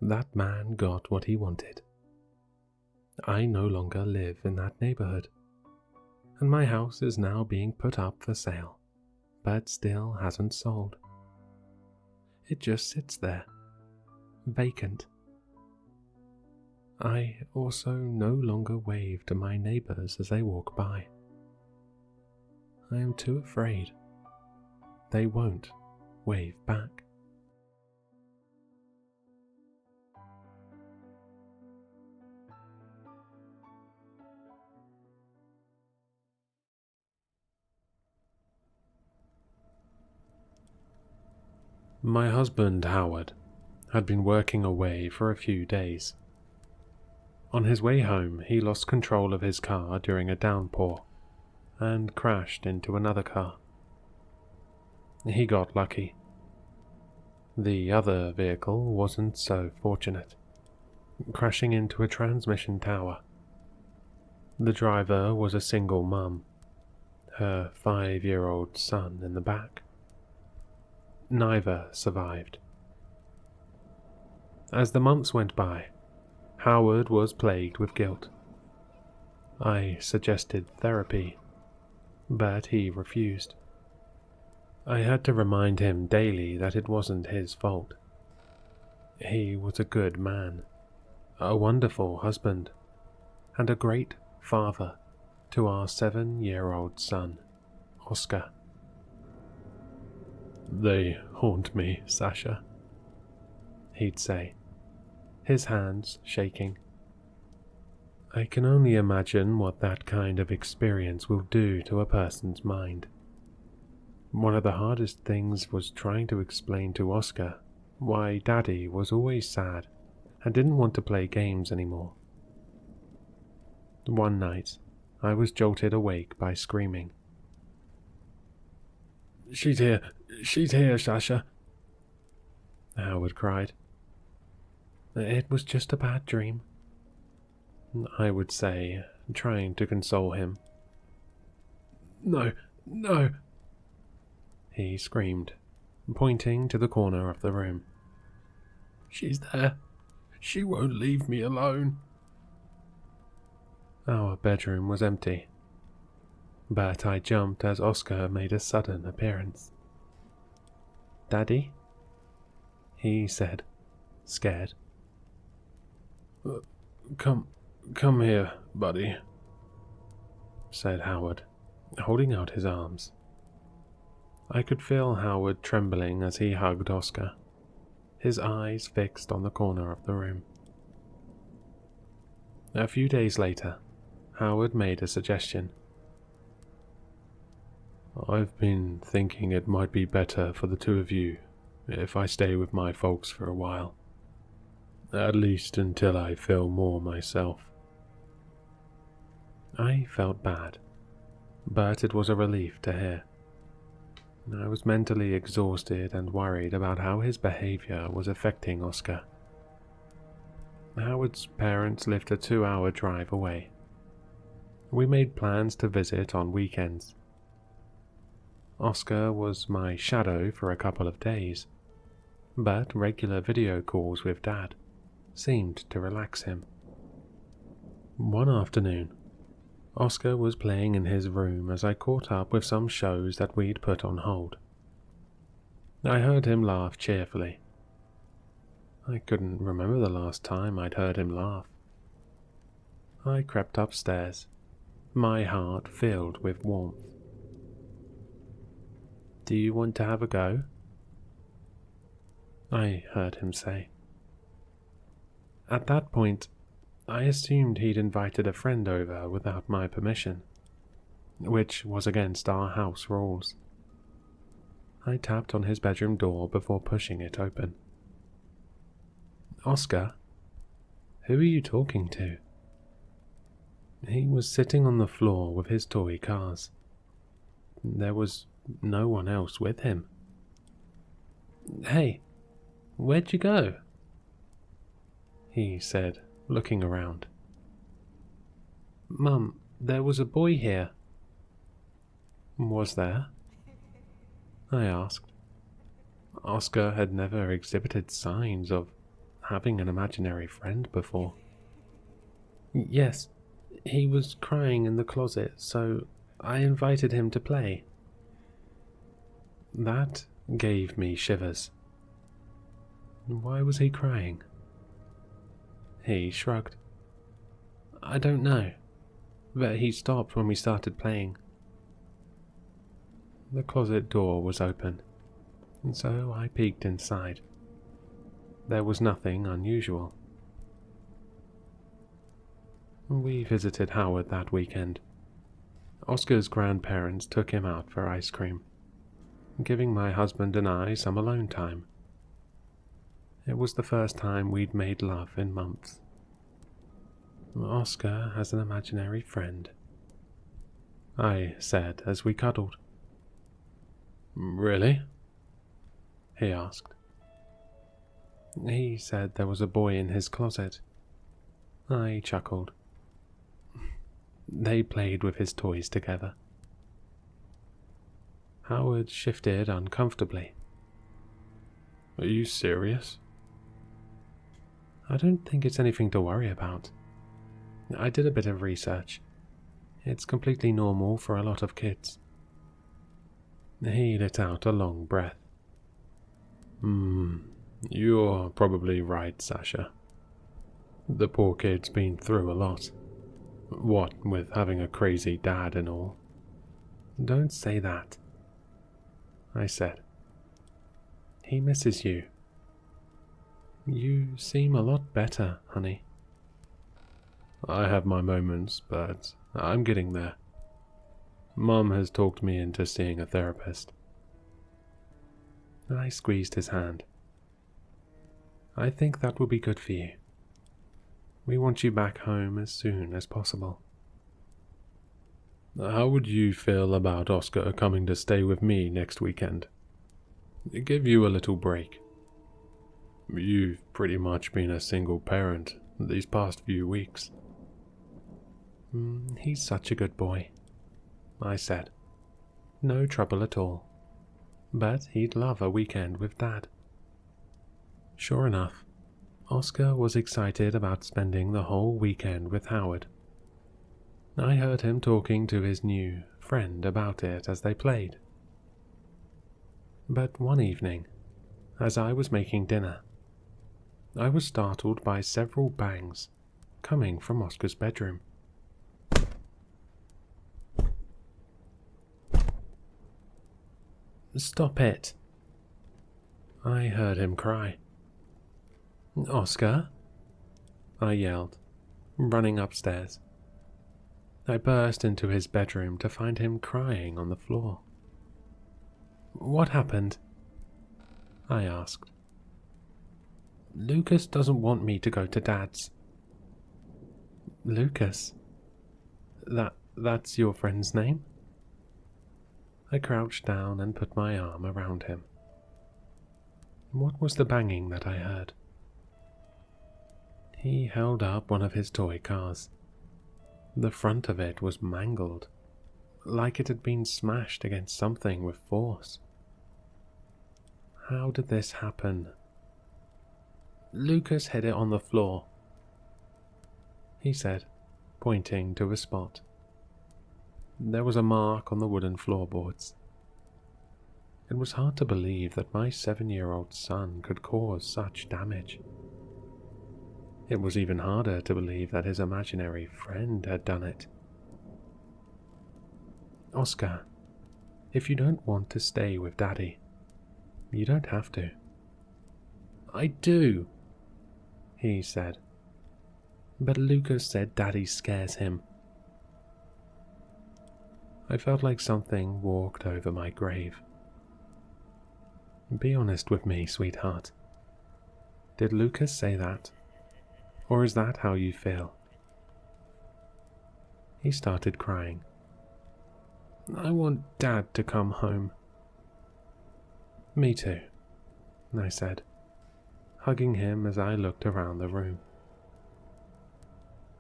that man got what he wanted. I no longer live in that neighborhood, and my house is now being put up for sale, but still hasn't sold. It just sits there, vacant. I also no longer wave to my neighbors as they walk by. I am too afraid they won't wave back. My husband, Howard, had been working away for a few days. On his way home, he lost control of his car during a downpour and crashed into another car. He got lucky. The other vehicle wasn't so fortunate, crashing into a transmission tower. The driver was a single mum, her 5-year-old son in the back. Neither survived. As the months went by, Howard was plagued with guilt. I suggested therapy, but he refused. I had to remind him daily that it wasn't his fault. He was a good man, a wonderful husband, and a great father to our 7-year-old son, Oscar. "They haunt me, Sasha," he'd say, his hands shaking. I can only imagine what that kind of experience will do to a person's mind. One of the hardest things was trying to explain to Oscar why Daddy was always sad and didn't want to play games anymore. One night, I was jolted awake by screaming. She's here, Sasha," Howard cried. "It was just a bad dream," I would say, trying to console him. No, he screamed, pointing to the corner of the room. "She's there. She won't leave me alone." Our bedroom was empty, but I jumped as Oscar made a sudden appearance. "Daddy?" he said, scared. Come here, buddy," said Howard, holding out his arms. I could feel Howard trembling as he hugged Oscar, his eyes fixed on the corner of the room. A few days later, Howard made a suggestion. "I've been thinking it might be better for the two of you if I stay with my folks for a while. At least until I feel more myself." I felt bad, but it was a relief to hear. I was mentally exhausted and worried about how his behavior was affecting Oscar. Howard's parents lived a 2-hour drive away. We made plans to visit on weekends. Oscar was my shadow for a couple of days, but regular video calls with Dad seemed to relax him. One afternoon, Oscar was playing in his room as I caught up with some shows that we'd put on hold. I heard him laugh cheerfully. I couldn't remember the last time I'd heard him laugh. I crept upstairs, my heart filled with warmth. "Do you want to have a go?" I heard him say. At that point, I assumed he'd invited a friend over without my permission, which was against our house rules. I tapped on his bedroom door before pushing it open. "Oscar, who are you talking to?" He was sitting on the floor with his toy cars. There was no one else with him. "Hey, where'd you go?" he said, looking around. "Mum, there was a boy here." "Was there?" I asked. Oscar had never exhibited signs of having an imaginary friend before. "Yes, he was crying in the closet, so I invited him to play." That gave me shivers. Why was he crying? He shrugged. "I don't know, but he stopped when we started playing." The closet door was open, and so I peeked inside. There was nothing unusual. We visited Howard that weekend. Oscar's grandparents took him out for ice cream, giving my husband and I some alone time. It was the first time we'd made love in months. "Oscar has an imaginary friend," I said as we cuddled. "Really?" he asked. He said there was a boy in his closet. I chuckled. They played with his toys together. Howard shifted uncomfortably. "Are you serious?" "I don't think it's anything to worry about. I did a bit of research. It's completely normal for a lot of kids." He let out a long breath. You're probably right, Sasha. The poor kid's been through a lot. What with having a crazy dad and all." "Don't say that," I said. "He misses you. You seem a lot better, honey." I have my moments, but I'm getting there. Mum has talked me into seeing a therapist. I squeezed his hand. "I think that will be good for you. We want you back home as soon as possible." How would you feel about Oscar coming to stay with me next weekend? Give you a little break. You've pretty much been a single parent these past few weeks. He's such a good boy," I said. "No trouble at all. But he'd love a weekend with Dad." Sure enough, Oscar was excited about spending the whole weekend with Howard. I heard him talking to his new friend about it as they played. But one evening, as I was making dinner, I was startled by several bangs coming from Oscar's bedroom. "Stop it!" I heard him cry. "Oscar?" I yelled, running upstairs. I burst into his bedroom to find him crying on the floor. "What happened?" I asked. "Lucas doesn't want me to go to Dad's." "Lucas? That's your friend's name?" I crouched down and put my arm around him. What was the banging that I heard? He held up one of his toy cars. The front of it was mangled, like it had been smashed against something with force. How did this happen? "Lucas hit it on the floor," he said, pointing to a spot. There was a mark on the wooden floorboards. It was hard to believe that my 7-year-old son could cause such damage. It was even harder to believe that his imaginary friend had done it. "Oscar, if you don't want to stay with Daddy, you don't have to." "I do," he said, but Lucas said Daddy scares him. I felt like something walked over my grave. Be honest with me, sweetheart. Did Lucas say that? Or is that how you feel? He started crying. I want Dad to come home. Me too, I said, hugging him as I looked around the room.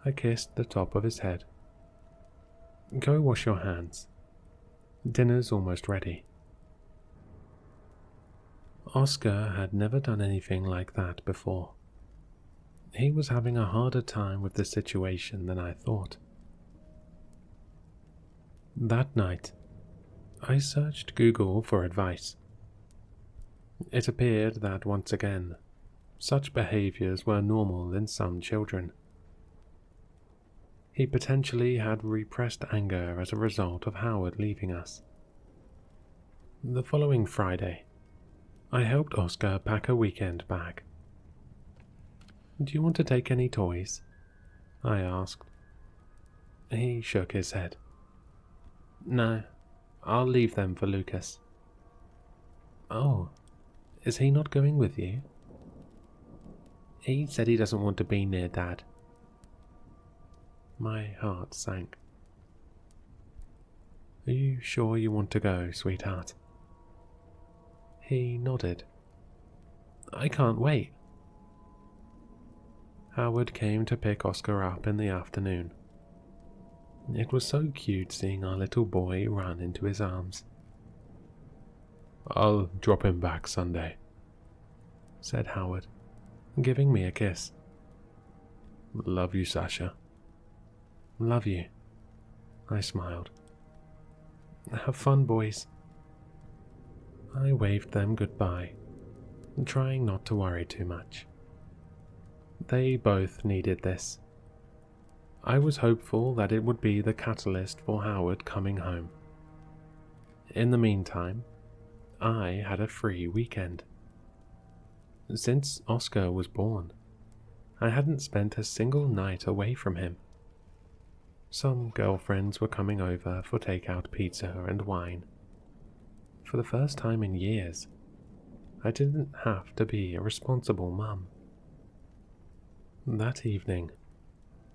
I kissed the top of his head. Go wash your hands. Dinner's almost ready. Oscar had never done anything like that before. He was having a harder time with the situation than I thought. That night, I searched Google for advice. It appeared that once again, such behaviors were normal in some children. He potentially had repressed anger as a result of Howard leaving us. The following Friday, I helped Oscar pack a weekend bag. Do you want to take any toys? I asked. He shook his head. No, I'll leave them for Lucas. Oh, is he not going with you? He said he doesn't want to be near Dad. My heart sank. Are you sure you want to go, sweetheart? He nodded. I can't wait. Howard came to pick Oscar up in the afternoon. It was so cute seeing our little boy run into his arms. I'll drop him back Sunday, said Howard, giving me a kiss. Love you, Sasha. Love you, I smiled. Have fun, boys. I waved them goodbye, trying not to worry too much. They both needed this. I was hopeful that it would be the catalyst for Howard coming home. In the meantime, I had a free weekend. Since Oscar was born, I hadn't spent a single night away from him. Some girlfriends were coming over for takeout pizza and wine. For the first time in years, I didn't have to be a responsible mum. That evening,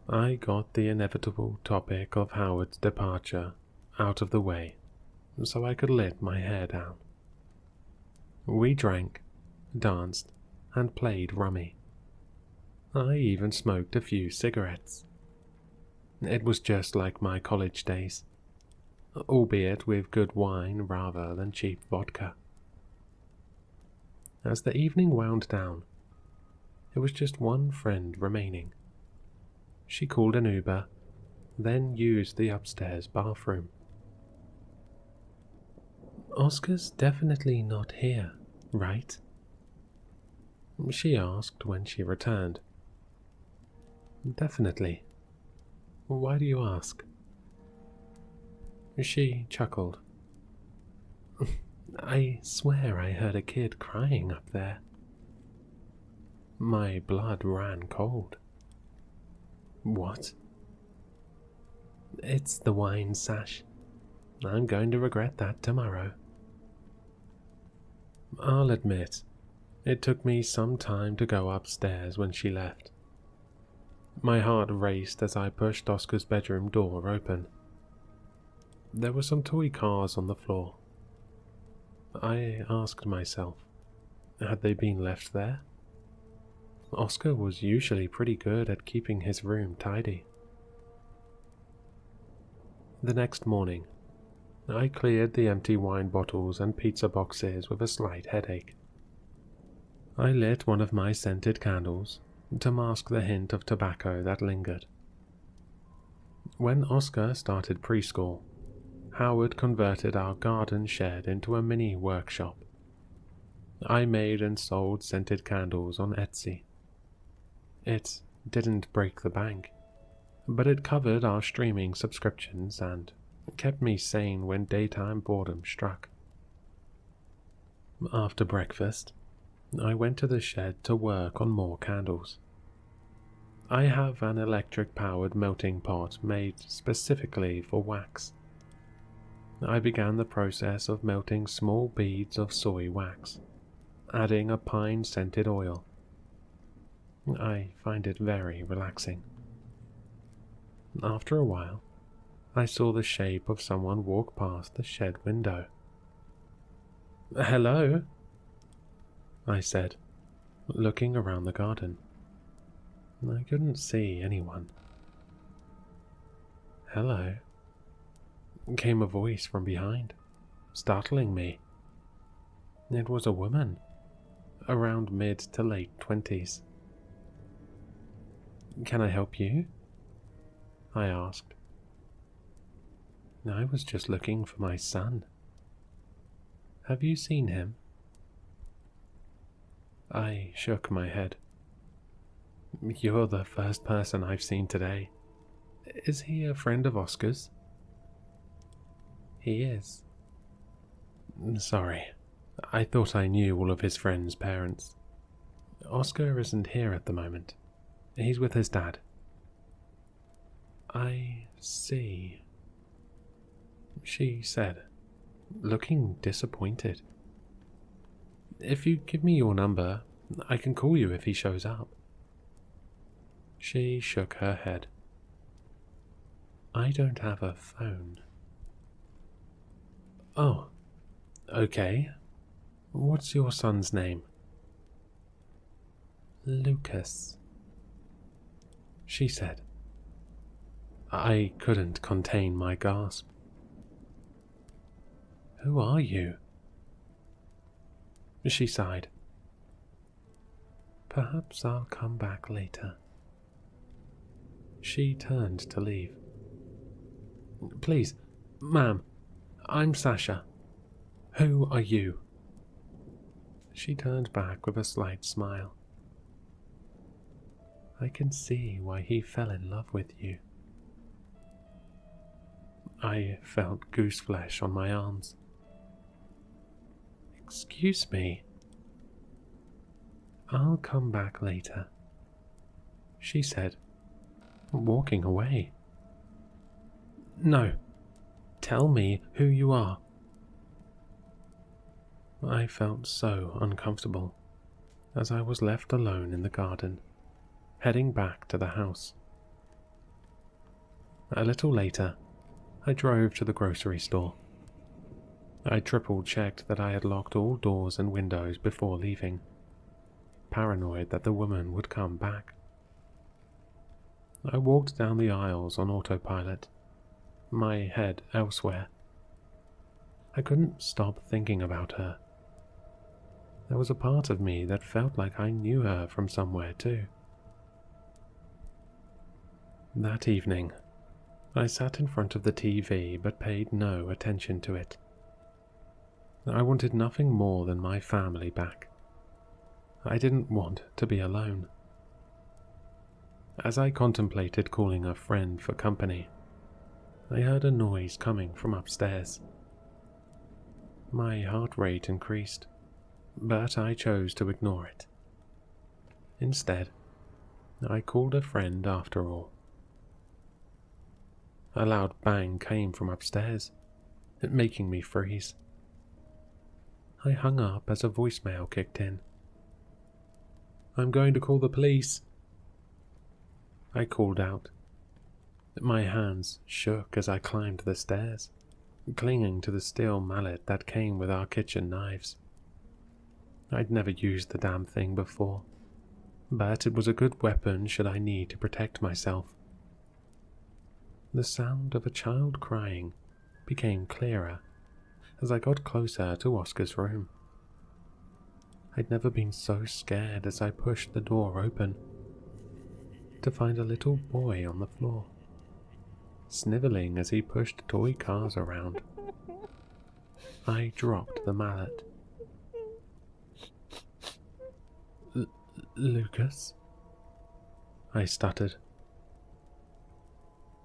I got the inevitable topic of Howard's departure out of the way so I could let my hair down. We drank, danced, and played rummy. I even smoked a few cigarettes. It was just like my college days, albeit with good wine rather than cheap vodka. As the evening wound down, there was just one friend remaining. She called an Uber, then used the upstairs bathroom. Oscar's definitely not here, right? She asked when she returned. Definitely. Why do you ask? She chuckled. I swear I heard a kid crying up there. My blood ran cold. What? It's the wine, Sash. I'm going to regret that tomorrow. I'll admit, it took me some time to go upstairs when she left. My heart raced as I pushed Oscar's bedroom door open. There were some toy cars on the floor. I asked myself, had they been left there? Oscar was usually pretty good at keeping his room tidy. The next morning, I cleared the empty wine bottles and pizza boxes with a slight headache. I lit one of my scented candles to mask the hint of tobacco that lingered. When Oscar started preschool, Howard converted our garden shed into a mini workshop. I made and sold scented candles on Etsy. It didn't break the bank, but it covered our streaming subscriptions and kept me sane when daytime boredom struck. After breakfast, I went to the shed to work on more candles. I have an electric-powered melting pot made specifically for wax. I began the process of melting small beads of soy wax, adding a pine-scented oil. I find it very relaxing. After a while, I saw the shape of someone walk past the shed window. "Hello?" I said, looking around the garden. I couldn't see anyone. "Hello," came a voice from behind, startling me. It was a woman, around mid to late 20s. "Can I help you?" I asked. "I was just looking for my son. Have you seen him?" I shook my head. "You're the first person I've seen today. Is he a friend of Oscar's?" "He is." "Sorry, I thought I knew all of his friends' parents. Oscar isn't here at the moment. He's with his dad." "I see," she said, looking disappointed. "If you give me your number, I can call you if he shows up." She shook her head. "I don't have a phone." "Oh, okay. What's your son's name?" "Lucas," she said. I couldn't contain my gasp. "Who are you?" She sighed. "Perhaps I'll come back later." She turned to leave. "Please, ma'am, I'm Sasha. Who are you?" She turned back with a slight smile. "I can see why he fell in love with you." I felt gooseflesh on my arms. "Excuse me." "I'll come back later," she said, walking away. "No, tell me who you are." I felt so uncomfortable as I was left alone in the garden, heading back to the house. A little later, I drove to the grocery store. I triple-checked that I had locked all doors and windows before leaving, paranoid that the woman would come back. I walked down the aisles on autopilot, my head elsewhere. I couldn't stop thinking about her. There was a part of me that felt like I knew her from somewhere too. That evening, I sat in front of the TV but paid no attention to it. I wanted nothing more than my family back. I didn't want to be alone. As I contemplated calling a friend for company, I heard a noise coming from upstairs. My heart rate increased, but I chose to ignore it. Instead, I called a friend after all. A loud bang came from upstairs, making me freeze. I hung up as a voicemail kicked in. "I'm going to call the police," I called out. My hands shook as I climbed the stairs, clinging to the steel mallet that came with our kitchen knives. I'd never used the damn thing before, but it was a good weapon should I need to protect myself. The sound of a child crying became clearer as I got closer to Oscar's room. I'd never been so scared as I pushed the door open, to find a little boy on the floor, sniveling as he pushed toy cars around. I dropped the mallet. "Lucas?" I stuttered.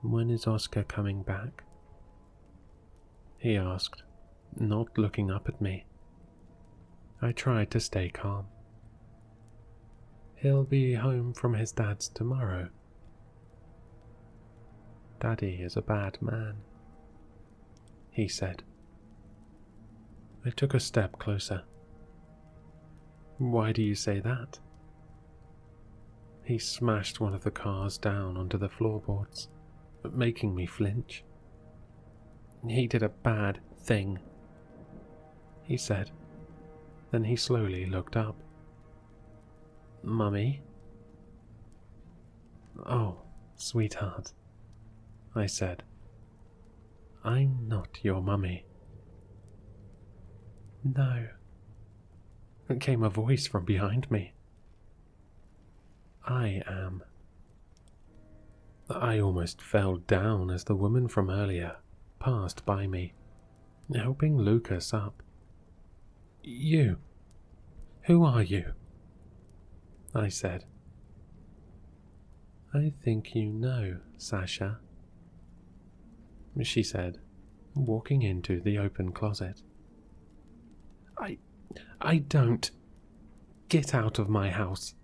"When is Oscar coming back?" he asked, not looking up at me. I tried to stay calm. He'll be home from his dad's tomorrow. Daddy is a bad man, he said. I took a step closer. Why do you say that? He smashed one of the cars down onto the floorboards, making me flinch. He did a bad thing, he said. Then he slowly looked up. Mummy? Oh, sweetheart, I said. I'm not your mummy. No. It came a voice from behind me. I am. I almost fell down as the woman from earlier passed by me, helping Lucas up. You. Who are you? I said. I think you know, Sasha, she said, walking into the open closet. I don't. Get out of my house.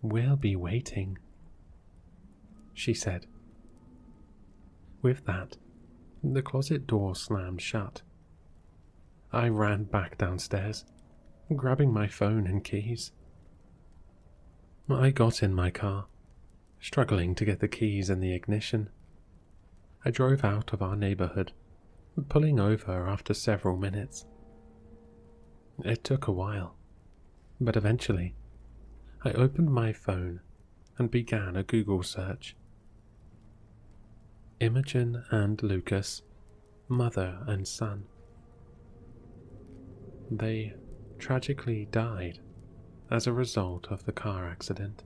We'll be waiting, she said. With that, the closet door slammed shut. I ran back downstairs, grabbing my phone and keys. I got in my car, struggling to get the keys in the ignition. I drove out of our neighborhood, pulling over after several minutes. It took a while, but eventually, I opened my phone and began a Google search. Imogen and Lucas, mother and son. They tragically died as a result of the car accident.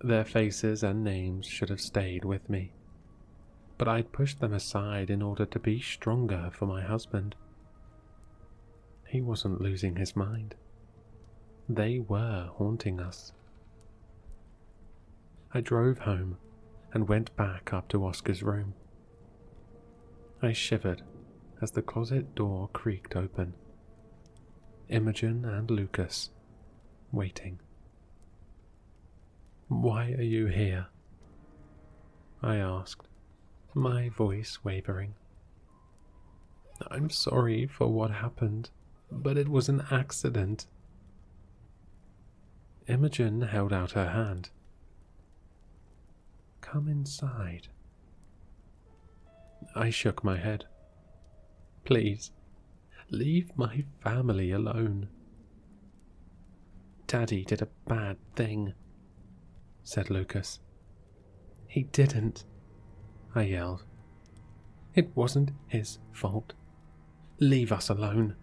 Their faces and names should have stayed with me, but I'd pushed them aside in order to be stronger for my husband. He wasn't losing his mind. They were haunting us. I drove home and went back up to Oscar's room. I shivered as the closet door creaked open. Imogen and Lucas, waiting. Why are you here? I asked, my voice wavering. I'm sorry for what happened, but it was an accident. Imogen held out her hand. Come inside. I shook my head. Please, leave my family alone. Daddy did a bad thing, said Lucas. He didn't, I yelled. It wasn't his fault. Leave us alone.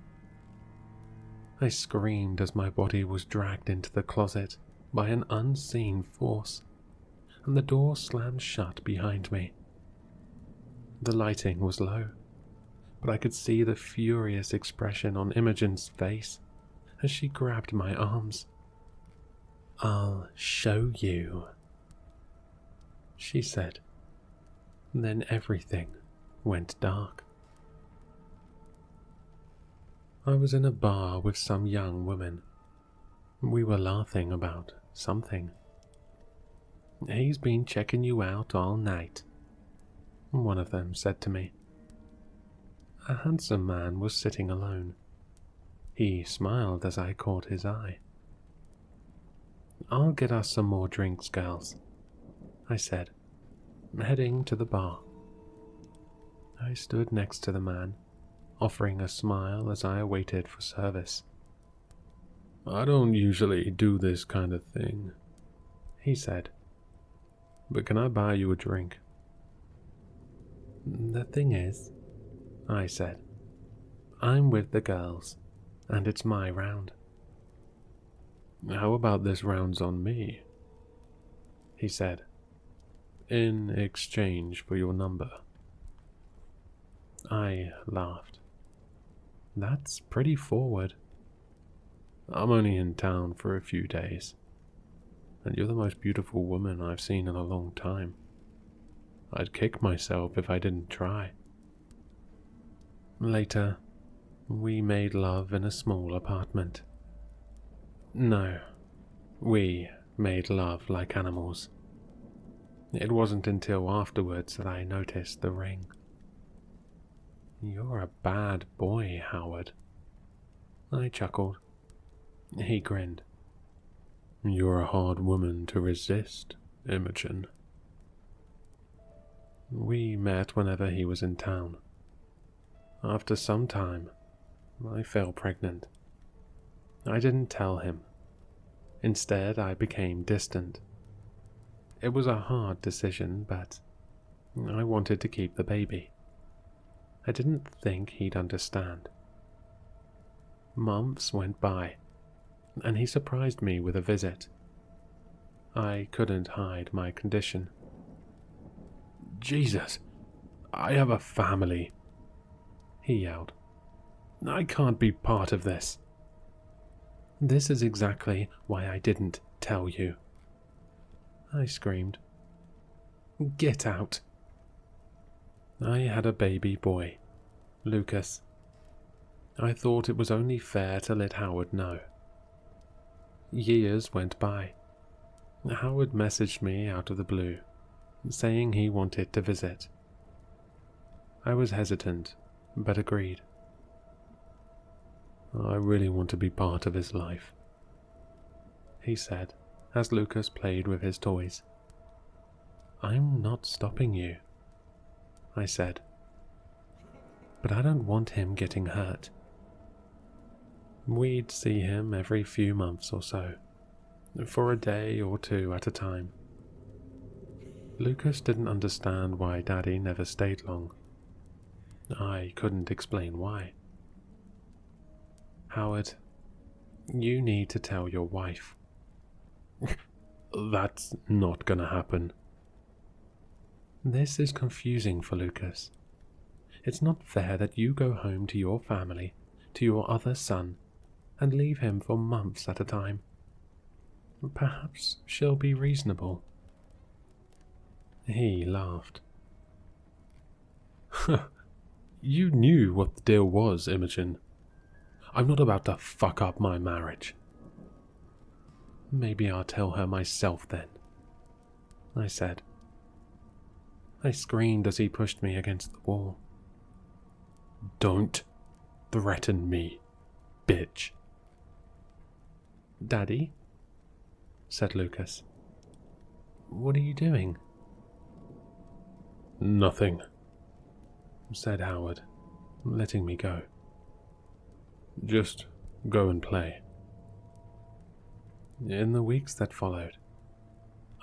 I screamed as my body was dragged into the closet by an unseen force, and the door slammed shut behind me. The lighting was low, but I could see the furious expression on Imogen's face as she grabbed my arms. I'll show you, she said. Then everything went dark. I was in a bar with some young women. We were laughing about something. He's been checking you out all night, one of them said to me. A handsome man was sitting alone. He smiled as I caught his eye. I'll get us some more drinks, girls, I said, heading to the bar. I stood next to the man, offering a smile as I awaited for service. I don't usually do this kind of thing, he said, but can I buy you a drink? The thing is, I said, I'm with the girls, and it's my round. How about this round's on me? He said, in exchange for your number. I laughed. That's pretty forward. I'm only in town for a few days, and you're the most beautiful woman I've seen in a long time. I'd kick myself if I didn't try. Later, we made love in a small apartment. No, we made love like animals. It wasn't until afterwards that I noticed the ring. You're a bad boy, Howard. I chuckled. He grinned. You're a hard woman to resist, Imogen. We met whenever he was in town. After some time, I fell pregnant. I didn't tell him. Instead, I became distant. It was a hard decision, but I wanted to keep the baby. I didn't think he'd understand. Months went by, and he surprised me with a visit. I couldn't hide my condition. Jesus, I have a family, he yelled. I can't be part of this. This is exactly why I didn't tell you, I screamed. Get out. I had a baby boy, Lucas. I thought it was only fair to let Howard know. Years went by. Howard messaged me out of the blue, saying he wanted to visit. I was hesitant, but agreed. I really want to be part of his life, he said as Lucas played with his toys. I'm not stopping you, I said, but I don't want him getting hurt. We'd see him every few months or so, for a day or two at a time. Lucas didn't understand why Daddy never stayed long. I couldn't explain why. Howard, you need to tell your wife. That's not gonna happen. This is confusing for Lucas. It's not fair that you go home to your family, to your other son, and leave him for months at a time. Perhaps she'll be reasonable. He laughed. You knew what the deal was, Imogen. I'm not about to fuck up my marriage. Maybe I'll tell her myself then, I said. I screamed as he pushed me against the wall. Don't threaten me, bitch. Daddy? Said Lucas. What are you doing? Nothing, said Howard, letting me go. Just go and play. In the weeks that followed,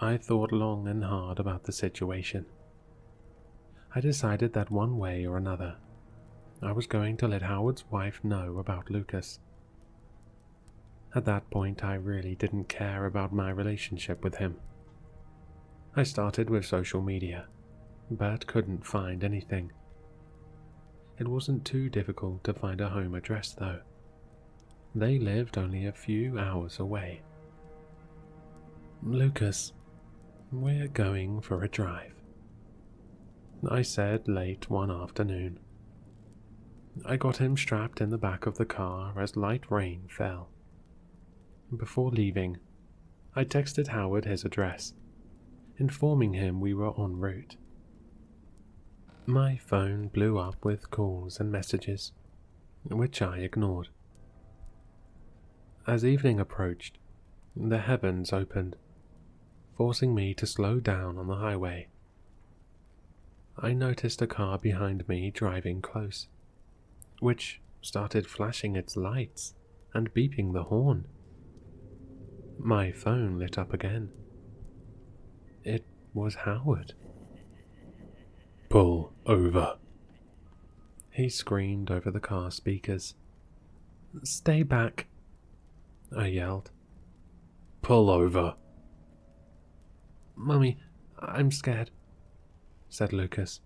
I thought long and hard about the situation. I decided that one way or another, I was going to let Howard's wife know about Lucas. At that point, I really didn't care about my relationship with him. I started with social media, but couldn't find anything. It wasn't too difficult to find a home address, though. They lived only a few hours away. Lucas, we're going for a drive, I said late one afternoon. I got him strapped in the back of the car as light rain fell. Before leaving, I texted Howard his address, informing him we were en route. My phone blew up with calls and messages, which I ignored. As evening approached, the heavens opened, forcing me to slow down on the highway. I noticed a car behind me driving close, which started flashing its lights and beeping the horn. My phone lit up again. It was Howard. Pull over, he screamed over the car speakers. Stay back, I yelled. Pull over. Mummy, I'm scared, said Lucas.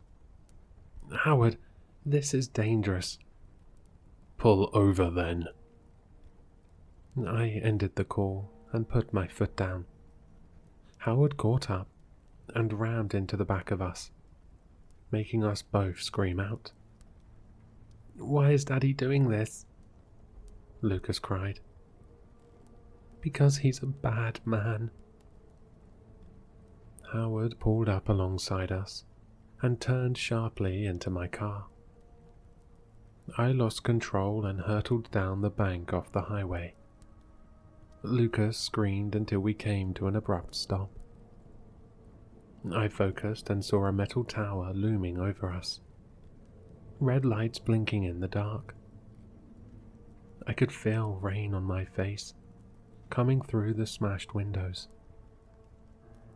Howard, this is dangerous. Pull over then. I ended the call and put my foot down. Howard caught up and rammed into the back of us, making us both scream out. Why is Daddy doing this? Lucas cried. Because he's a bad man. Howard pulled up alongside us and turned sharply into my car. I lost control and hurtled down the bank off the highway. Lucas screamed until we came to an abrupt stop. I focused and saw a metal tower looming over us, red lights blinking in the dark. I could feel rain on my face, coming through the smashed windows.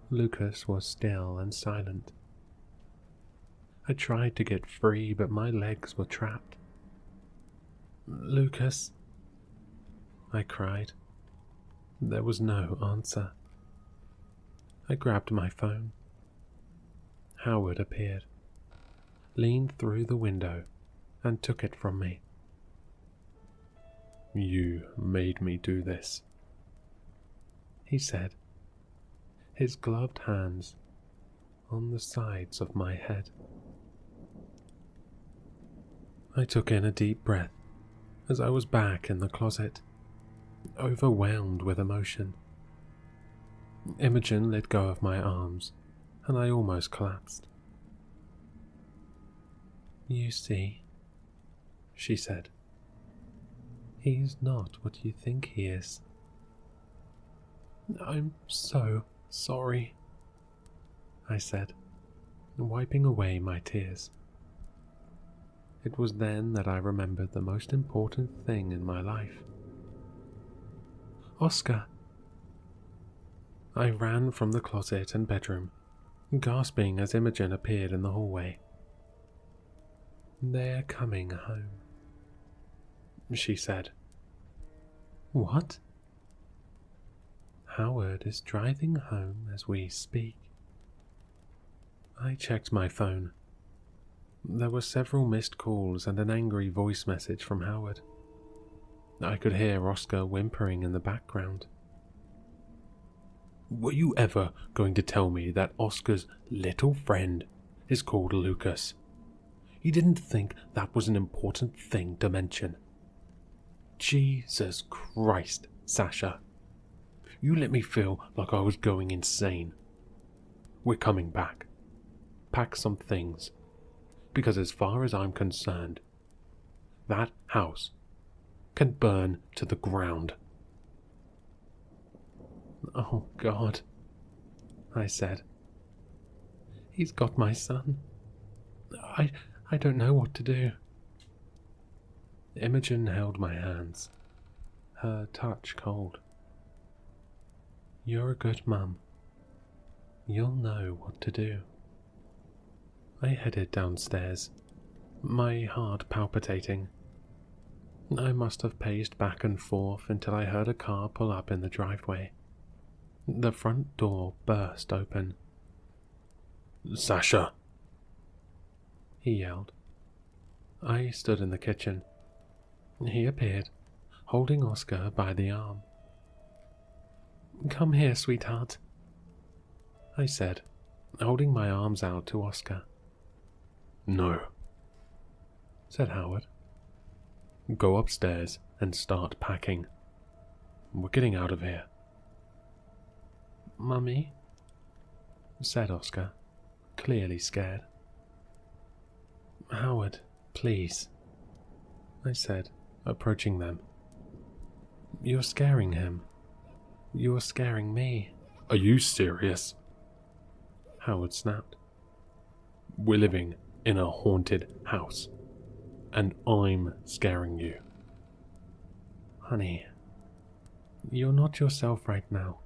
Lucas was still and silent. I tried to get free, but my legs were trapped. "Lucas," I cried. There was no answer. I grabbed my phone. Howard appeared, leaned through the window, and took it from me. "You made me do this," he said, his gloved hands on the sides of my head. I took in a deep breath as I was back in the closet, overwhelmed with emotion. Imogen let go of my arms, and I almost collapsed. "You see," she said, "he's not what you think he is." "I'm so sorry," I said, wiping away my tears. It was then that I remembered the most important thing in my life. "Oscar!" I ran from the closet and bedroom, gasping as Imogen appeared in the hallway. "They're coming home," she said. "What?" "Howard is driving home as we speak." I checked my phone. There were several missed calls and an angry voice message from Howard. I could hear Oscar whimpering in the background. "Were you ever going to tell me that Oscar's little friend is called Lucas? You didn't think that was an important thing to mention? Jesus Christ, Sasha. You let me feel like I was going insane. We're coming back. Pack some things. Because as far as I'm concerned, that house can burn to the ground." "Oh God," I said. "He's got my son. I don't know what to do." Imogen held my hands, her touch cold. "You're a good mum. You'll know what to do." I headed downstairs, my heart palpitating. I must have paced back and forth until I heard a car pull up in the driveway. The front door burst open. "Sasha!" he yelled. I stood in the kitchen. He appeared, holding Oscar by the arm. "Come here, sweetheart," I said, holding my arms out to Oscar. "No," said Howard. "Go upstairs and start packing. We're getting out of here." "Mummy," said Oscar, clearly scared. "Howard, please," I said, approaching them. "You're scaring him. You're scaring me." "Are you serious?" Howard snapped. "We're living in a haunted house, and I'm scaring you." "Honey, you're not yourself right now.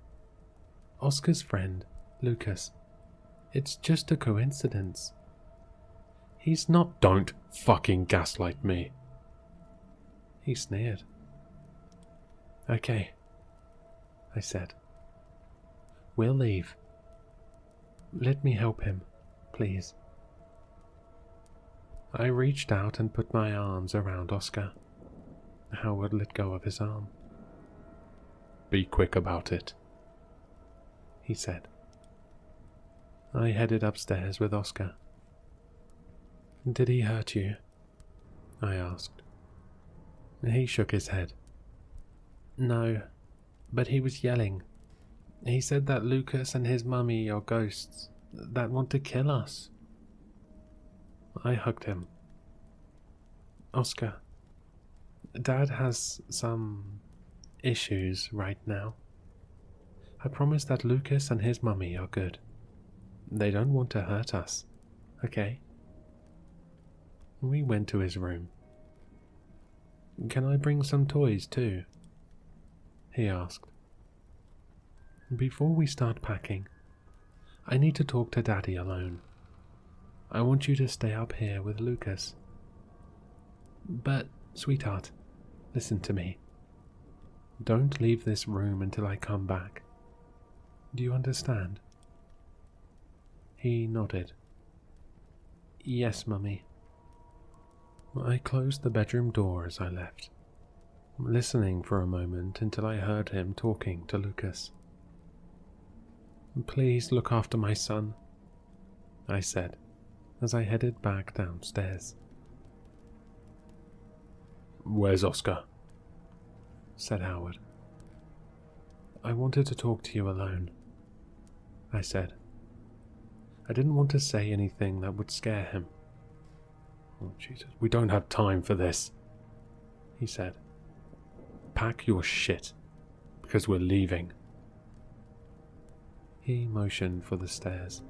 Oscar's friend, Lucas. It's just a coincidence. He's not." "Don't fucking gaslight me." He sneered. "Okay," I said. "We'll leave. Let me help him, please." I reached out and put my arms around Oscar. Howard let go of his arm. "Be quick about it," he said. I headed upstairs with Oscar. "Did he hurt you?" I asked. He shook his head. "No, but he was yelling. He said that Lucas and his mummy are ghosts that want to kill us. I hugged him. Oscar, Dad has some issues right now. I promise that Lucas and his mummy are good. They don't want to hurt us, okay? We went to his room. Can I bring some toys too? He asked. Before we start packing, I need to talk to Daddy alone. I want you to stay up here with Lucas. But, sweetheart, listen to me. Don't leave this room until I come back. Do you understand? He nodded. Yes, Mummy. I closed the bedroom door as I left, listening for a moment until I heard him talking to Lucas. Please look after my son, I said as I headed back downstairs. Where's Oscar? Said Howard. I wanted to talk to you alone, I said. I didn't want to say anything that would scare him. Oh, Jesus, we don't have time for this, he said. Pack your shit, because we're leaving. He motioned for the stairs.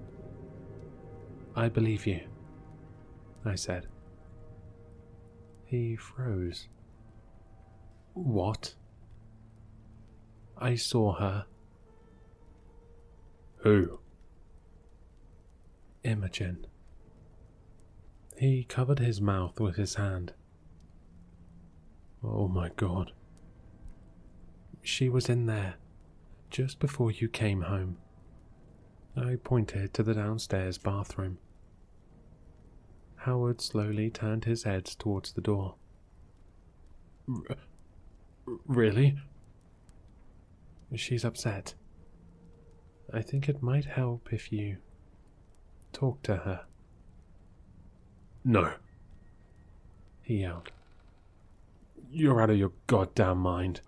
I believe you, I said. He froze. What? I saw her. Who? Imogen. He covered his mouth with his hand. Oh my God. She was in there, just before you came home. I pointed to the downstairs bathroom. Howard slowly turned his head towards the door. Really? She's upset. I think it might help if you talk to her. No, he yelled. You're out of your goddamn mind.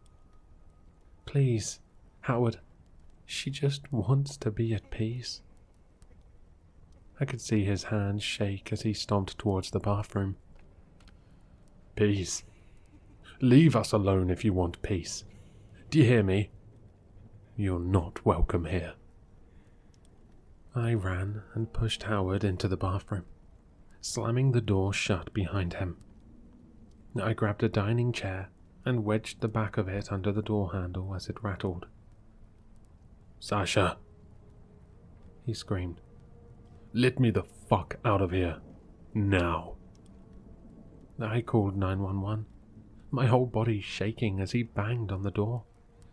Please, Howard, she just wants to be at peace. I could see his hands shake as he stomped towards the bathroom. Peace? Leave us alone if you want peace. Do you hear me? You're not welcome here. I ran and pushed Howard into the bathroom, slamming the door shut behind him. I grabbed a dining chair and wedged the back of it under the door handle as it rattled. Sasha, he screamed. Let me the fuck out of here. Now. I called 911, my whole body shaking as he banged on the door,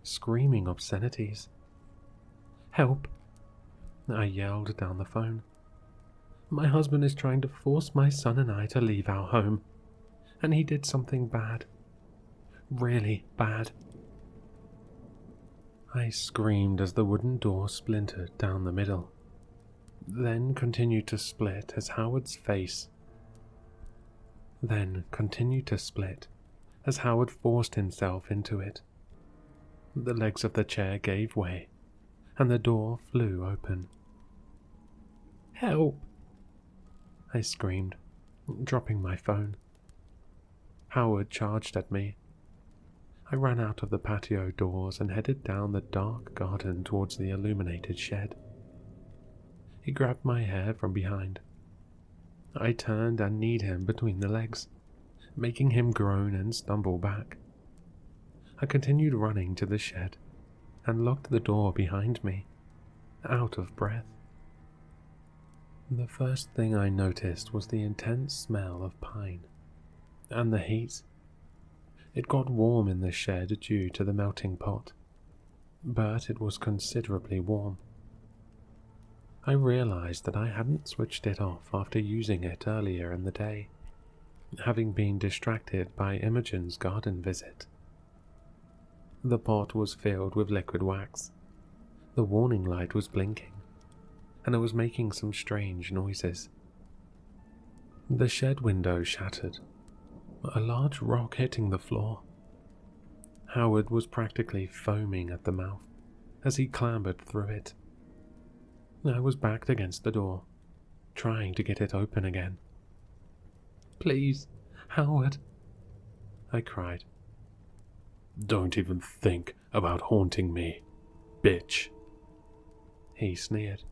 screaming obscenities. Help! I yelled down the phone. My husband is trying to force my son and I to leave our home, and he did something bad. Really bad. I screamed as the wooden door splintered down the middle, then continued to split as Howard forced himself into it. The legs of the chair gave way, and the door flew open. Help! I screamed, dropping my phone. Howard charged at me. I ran out of the patio doors and headed down the dark garden towards the illuminated shed. He grabbed my hair from behind. I turned and kneed him between the legs, making him groan and stumble back. I continued running to the shed and locked the door behind me, out of breath. The first thing I noticed was the intense smell of pine, and the heat. It got warm in the shed due to the melting pot, but it was considerably warm. I realized that I hadn't switched it off after using it earlier in the day, having been distracted by Imogen's garden visit. The pot was filled with liquid wax. The warning light was blinking, and it was making some strange noises. The shed window shattered, a large rock hitting the floor. Howard was practically foaming at the mouth as he clambered through it. I was backed against the door, trying to get it open again. "Please, Howard," I cried. "Don't even think about haunting me, bitch," he sneered.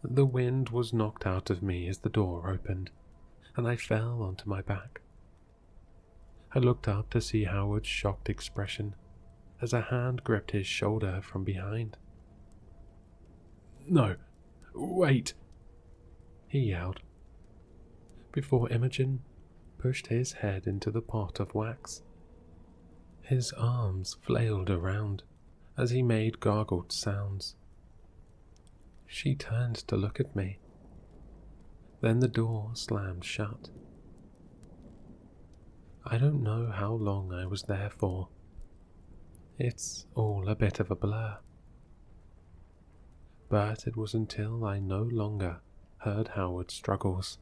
The wind was knocked out of me as the door opened, and I fell onto my back. I looked up to see Howard's shocked expression as a hand gripped his shoulder from behind. "No, wait," he yelled, before Imogen pushed his head into the pot of wax. His arms flailed around as he made gargled sounds. She turned to look at me. Then the door slammed shut. I don't know how long I was there for. It's all a bit of a blur. But it was until I no longer heard Howard's struggles,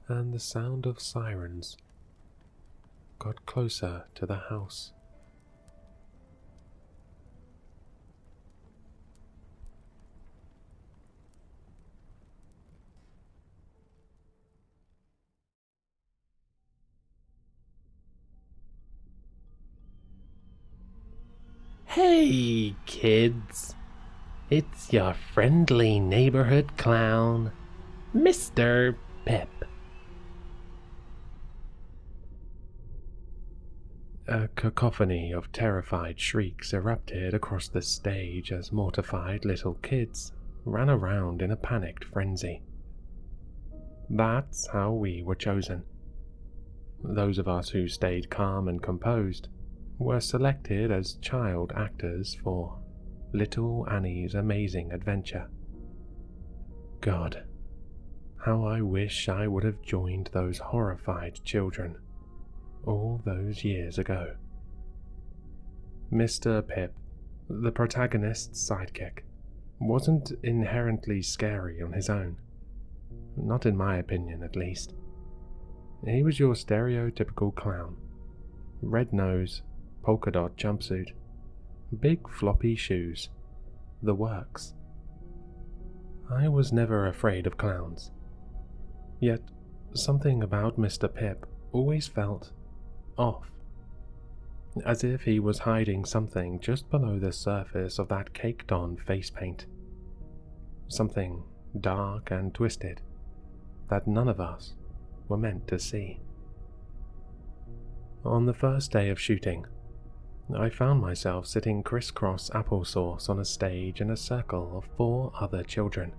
and the sound of sirens got closer to the house. Hey, kids. It's your friendly neighborhood clown, Mr. Pip. A cacophony of terrified shrieks erupted across the stage as mortified little kids ran around in a panicked frenzy. That's how we were chosen. Those of us who stayed calm and composed were selected as child actors for Little Annie's Amazing Adventure. God, how I wish I would have joined those horrified children all those years ago. Mr. Pip, the protagonist's sidekick, wasn't inherently scary on his own. Not in my opinion, at least. He was your stereotypical clown. Red nose, polka dot jumpsuit, big floppy shoes, the works. I was never afraid of clowns. Yet something about Mr. Pip always felt off, as if he was hiding something just below the surface of that caked-on face paint. Something dark and twisted that none of us were meant to see. On the first day of shooting, I found myself sitting crisscross applesauce on a stage in a circle of 4 other children.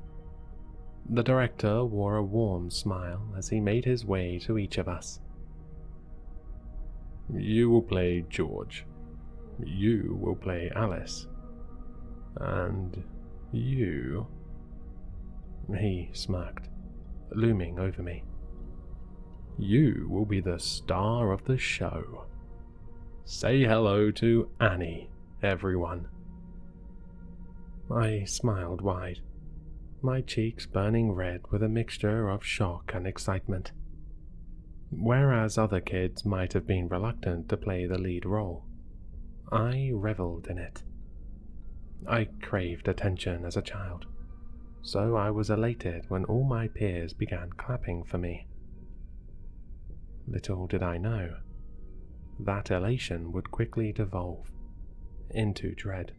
The director wore a warm smile as he made his way to each of us. "You will play George. You will play Alice. And you..." He smirked, looming over me. "You will be the star of the show. Say hello to Annie, everyone." I smiled wide, my cheeks burning red with a mixture of shock and excitement. Whereas other kids might have been reluctant to play the lead role, I reveled in it. I craved attention as a child, so I was elated when all my peers began clapping for me. Little did I know, that elation would quickly devolve into dread.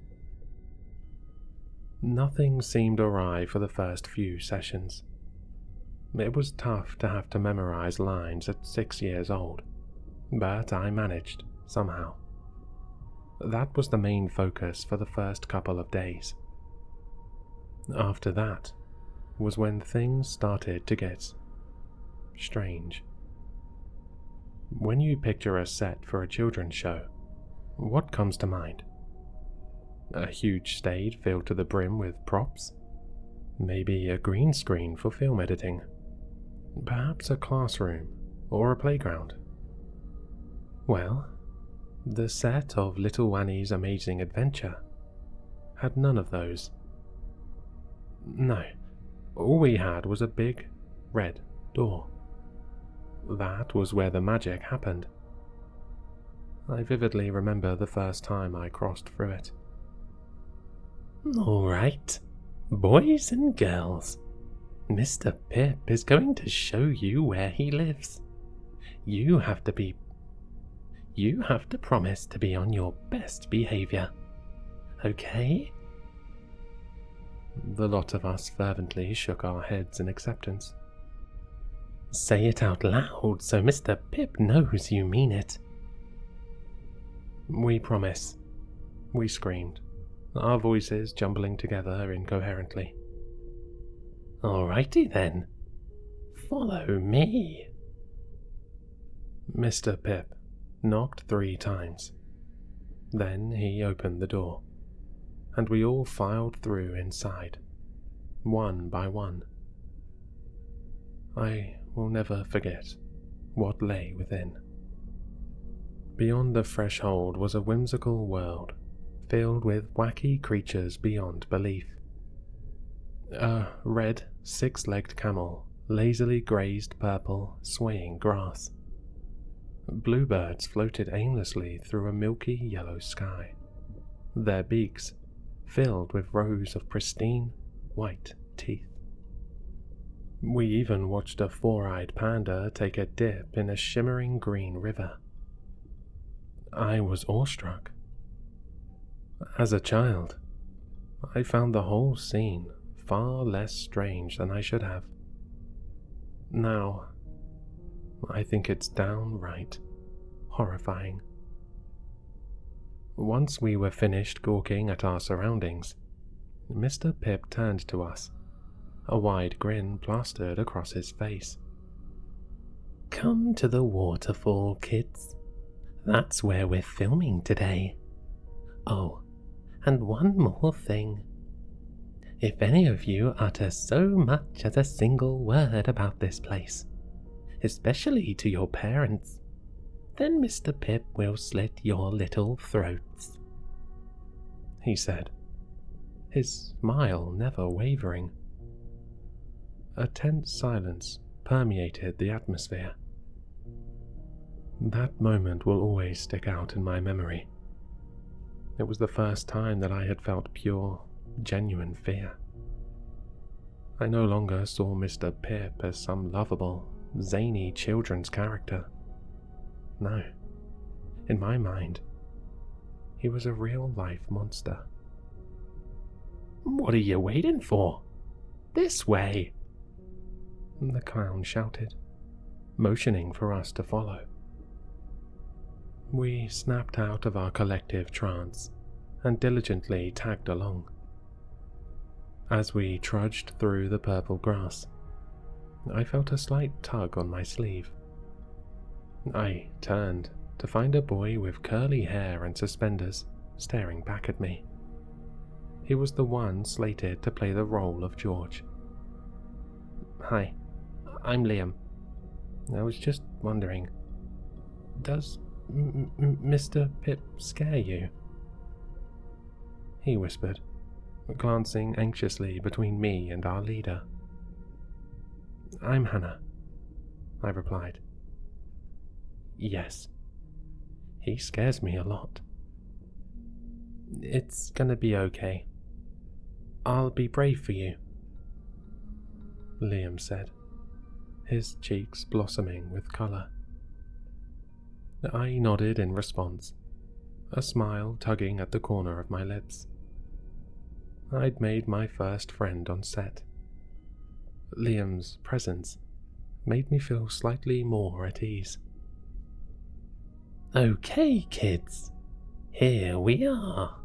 Nothing seemed awry for the first few sessions. It was tough to have to memorize lines at 6 years old, but I managed somehow. That was the main focus for the first couple of days. After that was when things started to get strange. When you picture a set for a children's show, what comes to mind? A huge stage filled to the brim with props? Maybe a green screen for film editing? Perhaps a classroom or a playground? Well, the set of Little Annie's Amazing Adventure had none of those. No, all we had was a big red door. That was where the magic happened. I vividly remember the first time I crossed through it. All right, boys and girls, Mr. Pip is going to show you where he lives. You have to promise to be on your best behavior. Okay? The lot of us fervently shook our heads in acceptance. Say it out loud so Mr. Pip knows you mean it. We promise, we screamed, our voices jumbling together incoherently. Alrighty then, follow me. Mr. Pip knocked 3 times. Then he opened the door, and we all filed through inside, one by one. I will never forget what lay within. Beyond the threshold was a whimsical world filled with wacky creatures beyond belief. A red, 6-legged camel lazily grazed purple, swaying grass. Bluebirds floated aimlessly through a milky yellow sky, their beaks filled with rows of pristine, white teeth. We even watched a 4-eyed panda take a dip in a shimmering green river. I was awestruck. As a child, I found the whole scene far less strange than I should have. Now, I think it's downright horrifying. Once we were finished gawking at our surroundings, Mr. Pip turned to us, a wide grin plastered across his face. Come to the waterfall, kids. That's where we're filming today. Oh, and one more thing. If any of you utter so much as a single word about this place, especially to your parents, then Mr. Pip will slit your little throats, he said, his smile never wavering. A tense silence permeated the atmosphere. That moment will always stick out in my memory. It was the first time that I had felt pure, genuine fear. I no longer saw Mr. Pip as some lovable, zany children's character. No, in my mind, he was a real-life monster. What are you waiting for? This way! The clown shouted, motioning for us to follow. We snapped out of our collective trance and diligently tagged along. As we trudged through the purple grass, I felt a slight tug on my sleeve. I turned to find a boy with curly hair and suspenders staring back at me. He was the one slated to play the role of George. Hi, I'm Liam. I was just wondering, does Mr. Pip scare you? He whispered, glancing anxiously between me and our leader. I'm Hannah, I replied. Yes, he scares me a lot. It's gonna be okay. I'll be brave for you, Liam said, his cheeks blossoming with colour. I nodded in response, a smile tugging at the corner of my lips. I'd made my first friend on set. Liam's presence made me feel slightly more at ease. Okay, kids, here we are,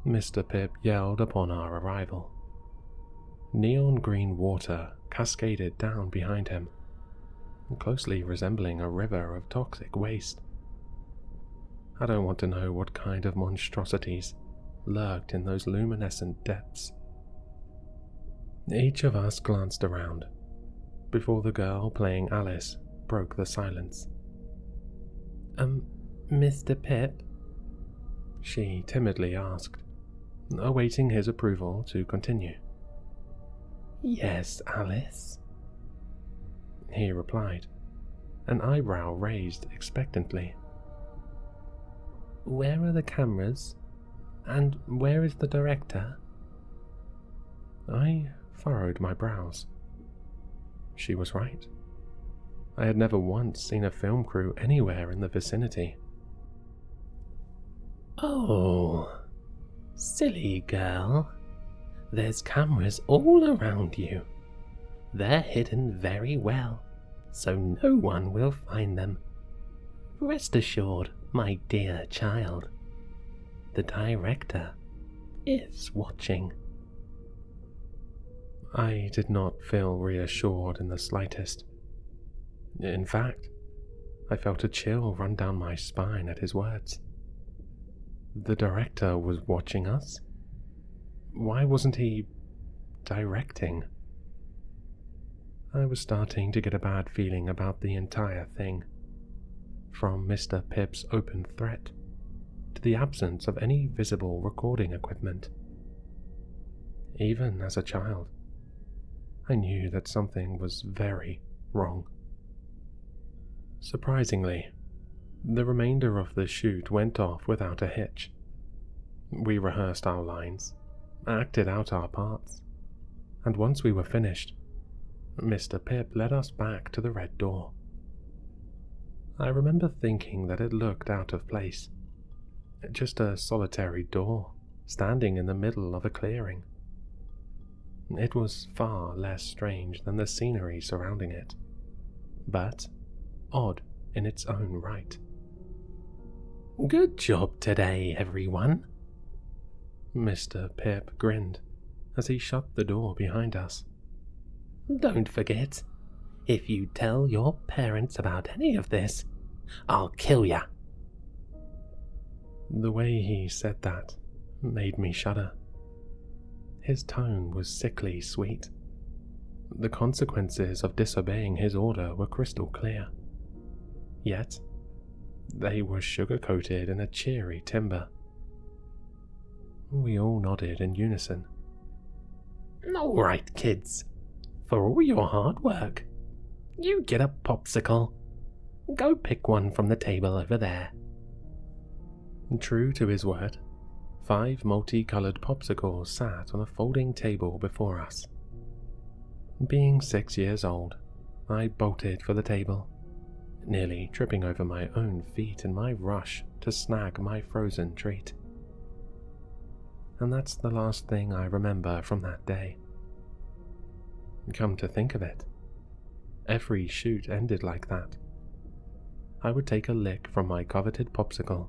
Mr. Pip yelled upon our arrival. Neon green water cascaded down behind him, closely resembling a river of toxic waste. I don't want to know what kind of monstrosities lurked in those luminescent depths. Each of us glanced around before the girl playing Alice broke the silence. Mr. Pip? She timidly asked, awaiting his approval to continue. Yes, Alice, he replied, an eyebrow raised expectantly. Where are the cameras? And where is the director? I furrowed my brows. She was right. I had never once seen a film crew anywhere in the vicinity. Oh, silly girl. There's cameras all around you. They're hidden very well, so no one will find them. Rest assured, my dear child. The director is watching. I did not feel reassured in the slightest. In fact, I felt a chill run down my spine at his words. The director was watching us? Why wasn't he directing? I was starting to get a bad feeling about the entire thing, from Mr. Pip's open threat to the absence of any visible recording equipment. Even as a child, I knew that something was very wrong. Surprisingly, the remainder of the shoot went off without a hitch. We rehearsed our lines, acted out our parts, and once we were finished, Mr. Pip led us back to the red door. I remember thinking that it looked out of place, just a solitary door standing in the middle of a clearing. It was far less strange than the scenery surrounding it, but odd in its own right. Good job today, everyone. Mr. Pip grinned as he shut the door behind us. Don't forget, if you tell your parents about any of this, I'll kill ya. The way he said that made me shudder. His tone was sickly sweet. The consequences of disobeying his order were crystal clear. Yet, they were sugar-coated in a cheery timbre. We all nodded in unison. All right, kids. For all your hard work, you get a popsicle. Go pick one from the table over there. True to his word, 5 multicolored popsicles sat on a folding table before us. Being 6 years old, I bolted for the table, nearly tripping over my own feet in my rush to snag my frozen treat. And that's the last thing I remember from that day. Come to think of it, every shoot ended like that. I would take a lick from my coveted popsicle,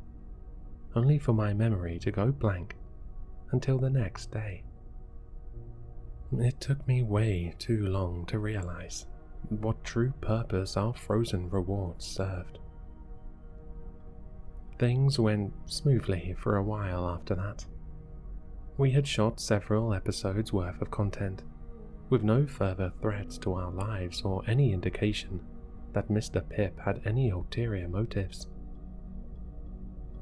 only for my memory to go blank until the next day. It took me way too long to realize what true purpose our frozen rewards served. Things went smoothly for a while after that. We had shot several episodes worth of content, with no further threats to our lives or any indication that Mr. Pip had any ulterior motives.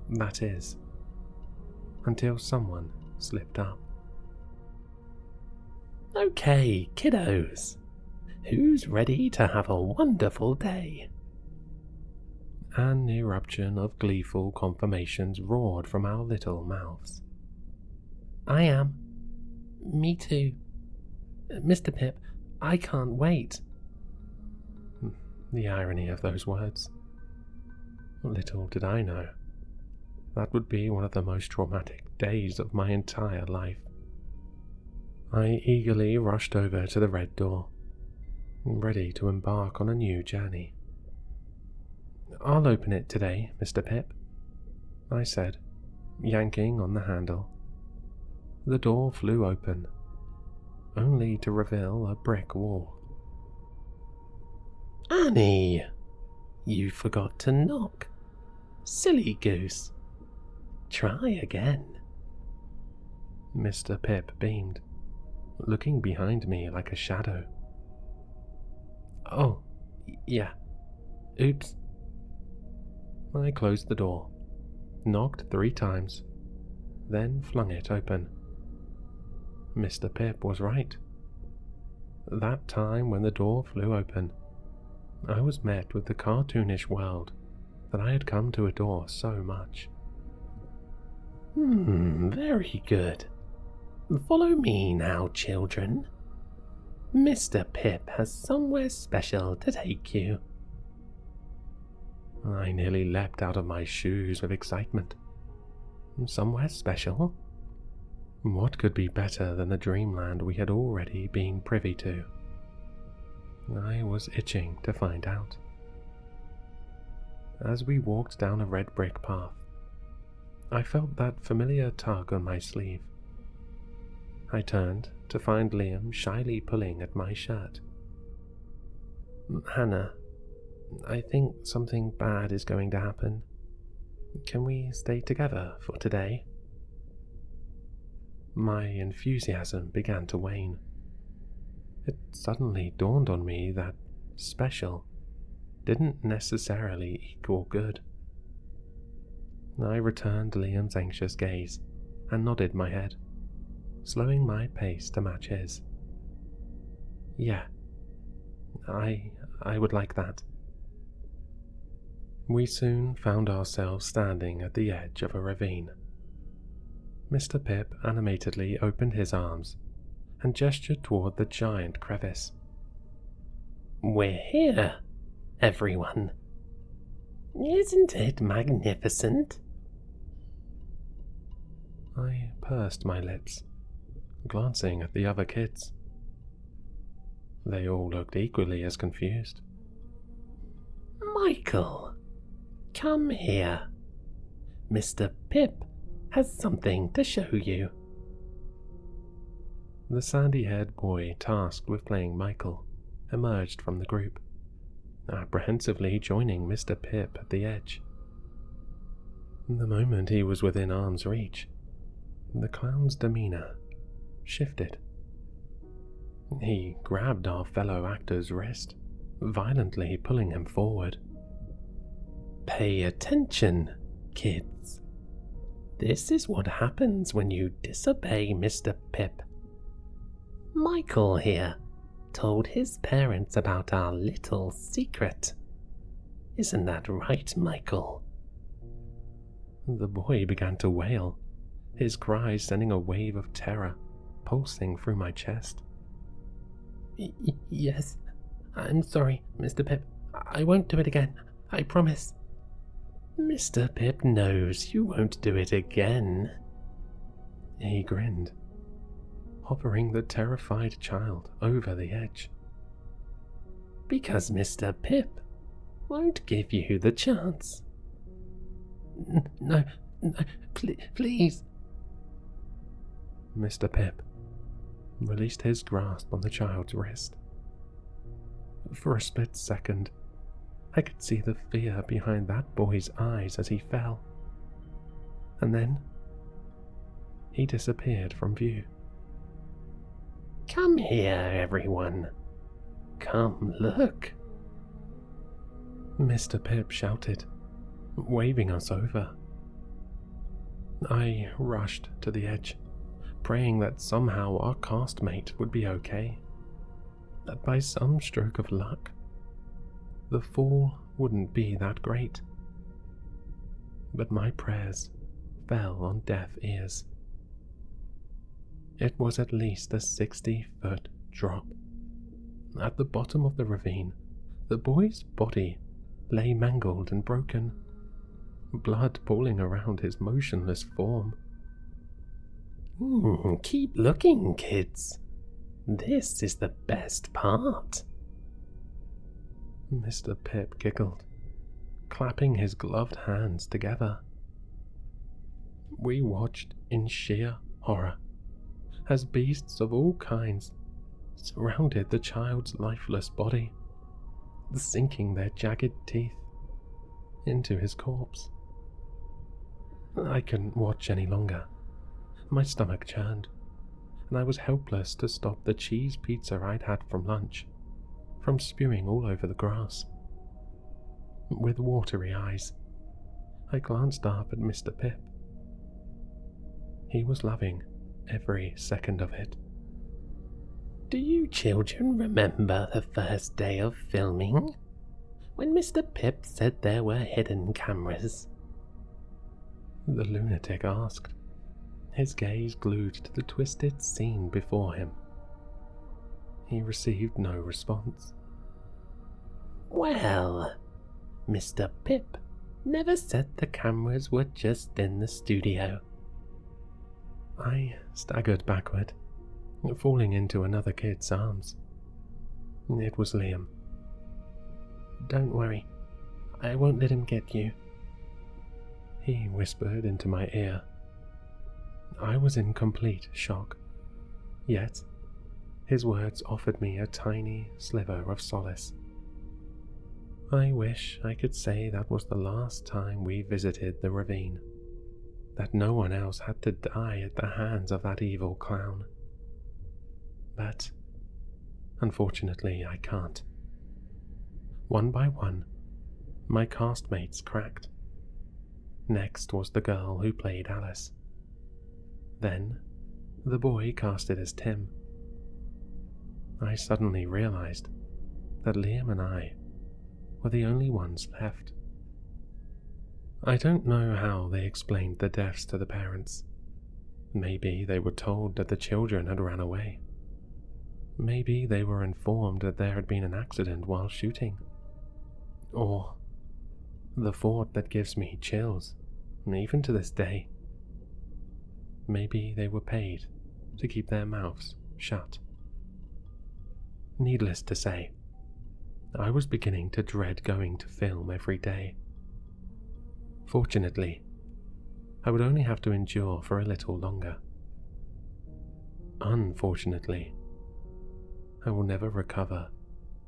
That is, until someone slipped up. Okay, kiddos. Who's ready to have a wonderful day? An eruption of gleeful confirmations roared from our little mouths. I am. Me too. Mr. Pip, I can't wait. The irony of those words. Little did I know, that would be one of the most traumatic days of my entire life. I eagerly rushed over to the red door, ready to embark on a new journey. I'll open it today, Mr. Pip, I said, yanking on the handle. The door flew open, only to reveal a brick wall. Annie, you forgot to knock. Silly goose. Try again. Mr. Pip beamed, looking behind me like a shadow. Oh, yeah. Oops. I closed the door, knocked 3 times, then flung it open. Mr. Pip was right. That time when the door flew open, I was met with the cartoonish world that I had come to adore so much. Very good. Follow me now, children. Mr. Pip has somewhere special to take you. I nearly leapt out of my shoes with excitement. Somewhere special? What could be better than the dreamland we had already been privy to? I was itching to find out. As we walked down a red brick path, I felt that familiar tug on my sleeve. I turned to find Liam shyly pulling at my shirt. Hannah, I think something bad is going to happen. Can we stay together for today? My enthusiasm began to wane. It suddenly dawned on me that special didn't necessarily equal good. I returned Liam's anxious gaze and nodded my head, slowing my pace to match his. Yeah, I would like that. We soon found ourselves standing at the edge of a ravine. Mr. Pip animatedly opened his arms and gestured toward the giant crevice. We're here, everyone. Isn't it magnificent? I pursed my lips, glancing at the other kids. They all looked equally as confused. Michael, come here. Mr. Pip has something to show you. The sandy-haired boy tasked with playing Michael emerged from the group, apprehensively joining Mr. Pip at the edge. The moment he was within arm's reach, the clown's demeanor shifted. He grabbed our fellow actor's wrist, violently pulling him forward. Pay attention, kids. This is what happens when you disobey Mr. Pip. Michael here told his parents about our little secret. Isn't that right, Michael? The boy began to wail, his cries sending a wave of terror pulsing through my chest. Yes, I'm sorry, Mr. Pip. I won't do it again, I promise. Mr. Pip knows you won't do it again. He grinned, hovering the terrified child over the edge. Because Mr. Pip won't give you the chance. No, please. Mr. Pip released his grasp on the child's wrist. For a split second, I could see the fear behind that boy's eyes as he fell. And then he disappeared from view. Come here, everyone. Come look. Mr. Pip shouted, waving us over. I rushed to the edge, praying that somehow our castmate would be okay, that by some stroke of luck, the fall wouldn't be that great. But my prayers fell on deaf ears. It was at least a 60-foot drop. At the bottom of the ravine, the boy's body lay mangled and broken, blood pooling around his motionless form. Keep looking, kids. This is the best part. Mr. Pip giggled, clapping his gloved hands together. We watched in sheer horror as beasts of all kinds surrounded the child's lifeless body, sinking their jagged teeth into his corpse. I couldn't watch any longer. My stomach churned, and I was helpless to stop the cheese pizza I'd had from lunch from spewing all over the grass. With watery eyes, I glanced up at Mr. Pip. He was loving every second of it. Do you children remember the first day of filming? When Mr. Pip said there were hidden cameras? The lunatic asked, his gaze glued to the twisted scene before him. He received no response. Well, Mr. Pip never said the cameras were just in the studio. I staggered backward, falling into another kid's arms. It was Liam. Don't worry, I won't let him get you, he whispered into my ear. I was in complete shock, yet his words offered me a tiny sliver of solace. I wish I could say that was the last time we visited the ravine, that no one else had to die at the hands of that evil clown. But unfortunately I can't. One by one, my castmates cracked. Next was the girl who played Alice. Then, the boy casted as Tim. I suddenly realized that Liam and I were the only ones left. I don't know how they explained the deaths to the parents. Maybe they were told that the children had run away. Maybe they were informed that there had been an accident while shooting. Or the thought that gives me chills, even to this day. Maybe they were paid to keep their mouths shut. Needless to say, I was beginning to dread going to film every day. Fortunately, I would only have to endure for a little longer. Unfortunately, I will never recover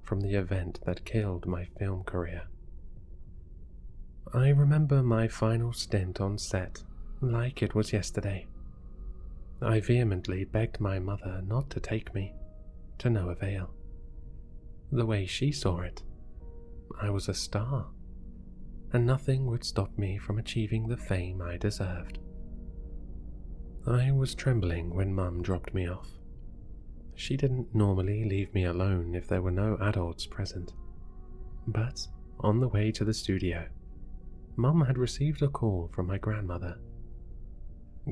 from the event that killed my film career. I remember my final stint on set like it was yesterday. I vehemently begged my mother not to take me, to no avail. The way she saw it, I was a star, and nothing would stop me from achieving the fame I deserved. I was trembling when Mum dropped me off. She didn't normally leave me alone if there were no adults present, but on the way to the studio, Mum had received a call from my grandmother.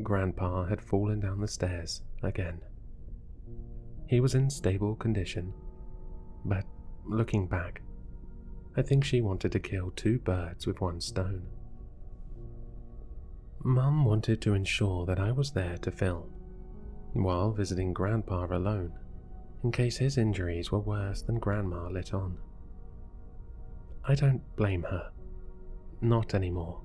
Grandpa had fallen down the stairs again. He was in stable condition, but looking back, I think she wanted to kill two birds with one stone. Mum wanted to ensure that I was there to film, while visiting Grandpa alone, in case his injuries were worse than Grandma let on. I don't blame her. Not anymore.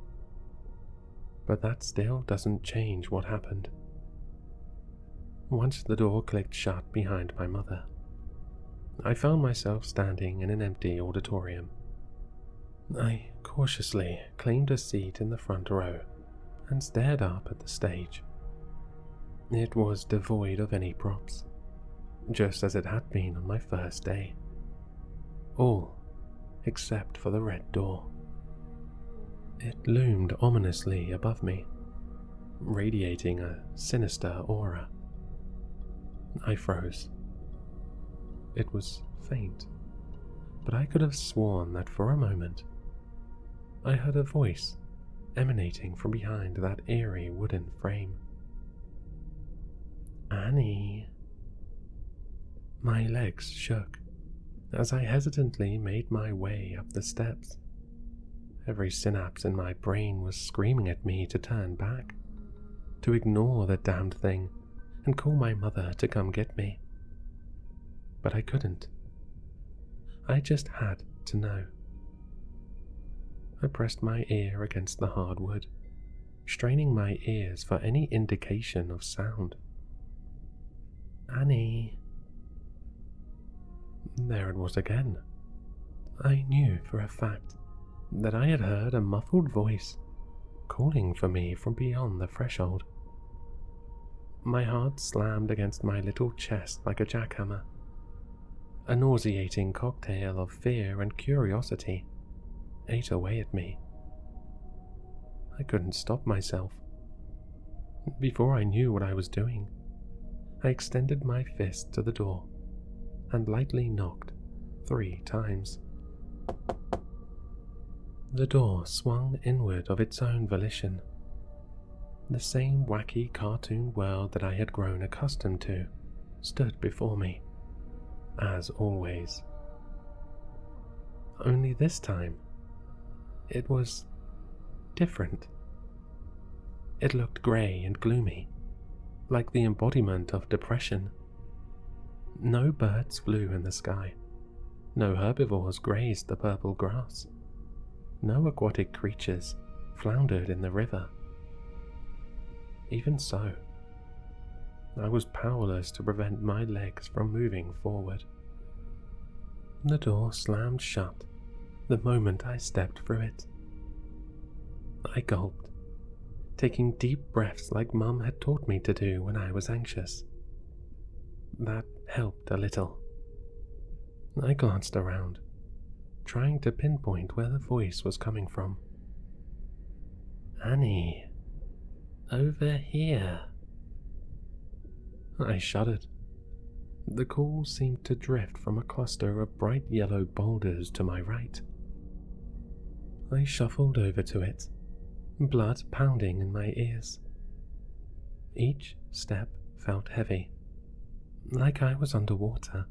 But that still doesn't change what happened. Once the door clicked shut behind my mother, I found myself standing in an empty auditorium. I cautiously claimed a seat in the front row and stared up at the stage. It was devoid of any props, just as it had been on my first day. All except for the red door. It loomed ominously above me, radiating a sinister aura. I froze. It was faint, but I could have sworn that for a moment I heard a voice emanating from behind that eerie wooden frame. Annie. My legs shook as I hesitantly made my way up the steps. Every synapse in my brain was screaming at me to turn back, to ignore the damned thing and call my mother to come get me. But I couldn't. I just had to know. I pressed my ear against the hardwood, straining my ears for any indication of sound. Annie. There it was again. I knew for a fact that I had heard a muffled voice calling for me from beyond the threshold. My heart slammed against my little chest like a jackhammer. A nauseating cocktail of fear and curiosity ate away at me. I couldn't stop myself. Before I knew what I was doing, I extended my fist to the door and lightly knocked 3 times. The door swung inward of its own volition. The same wacky cartoon world that I had grown accustomed to stood before me, as always. Only this time, it was different. It looked grey and gloomy, like the embodiment of depression. No birds flew in the sky. No herbivores grazed the purple grass. No aquatic creatures floundered in the river. Even so, I was powerless to prevent my legs from moving forward. The door slammed shut the moment I stepped through it. I gulped, taking deep breaths like Mum had taught me to do when I was anxious. That helped a little. I glanced around, trying to pinpoint where the voice was coming from. "Annie, over here." I shuddered. The call seemed to drift from a cluster of bright yellow boulders to my right. I shuffled over to it, blood pounding in my ears. Each step felt heavy, like I was underwater.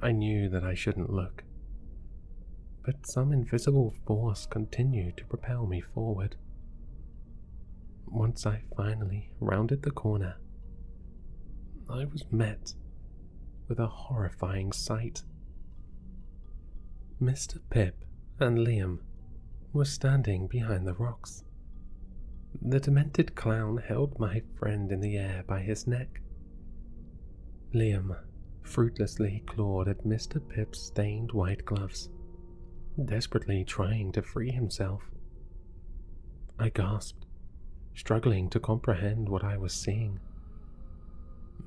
I knew that I shouldn't look, but some invisible force continued to propel me forward. Once I finally rounded the corner, I was met with a horrifying sight. Mr. Pip and Liam were standing behind the rocks. The demented clown held my friend in the air by his neck. Liam fruitlessly clawed at Mr. Pip's stained white gloves, desperately trying to free himself. I gasped, struggling to comprehend what I was seeing.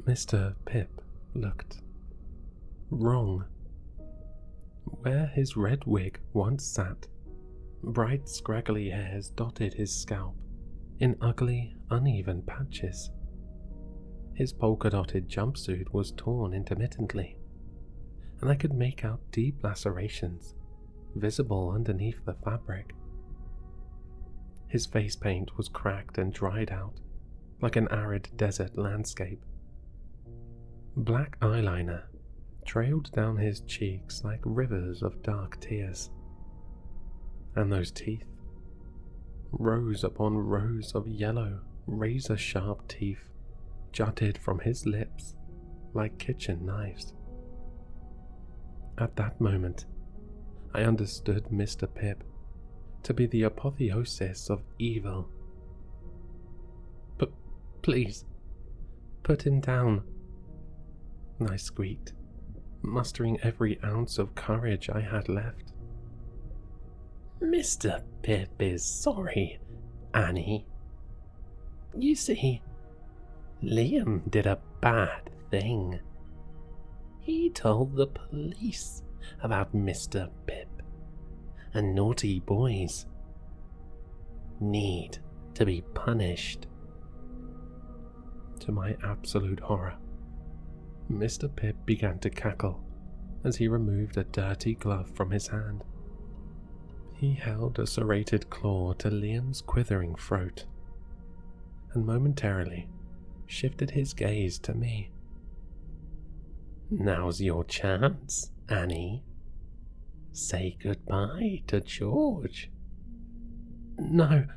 Mr. Pip looked wrong. Where his red wig once sat, bright scraggly hairs dotted his scalp in ugly, uneven patches. His polka-dotted jumpsuit was torn intermittently, and I could make out deep lacerations visible underneath the fabric. His face paint was cracked and dried out, like an arid desert landscape. Black eyeliner trailed down his cheeks like rivers of dark tears. And those teeth, rows upon rows of yellow, razor-sharp teeth, jutted from his lips like kitchen knives. At that moment, I understood Mr. Pip to be the apotheosis of evil. "But please, put him down," I squeaked, mustering every ounce of courage I had left. "Mr. Pip is sorry, Annie. You see, Liam did a bad thing. He told the police about Mr. Pip, and naughty boys need to be punished." To my absolute horror, Mr. Pip began to cackle as he removed a dirty glove from his hand. He held a serrated claw to Liam's quivering throat, and momentarily shifted his gaze to me. "Now's your chance, Annie. Say goodbye to George." "No."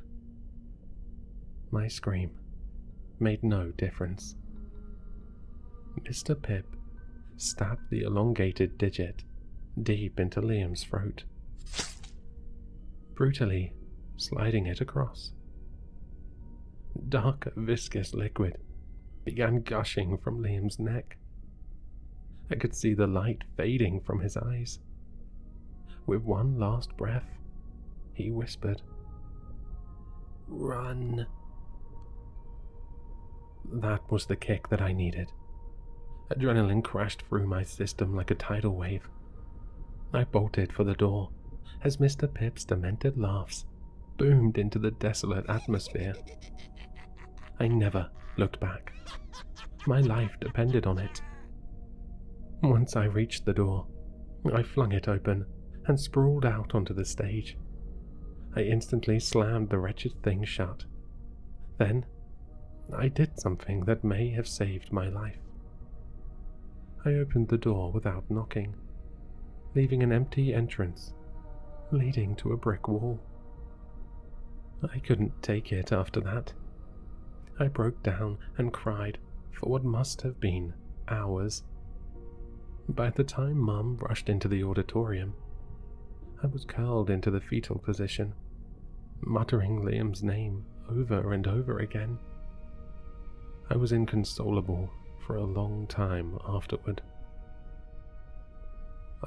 My scream made no difference. Mr. Pip stabbed the elongated digit deep into Liam's throat, brutally sliding it across. Dark, viscous liquid began gushing from Liam's neck. I could see the light fading from his eyes. With one last breath, he whispered, "Run." That was the kick that I needed. Adrenaline crashed through my system like a tidal wave. I bolted for the door as Mr. Pip's demented laughs boomed into the desolate atmosphere. I never looked back. My life depended on it. Once I reached the door, I flung it open and sprawled out onto the stage. I instantly slammed the wretched thing shut, Then, I did something that may have saved my life. I opened the door without knocking, leaving an empty entrance leading to a brick wall. I couldn't take it after that. I broke down and cried for what must have been hours. By the time Mum rushed into the auditorium, I was curled into the fetal position, muttering Liam's name over and over again. I was inconsolable for a long time afterward.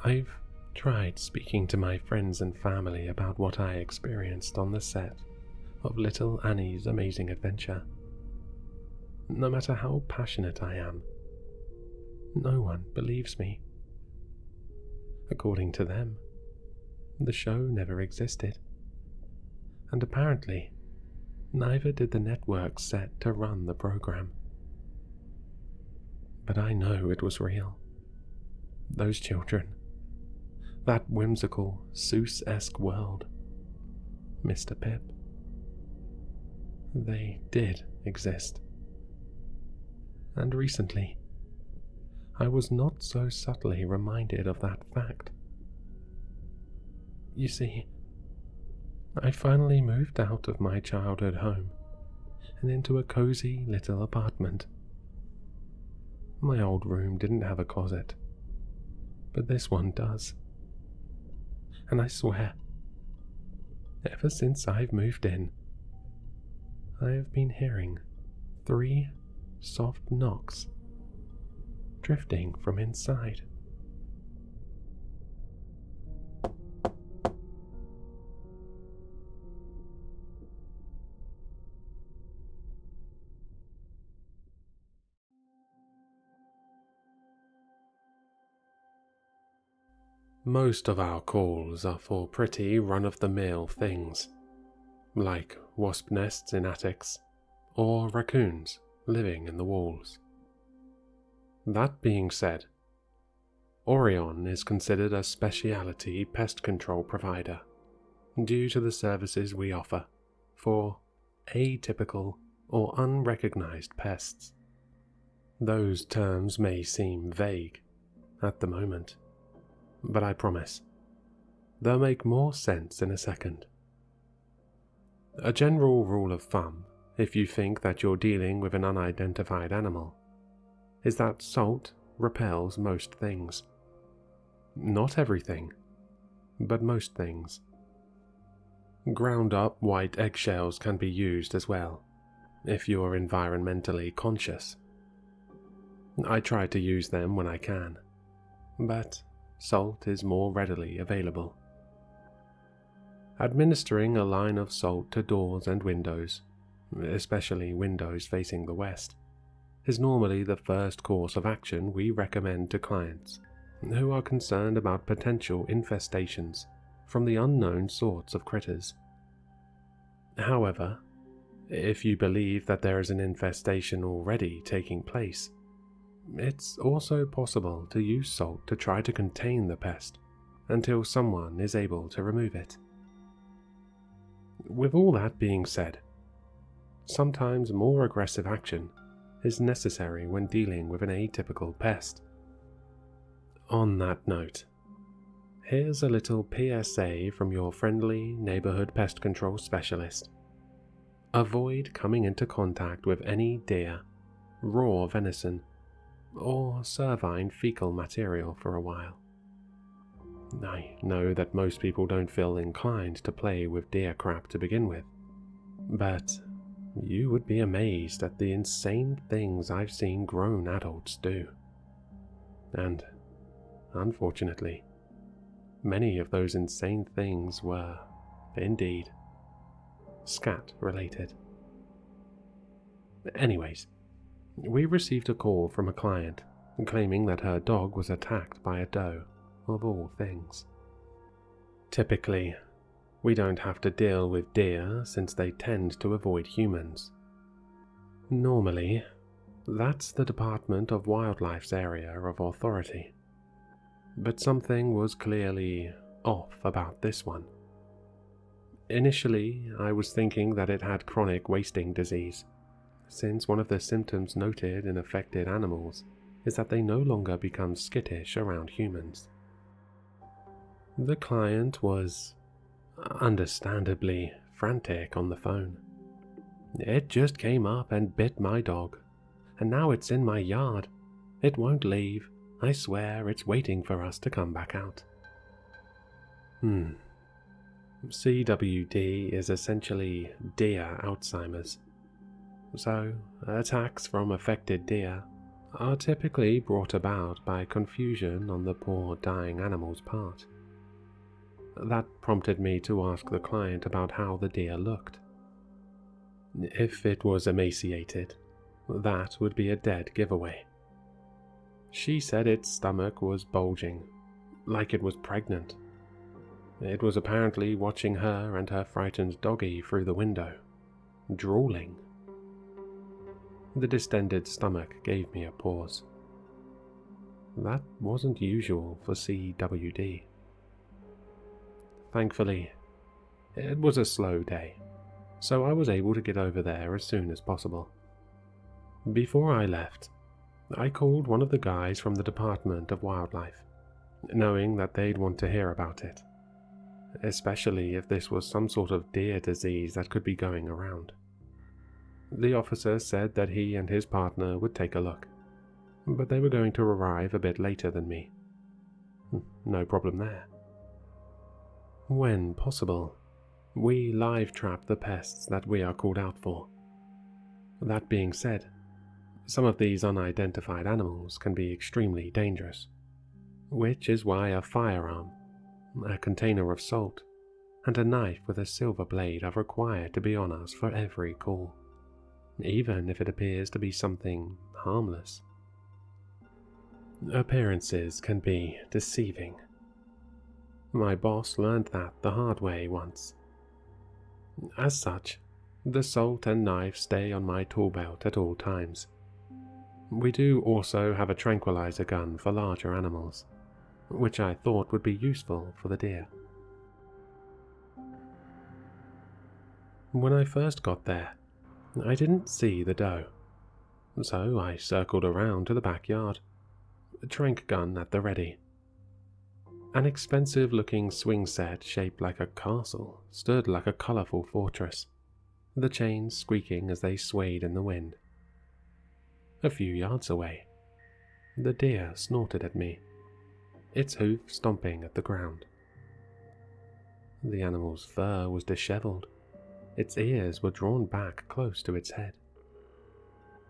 I've tried speaking to my friends and family about what I experienced on the set of Little Annie's Amazing Adventure. No matter how passionate I am, no one believes me. According to them, the show never existed, and apparently neither did the network set to run the program. But I know it was real. Those children, that whimsical, Seuss-esque world, Mr. Pip, they did exist. And recently, I was not so subtly reminded of that fact. You see, I finally moved out of my childhood home and into a cozy little apartment. My old room didn't have a closet, but this one does. And I swear, ever since I've moved in, I have been hearing 3 soft knocks drifting from inside. Most of our calls are for pretty run-of-the-mill things, like wasp nests in attics, or raccoons living in the walls. That being said, Orion is considered a specialty pest control provider due to the services we offer for atypical or unrecognized pests. Those terms may seem vague at the moment, but I promise they'll make more sense in a second. A general rule of thumb, if you think that you're dealing with an unidentified animal, is that salt repels most things. Not everything, but most things. Ground up white eggshells can be used as well, if you're environmentally conscious. I try to use them when I can, but salt is more readily available. Administering a line of salt to doors and windows, especially windows facing the west, is normally the first course of action we recommend to clients who are concerned about potential infestations from the unknown sorts of critters. However, if you believe that there is an infestation already taking place, it's also possible to use salt to try to contain the pest until someone is able to remove it. With all that being said, sometimes more aggressive action is necessary when dealing with an atypical pest. On that note, here's a little PSA from your friendly neighborhood pest control specialist. Avoid coming into contact with any deer, raw venison, or cervine fecal material for a while. I know that most people don't feel inclined to play with deer crap to begin with, but you would be amazed at the insane things I've seen grown adults do. And, unfortunately, many of those insane things were, indeed, scat related. Anyways, we received a call from a client claiming that her dog was attacked by a doe, of all things. Typically, we don't have to deal with deer since they tend to avoid humans. Normally, that's the Department of Wildlife's area of authority. But something was clearly off about this one. Initially, I was thinking that it had chronic wasting disease, since one of the symptoms noted in affected animals is that they no longer become skittish around humans. The client was understandably frantic on the phone. "It just came up and bit my dog, and now it's in my yard. It won't leave. I swear it's waiting for us to come back out." CWD is essentially deer Alzheimer's. So, attacks from affected deer are typically brought about by confusion on the poor dying animal's part. That prompted me to ask the client about how the deer looked. If it was emaciated, that would be a dead giveaway. She said its stomach was bulging, like it was pregnant. It was apparently watching her and her frightened doggy through the window, drooling. The distended stomach gave me a pause. That wasn't usual for CWD. Thankfully, it was a slow day, so I was able to get over there as soon as possible. Before I left, I called one of the guys from the Department of Wildlife, knowing that they'd want to hear about it, especially if this was some sort of deer disease that could be going around. The officer said that he and his partner would take a look, but they were going to arrive a bit later than me. No problem there. When possible, we live trap the pests that we are called out for. That being said, some of these unidentified animals can be extremely dangerous, which is why a firearm, a container of salt, and a knife with a silver blade are required to be on us for every call, even if it appears to be something harmless. Appearances can be deceiving. My boss learned that the hard way once. As such, the salt and knife stay on my tool belt at all times. We do also have a tranquilizer gun for larger animals, which I thought would be useful for the deer. When I first got there, I didn't see the doe, so I circled around to the backyard, a tranq gun at the ready. An expensive-looking swing set shaped like a castle stood like a colourful fortress, the chains squeaking as they swayed in the wind. A few yards away, the deer snorted at me, its hoof stomping at the ground. The animal's fur was dishevelled, its ears were drawn back close to its head.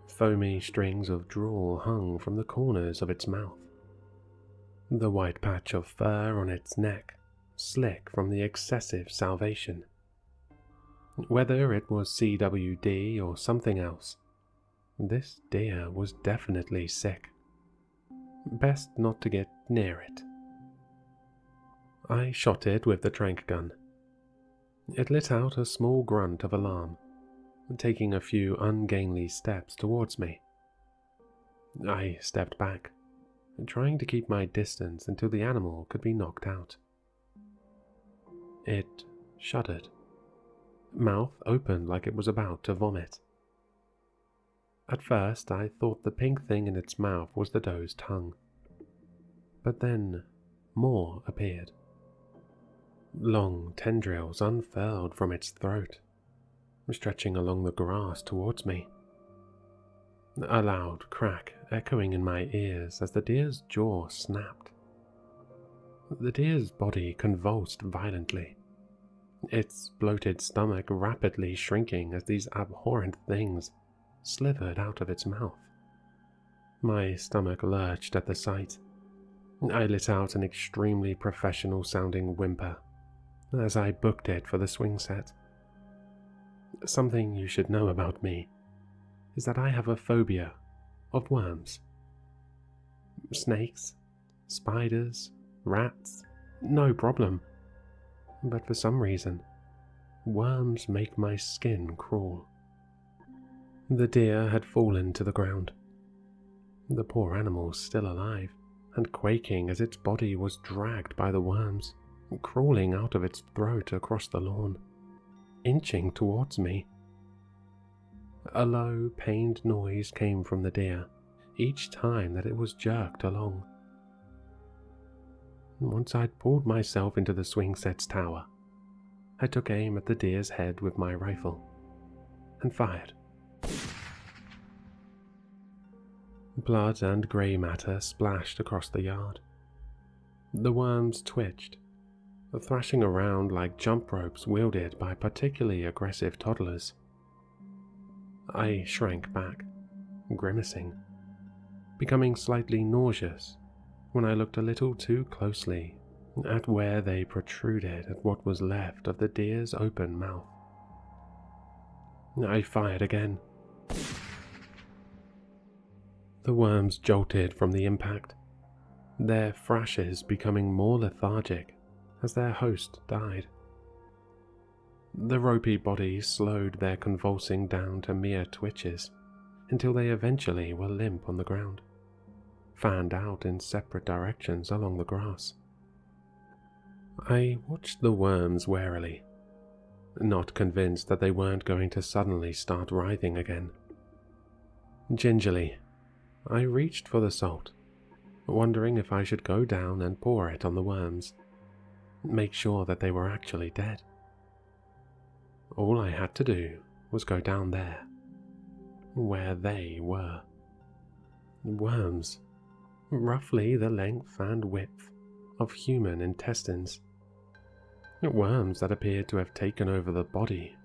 Foamy strings of drool hung from the corners of its mouth. The white patch of fur on its neck, slick from the excessive salivation. Whether it was CWD or something else, this deer was definitely sick. Best not to get near it. I shot it with the tranq gun. It let out a small grunt of alarm, taking a few ungainly steps towards me. I stepped back, trying to keep my distance until the animal could be knocked out. It shuddered, mouth open like it was about to vomit. At first I thought the pink thing in its mouth was the doe's tongue, but then more appeared. Long tendrils unfurled from its throat, stretching along the grass towards me. A loud crack echoing in my ears as the deer's jaw snapped. The deer's body convulsed violently, its bloated stomach rapidly shrinking as these abhorrent things slithered out of its mouth. My stomach lurched at the sight. I let out an extremely professional-sounding whimper as I booked it for the swing set. Something you should know about me is that I have a phobia of worms. Snakes, spiders, rats, no problem. But for some reason, worms make my skin crawl. The deer had fallen to the ground. The poor animal still alive and quaking as its body was dragged by the worms, crawling out of its throat across the lawn. inching towards me. A low, pained noise came from the deer each time that it was jerked along. Once I'd pulled myself into the swing set's tower, I took aim at the deer's head with my rifle and fired. Blood and grey matter splashed across the yard. The worms twitched, thrashing around like jump ropes wielded by particularly aggressive toddlers. I shrank back, grimacing, becoming slightly nauseous when I looked a little too closely at where they protruded at what was left of the deer's open mouth. I fired again. The worms jolted from the impact, their thrashes becoming more lethargic as their host died. The ropey bodies slowed their convulsing down to mere twitches until they eventually were limp on the ground, fanned out in separate directions along the grass. I watched the worms warily, not convinced that they weren't going to suddenly start writhing again. Gingerly, I reached for the salt, wondering if I should go down and pour it on the worms, make sure that they were actually dead. All I had to do was go down there, where they were. Worms, roughly the length and width of human intestines. Worms that appeared to have taken over the body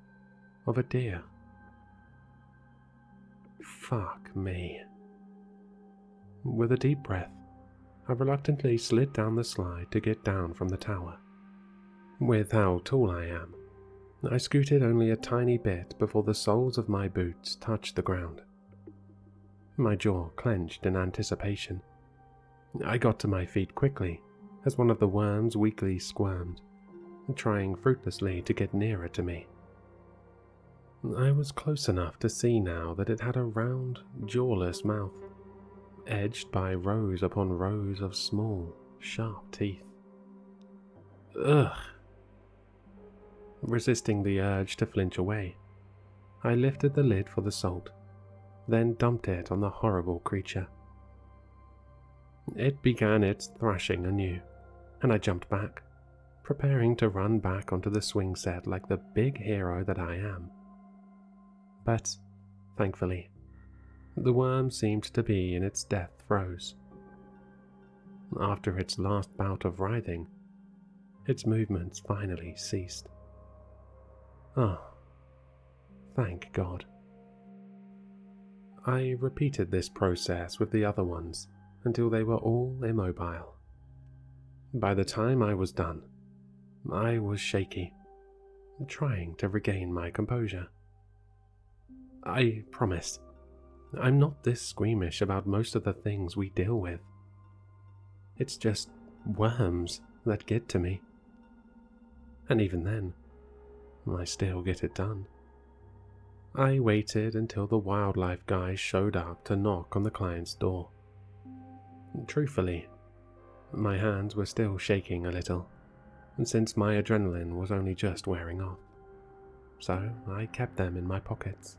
of a deer. Fuck me. With a deep breath, I reluctantly slid down the slide to get down from the tower. With how tall I am, I scooted only a tiny bit before the soles of my boots touched the ground. My jaw clenched in anticipation. I got to my feet quickly as one of the worms weakly squirmed, trying fruitlessly to get nearer to me. I was close enough to see now that it had a round, jawless mouth, edged by rows upon rows of small, sharp teeth. Ugh! Resisting the urge to flinch away, I lifted the lid for the salt, then dumped it on the horrible creature. It began its thrashing anew, and I jumped back, preparing to run back onto the swing set like the big hero that I am. But, thankfully, the worm seemed to be in its death throes. After its last bout of writhing, its movements finally ceased. Oh, thank God. I repeated this process with the other ones until they were all immobile. By the time I was done, I was shaky, trying to regain my composure. I promise, I'm not this squeamish about most of the things we deal with. It's just worms that get to me. And even then, I still get it done. I waited until the wildlife guy showed up to knock on the client's door. Truthfully, my hands were still shaking a little, since my adrenaline was only just wearing off, so I kept them in my pockets.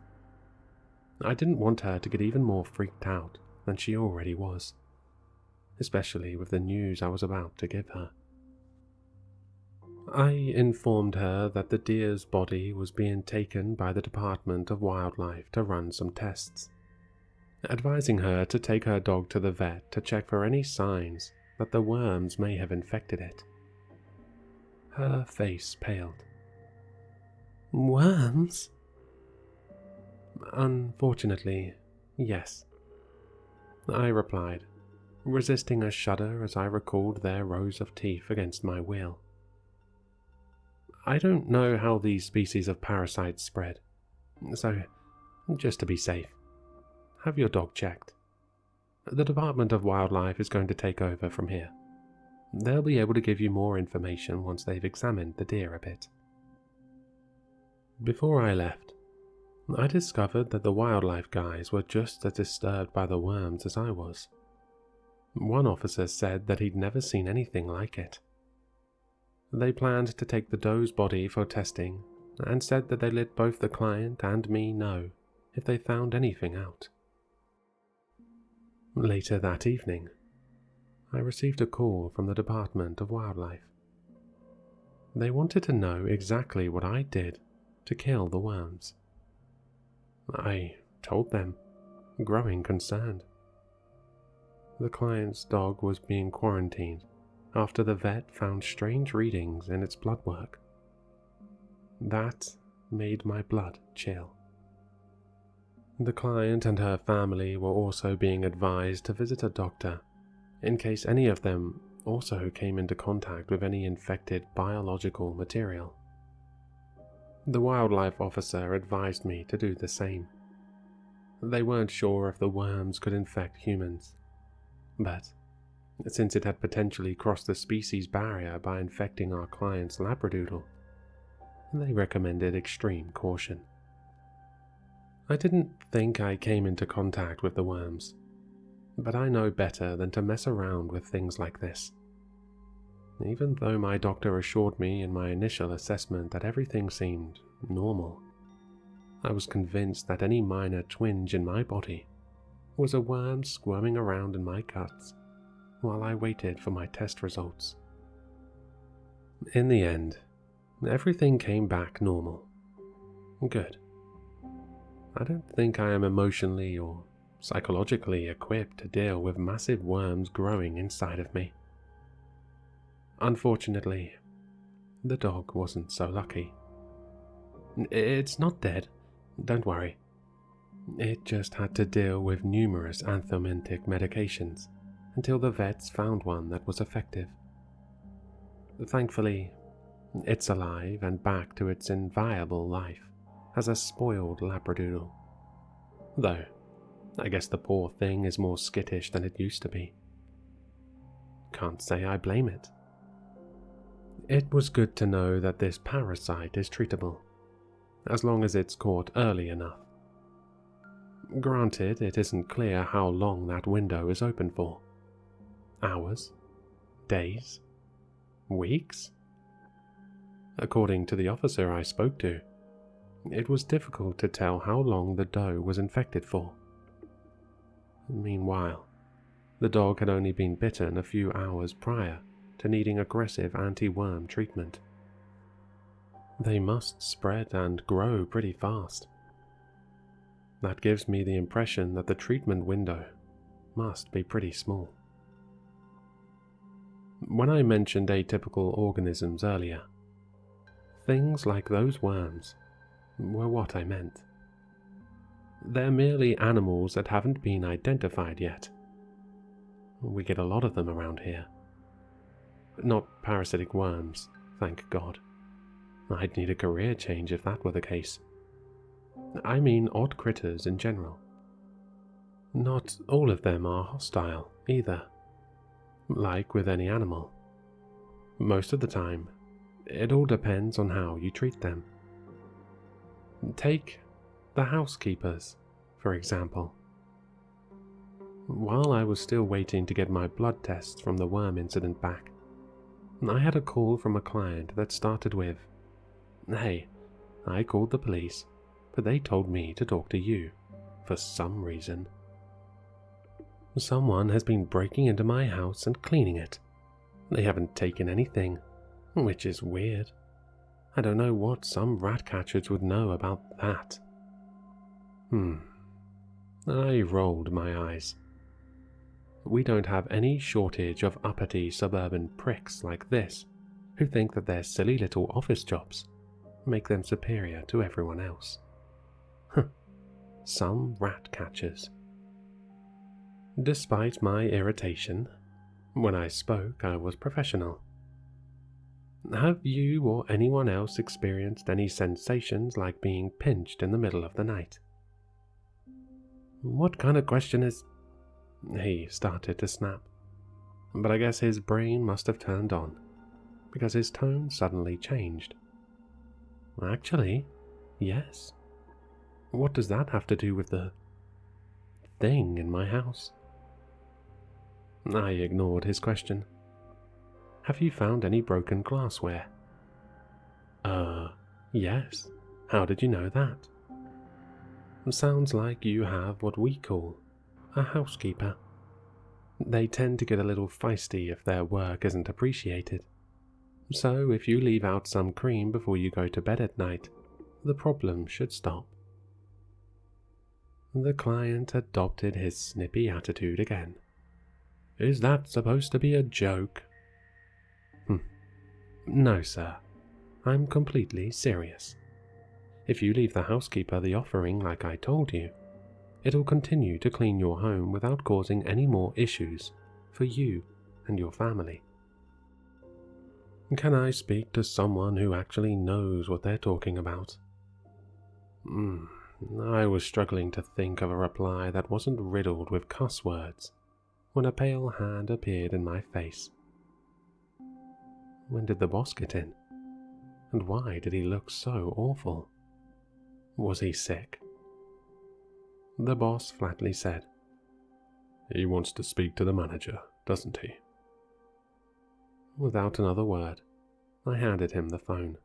I didn't want her to get even more freaked out than she already was, especially with the news I was about to give her. I informed her that the deer's body was being taken by the Department of Wildlife to run some tests, advising her to take her dog to the vet to check for any signs that the worms may have infected it. Her face paled. Worms? Unfortunately, yes, I replied, resisting a shudder as I recalled their rows of teeth against my wheel. I don't know how these species of parasites spread, so just to be safe, have your dog checked. The Department of Wildlife is going to take over from here. They'll be able to give you more information once they've examined the deer a bit. Before I left, I discovered that the wildlife guys were just as disturbed by the worms as I was. One officer said that he'd never seen anything like it. They planned to take the doe's body for testing and said that they let both the client and me know if they found anything out. Later that evening, I received a call from the Department of Wildlife. They wanted to know exactly what I did to kill the worms. I told them, growing concerned. The client's dog was being quarantined after the vet found strange readings in its blood work. That made my blood chill. The client and her family were also being advised to visit a doctor in case any of them also came into contact with any infected biological material. The wildlife officer advised me to do the same. They weren't sure if the worms could infect humans, but since it had potentially crossed the species barrier by infecting our client's labradoodle, they recommended extreme caution. I didn't think I came into contact with the worms, but I know better than to mess around with things like this. Even though my doctor assured me in my initial assessment that everything seemed normal, I was convinced that any minor twinge in my body was a worm squirming around in my guts while I waited for my test results. In the end, everything came back normal. Good. I don't think I am emotionally or psychologically equipped to deal with massive worms growing inside of me. Unfortunately, the dog wasn't so lucky. It's not dead, don't worry. It just had to deal with numerous anthelmintic medications until the vets found one that was effective. Thankfully, it's alive and back to its inviolable life as a spoiled labradoodle. Though, I guess the poor thing is more skittish than it used to be. Can't say I blame it. It was good to know that this parasite is treatable, as long as it's caught early enough. Granted, it isn't clear how long that window is open for. Hours? Days? Weeks? According to the officer I spoke to, it was difficult to tell how long the doe was infected for. Meanwhile, the dog had only been bitten a few hours prior to needing aggressive anti-worm treatment. They must spread and grow pretty fast. That gives me the impression that the treatment window must be pretty small. When I mentioned atypical organisms earlier, things like those worms were what I meant. They're merely animals that haven't been identified yet. We get a lot of them around here. Not parasitic worms, thank God. I'd need a career change if that were the case. I mean odd critters in general. Not all of them are hostile, either. Like with any animal. Most of the time, it all depends on how you treat them. Take the housekeepers, for example. While I was still waiting to get my blood tests from the worm incident back, I had a call from a client that started with, "Hey, I called the police, but they told me to talk to you, for some reason. Someone has been breaking into my house and cleaning it. They haven't taken anything, which is weird. I don't know what some rat catchers would know about that." I rolled my eyes. We don't have any shortage of uppity suburban pricks like this who think that their silly little office jobs make them superior to everyone else. Some rat catchers. Despite my irritation, when I spoke I was professional. Have you or anyone else experienced any sensations like being pinched in the middle of the night? What kind of question is... He started to snap, but I guess his brain must have turned on, because his tone suddenly changed. Actually, yes. What does that have to do with the thing in my house? I ignored his question. Have you found any broken glassware? Yes, how did you know that? Sounds like you have what we call a housekeeper. They tend to get a little feisty if their work isn't appreciated. So if you leave out some cream before you go to bed at night, the problem should stop. The client adopted his snippy attitude again. Is that supposed to be a joke? No, sir. I'm completely serious. If you leave the housekeeper the offering like I told you, it'll continue to clean your home without causing any more issues for you and your family. Can I speak to someone who actually knows what they're talking about? I was struggling to think of a reply that wasn't riddled with cuss words when a pale hand appeared in my face. When did the boss get in? And why did he look so awful? Was he sick? The boss flatly said, "He wants to speak to the manager, doesn't he?" Without another word, I handed him the phone.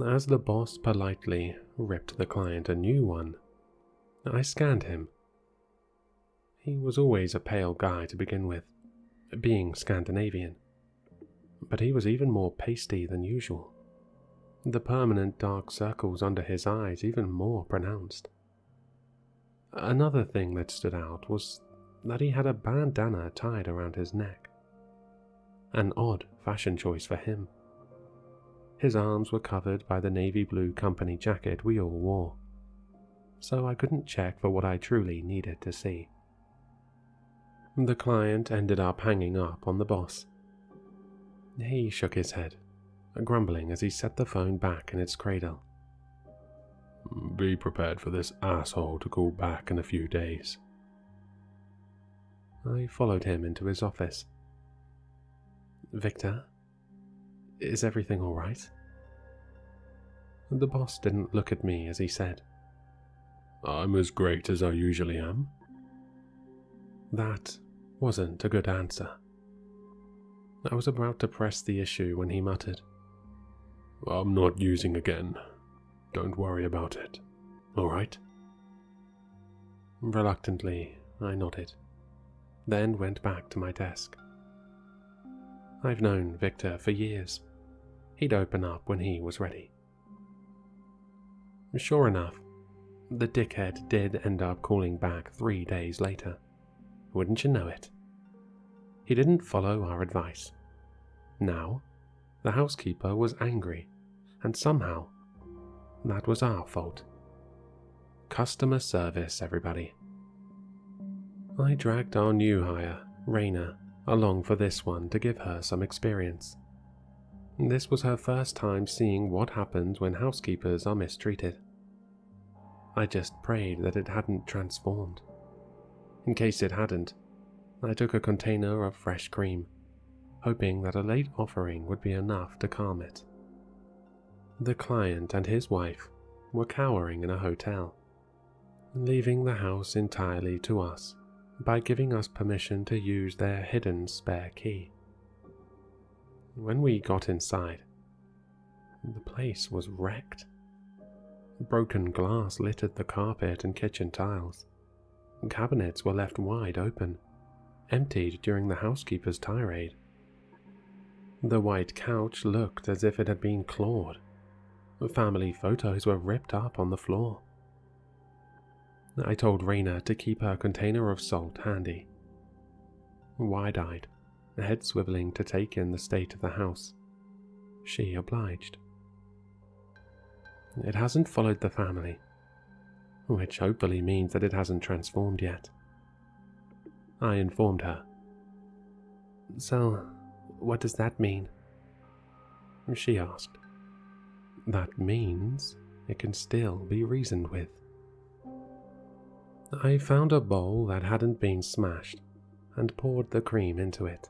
As the boss politely ripped the client a new one, I scanned him. He was always a pale guy to begin with, being Scandinavian, but he was even more pasty than usual, the permanent dark circles under his eyes even more pronounced. Another thing that stood out was that he had a bandana tied around his neck. An odd fashion choice for him. His arms were covered by the navy blue company jacket we all wore, so I couldn't check for what I truly needed to see. The client ended up hanging up on the boss. He shook his head, grumbling as he set the phone back in its cradle. "Be prepared for this asshole to call back in a few days." I followed him into his office. "Victor, is everything all right?" The boss didn't look at me as he said, "I'm as great as I usually am." That wasn't a good answer. I was about to press the issue when he muttered, "I'm not using again. Don't worry about it, all right?" Reluctantly, I nodded, then went back to my desk. I've known Victor for years. He'd open up when he was ready. Sure enough, the dickhead did end up calling back 3 days later. Wouldn't you know it? He didn't follow our advice. Now, the housekeeper was angry, and somehow, that was our fault. Customer service, everybody. I dragged our new hire, Raina, along for this one to give her some experience. This was her first time seeing what happens when housekeepers are mistreated. I just prayed that it hadn't transformed. In case it hadn't, I took a container of fresh cream, hoping that a late offering would be enough to calm it. The client and his wife were cowering in a hotel, leaving the house entirely to us by giving us permission to use their hidden spare key. When we got inside, the place was wrecked. Broken glass littered the carpet and kitchen tiles. Cabinets were left wide open, emptied during the housekeeper's tirade. The white couch looked as if it had been clawed. Family photos were ripped up on the floor. I told Raina to keep her container of salt handy. Wide-eyed, head swiveling to take in the state of the house, she obliged. It hasn't followed the family, which hopefully means that it hasn't transformed yet. I informed her. "So, what does that mean?" She asked. "That means it can still be reasoned with." I found a bowl that hadn't been smashed and poured the cream into it.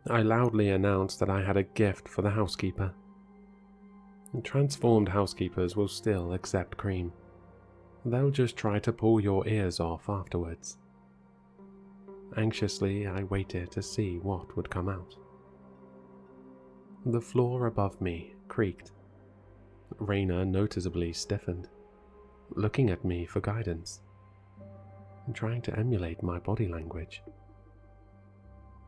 I loudly announced that I had a gift for the housekeeper. Transformed housekeepers will still accept cream. They'll just try to pull your ears off afterwards. Anxiously, I waited to see what would come out. The floor above me creaked Raina noticeably stiffened, looking at me for guidance, trying to emulate my body language.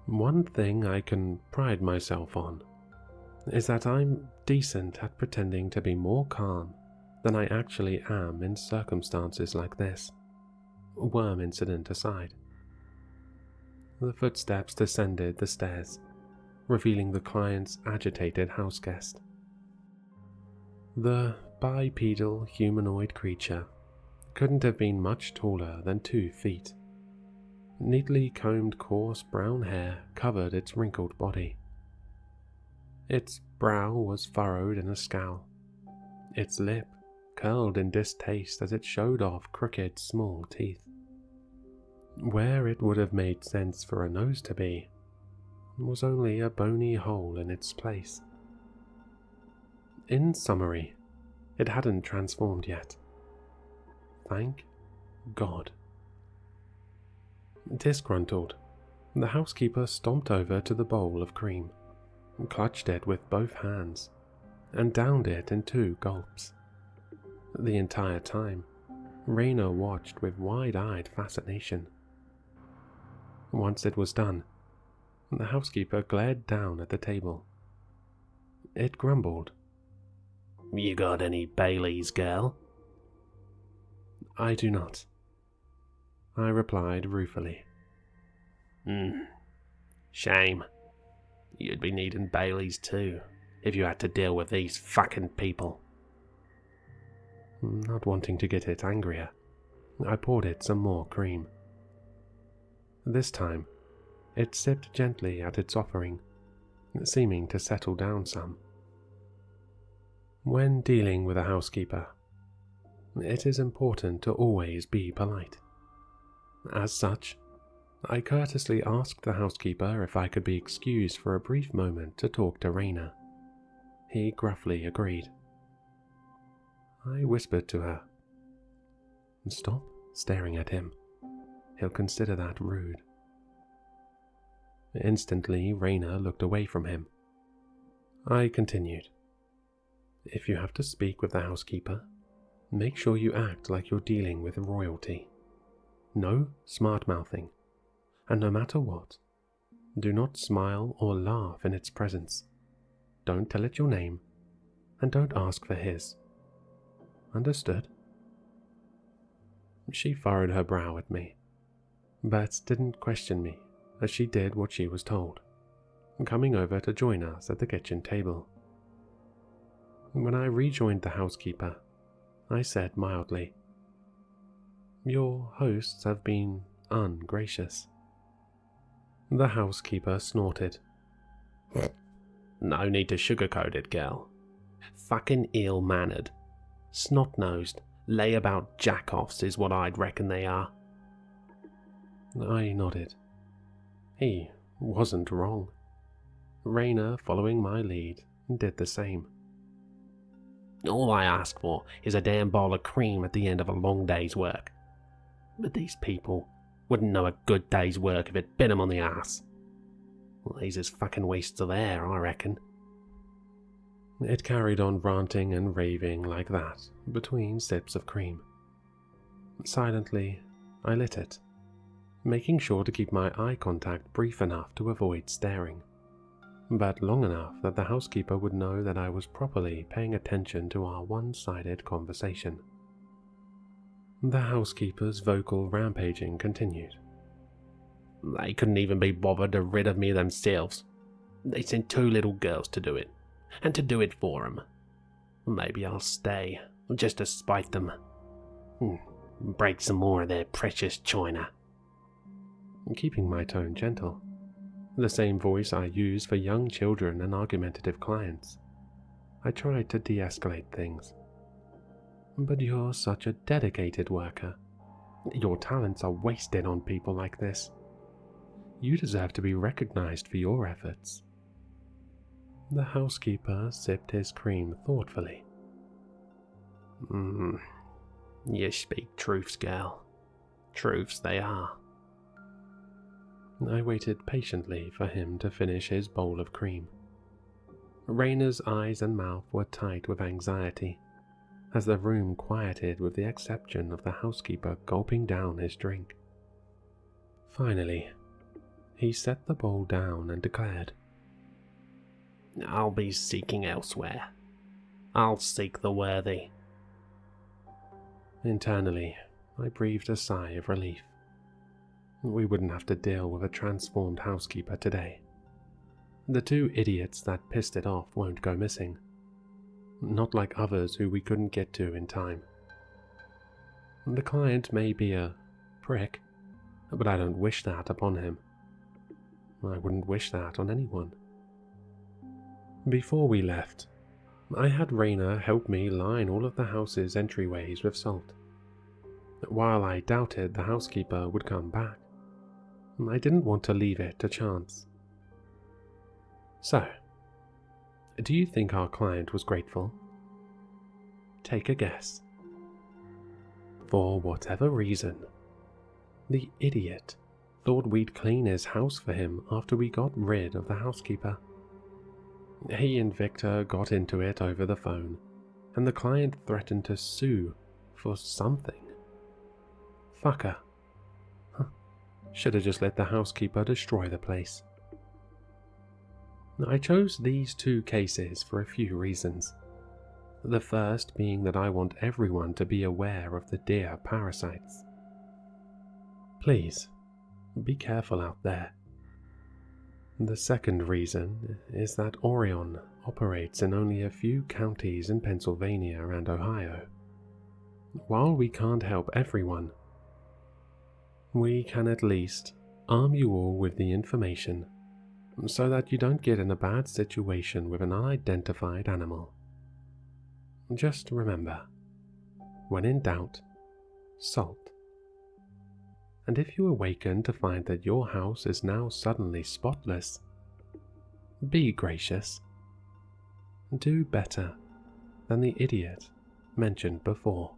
One thing I can pride myself on is that I'm decent at pretending to be more calm than I actually am in circumstances like this, worm incident aside. The footsteps descended the stairs, revealing the client's agitated houseguest. The bipedal humanoid creature couldn't have been much taller than 2 feet. Neatly combed coarse brown hair covered its wrinkled body. Its brow was furrowed in a scowl, its lip curled in distaste as it showed off crooked small teeth. Where it would have made sense for a nose to be was only a bony hole in its place. In summary, it hadn't transformed yet. Thank God. Disgruntled, the housekeeper stomped over to the bowl of cream, clutched it with both hands, and downed it in 2 gulps. The entire time, Raina watched with wide-eyed fascination. Once it was done, the housekeeper glared down at the table. It grumbled. "You got any Baileys, girl?" "I do not," I replied ruefully. Shame. You'd be needing Baileys too, if you had to deal with these fucking people. Not wanting to get it angrier, I poured it some more cream. This time, it sipped gently at its offering, seeming to settle down some. When dealing with a housekeeper, it is important to always be polite. As such, I courteously asked the housekeeper if I could be excused for a brief moment to talk to Raina. He gruffly agreed. I whispered to her, "Stop staring at him. He'll consider that rude." Instantly, Raina looked away from him. I continued, "If you have to speak with the housekeeper, make sure you act like you're dealing with royalty. No smart-mouthing, and no matter what, do not smile or laugh in its presence. Don't tell it your name, and don't ask for his. Understood?" She furrowed her brow at me, but didn't question me as she did what she was told, coming over to join us at the kitchen table. When I rejoined the housekeeper, I said mildly, "Your hosts have been ungracious." The housekeeper snorted. "No need to sugarcoat it, girl. Fucking ill-mannered, snot-nosed, layabout jack-offs is what I'd reckon they are." I nodded. He wasn't wrong. Raina, following my lead, did the same. "All I ask for is a damn bowl of cream at the end of a long day's work. But these people wouldn't know a good day's work if it bit 'em on the ass. Well, these is fucking wastes of air, I reckon." It carried on ranting and raving like that between sips of cream. Silently, I lit it, making sure to keep my eye contact brief enough to avoid staring, but long enough that the housekeeper would know that I was properly paying attention to our one-sided conversation. The housekeeper's vocal rampaging continued. "They couldn't even be bothered to rid of me themselves. They sent 2 little girls to do it, and to do it for 'em. Maybe I'll stay, just to spite them. Break some more of their precious china." Keeping my tone gentle, the same voice I use for young children and argumentative clients, I tried to de-escalate things. "But you're such a dedicated worker. Your talents are wasted on people like this. You deserve to be recognized for your efforts." The housekeeper sipped his cream thoughtfully. You speak truths, gal. Truths they are." I waited patiently for him to finish his bowl of cream. Raina's eyes and mouth were tight with anxiety, as the room quieted with the exception of the housekeeper gulping down his drink. Finally, he set the bowl down and declared, "I'll be seeking elsewhere. I'll seek the worthy." Internally, I breathed a sigh of relief. We wouldn't have to deal with a transformed housekeeper today. The two idiots that pissed it off won't go missing. Not like others who we couldn't get to in time. The client may be a prick, but I don't wish that upon him. I wouldn't wish that on anyone. Before we left, I had Raina help me line all of the house's entryways with salt. While I doubted the housekeeper would come back, I didn't want to leave it to chance. So, do you think our client was grateful? Take a guess. For whatever reason, the idiot thought we'd clean his house for him after we got rid of the housekeeper. He and Victor got into it over the phone, and the client threatened to sue for something. Fucker. Should have just let the housekeeper destroy the place. I chose these two cases for a few reasons. The first being that I want everyone to be aware of the deer parasites. Please, be careful out there. The second reason is that Orion operates in only a few counties in Pennsylvania and Ohio. While we can't help everyone, we can at least arm you all with the information so that you don't get in a bad situation with an unidentified animal. Just remember, when in doubt, salt. And if you awaken to find that your house is now suddenly spotless, be gracious. Do better than the idiot mentioned before.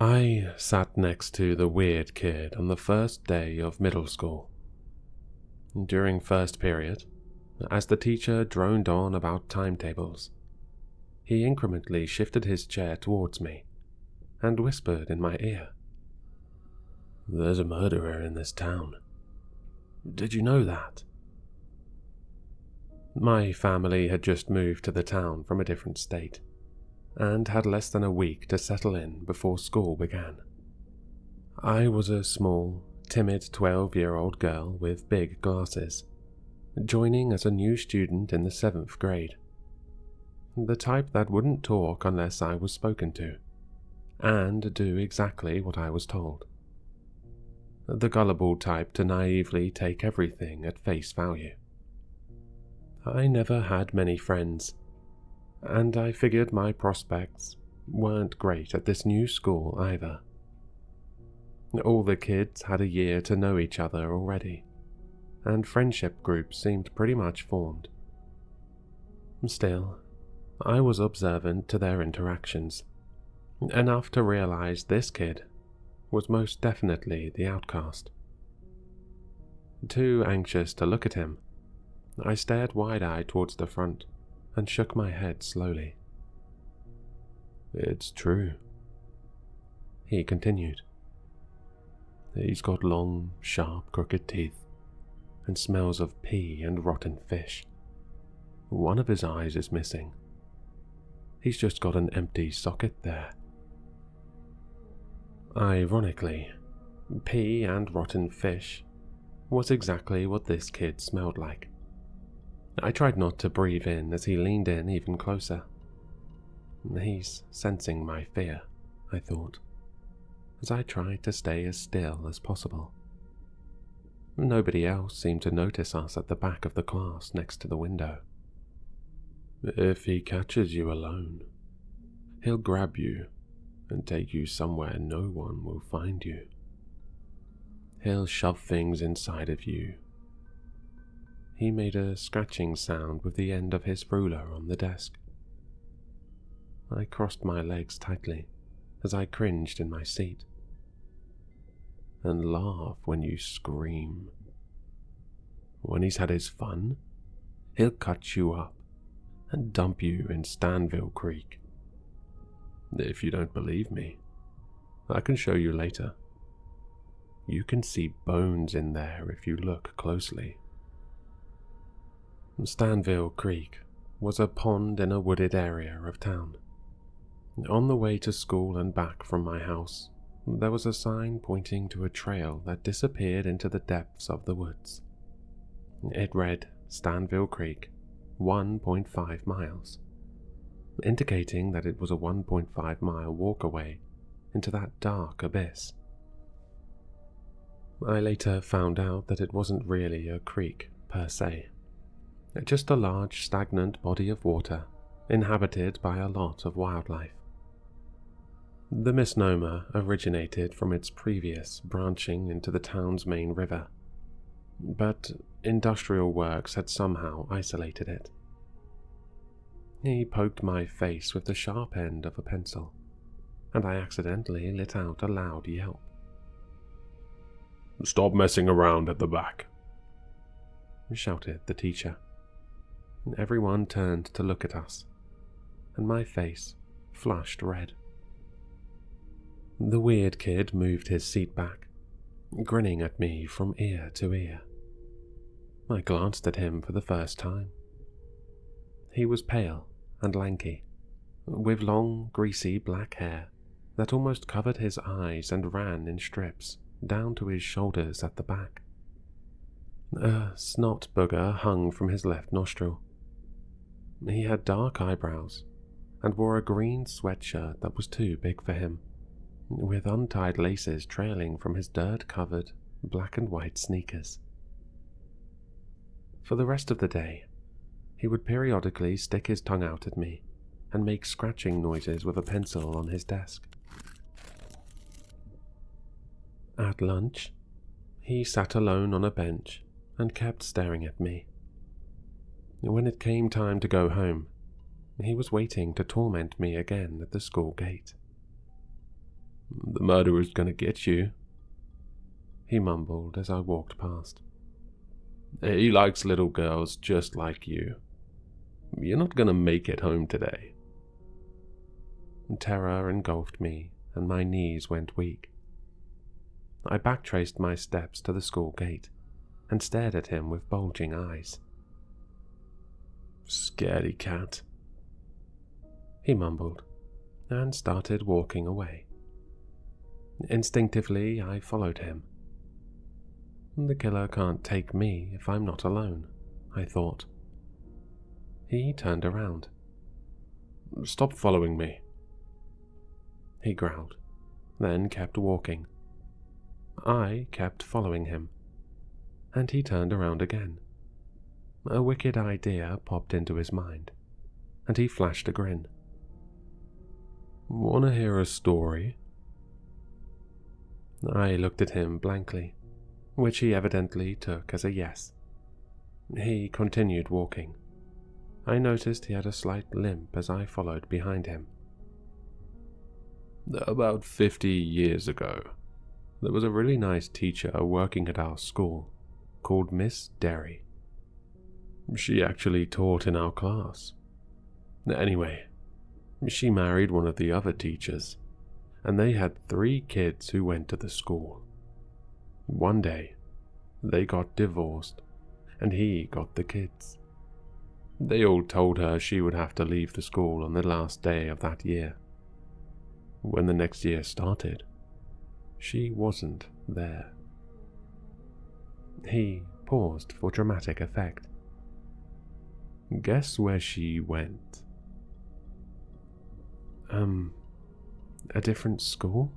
I sat next to the weird kid on the first day of middle school. During first period, as the teacher droned on about timetables, he incrementally shifted his chair towards me and whispered in my ear, "There's a murderer in this town. Did you know that?" My family had just moved to the town from a different state, and had less than a week to settle in before school began. I was a small, timid 12-year-old girl with big glasses, joining as a new student in the 7th grade. The type that wouldn't talk unless I was spoken to, and do exactly what I was told. The gullible type to naively take everything at face value. I never had many friends, and I figured my prospects weren't great at this new school either. All the kids had a year to know each other already, and friendship groups seemed pretty much formed. Still, I was observant to their interactions, enough to realize this kid was most definitely the outcast. Too anxious to look at him, I stared wide-eyed towards the front and shook my head slowly. "It's true," he continued. "He's got long, sharp, crooked teeth, and smells of pee and rotten fish. One of his eyes is missing. He's just got an empty socket there." Ironically, pee and rotten fish was exactly what this kid smelled like. I tried not to breathe in as he leaned in even closer. He's sensing my fear, I thought, as I tried to stay as still as possible. Nobody else seemed to notice us at the back of the class next to the window. "If he catches you alone, he'll grab you and take you somewhere no one will find you. He'll shove things inside of you." He made a scratching sound with the end of his ruler on the desk. I crossed my legs tightly as I cringed in my seat. And laugh when you scream. When he's had his fun, he'll cut you up and dump you in Stanville Creek. If you don't believe me, I can show you later. You can see bones in there if you look closely. Stanville Creek was a pond in a wooded area of town. On the way to school and back from my house, there was a sign pointing to a trail that disappeared into the depths of the woods. It read Stanville Creek, 1.5 miles, indicating that it was a 1.5-mile walk away into that dark abyss. I later found out that it wasn't really a creek per se, just a large stagnant body of water inhabited by a lot of wildlife. The misnomer originated from its previous branching into the town's main river, but industrial works had somehow isolated it. He poked my face with the sharp end of a pencil, and I accidentally let out a loud yelp. "Stop messing around at the back," shouted the teacher. Everyone turned to look at us, and my face flushed red. The weird kid moved his seat back, grinning at me from ear to ear. I glanced at him for the first time. He was pale and lanky, with long, greasy black hair that almost covered his eyes and ran in strips down to his shoulders at the back. A snot booger hung from his left nostril. He had dark eyebrows and wore a green sweatshirt that was too big for him, with untied laces trailing from his dirt-covered black and white sneakers. For the rest of the day, he would periodically stick his tongue out at me and make scratching noises with a pencil on his desk. At lunch, he sat alone on a bench and kept staring at me. When it came time to go home, he was waiting to torment me again at the school gate. "The murderer's gonna get you," he mumbled as I walked past. "He likes little girls just like you. You're not gonna make it home today." Terror engulfed me and my knees went weak. I backtraced my steps to the school gate and stared at him with bulging eyes. "Scaredy cat," he mumbled and started walking away. Instinctively, I followed him. The killer can't take me if I'm not alone, I thought. He turned around. "Stop following me," he growled, then kept walking. I kept following him, and he turned around again. A wicked idea popped into his mind, and he flashed a grin. "Wanna hear a story?" I looked at him blankly, which he evidently took as a yes. He continued walking. I noticed he had a slight limp as I followed behind him. "About 50 years ago, there was a really nice teacher working at our school called Miss Derry. She actually taught in our class. Anyway, she married one of the other teachers, and they had 3 kids who went to the school. One day, they got divorced, and he got the kids. They all told her she would have to leave the school on the last day of that year. When the next year started, she wasn't there." He paused for dramatic effect. "Guess where she went?" A different school?"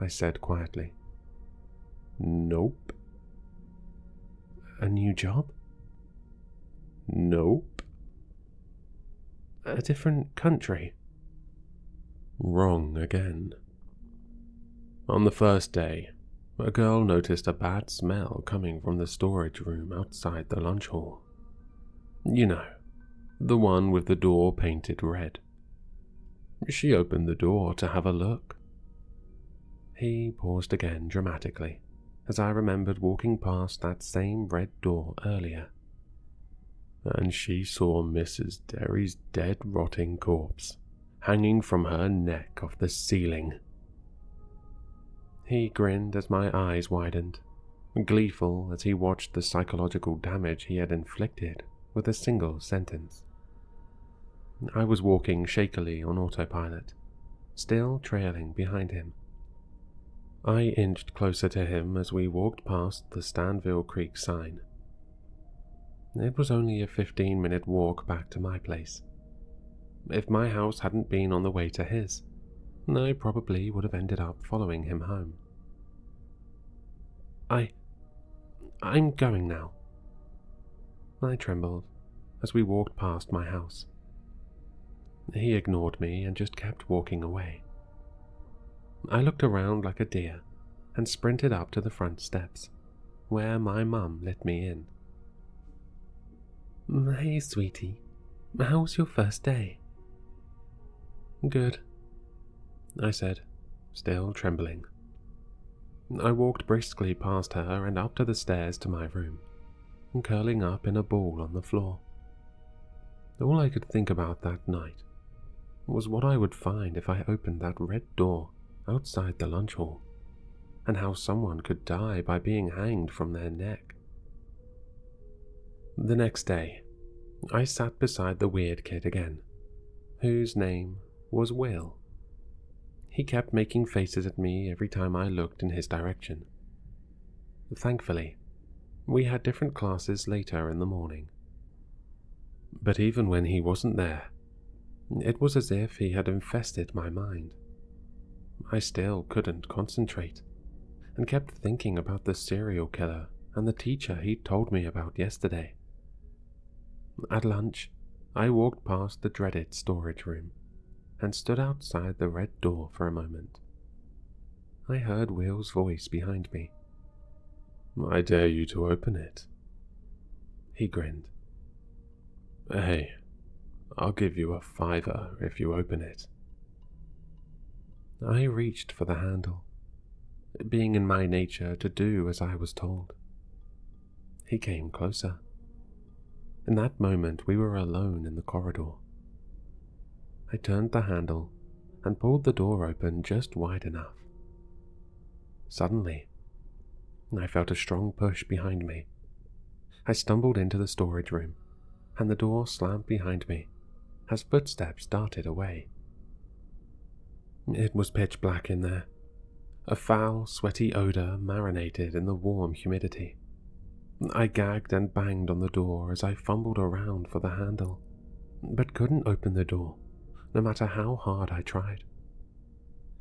I said quietly. "Nope." "A new job?" "Nope." "A different country?" "Wrong again. On the first day, a girl noticed a bad smell coming from the storage room outside the lunch hall. You know, the one with the door painted red. She opened the door to have a look." He paused again dramatically, as I remembered walking past that same red door earlier. "And she saw Mrs. Derry's dead rotting corpse hanging from her neck off the ceiling." He grinned as my eyes widened, gleeful as he watched the psychological damage he had inflicted with a single sentence. I was walking shakily on autopilot, still trailing behind him. I inched closer to him as we walked past the Stanville Creek sign. It was only a 15-minute walk back to my place. If my house hadn't been on the way to his, I probably would have ended up following him home. I'm going now." I trembled as we walked past my house. He ignored me and just kept walking away. I looked around like a deer and sprinted up to the front steps, where my mum let me in. "Hey, sweetie. How was your first day?" "Good," I said, still trembling. I walked briskly past her and up to the stairs to my room, curling up in a ball on the floor. All I could think about that night was what I would find if I opened that red door outside the lunch hall, and how someone could die by being hanged from their neck. The next day, I sat beside the weird kid again, whose name was Will. He kept making faces at me every time I looked in his direction. Thankfully, we had different classes later in the morning. But even when he wasn't there, it was as if he had infested my mind. I still couldn't concentrate, and kept thinking about the serial killer and the teacher he'd told me about yesterday. At lunch, I walked past the dreaded storage room and stood outside the red door for a moment. I heard Will's voice behind me. "I dare you to open it." He grinned. "Hey, I'll give you a $5 if you open it." I reached for the handle, being in my nature to do as I was told. He came closer. In that moment, we were alone in the corridor. I turned the handle and pulled the door open just wide enough. Suddenly, I felt a strong push behind me. I stumbled into the storage room, and the door slammed behind me as footsteps darted away. It was pitch black in there. A foul, sweaty odor marinated in the warm humidity. I gagged and banged on the door as I fumbled around for the handle, but couldn't open the door, no matter how hard I tried.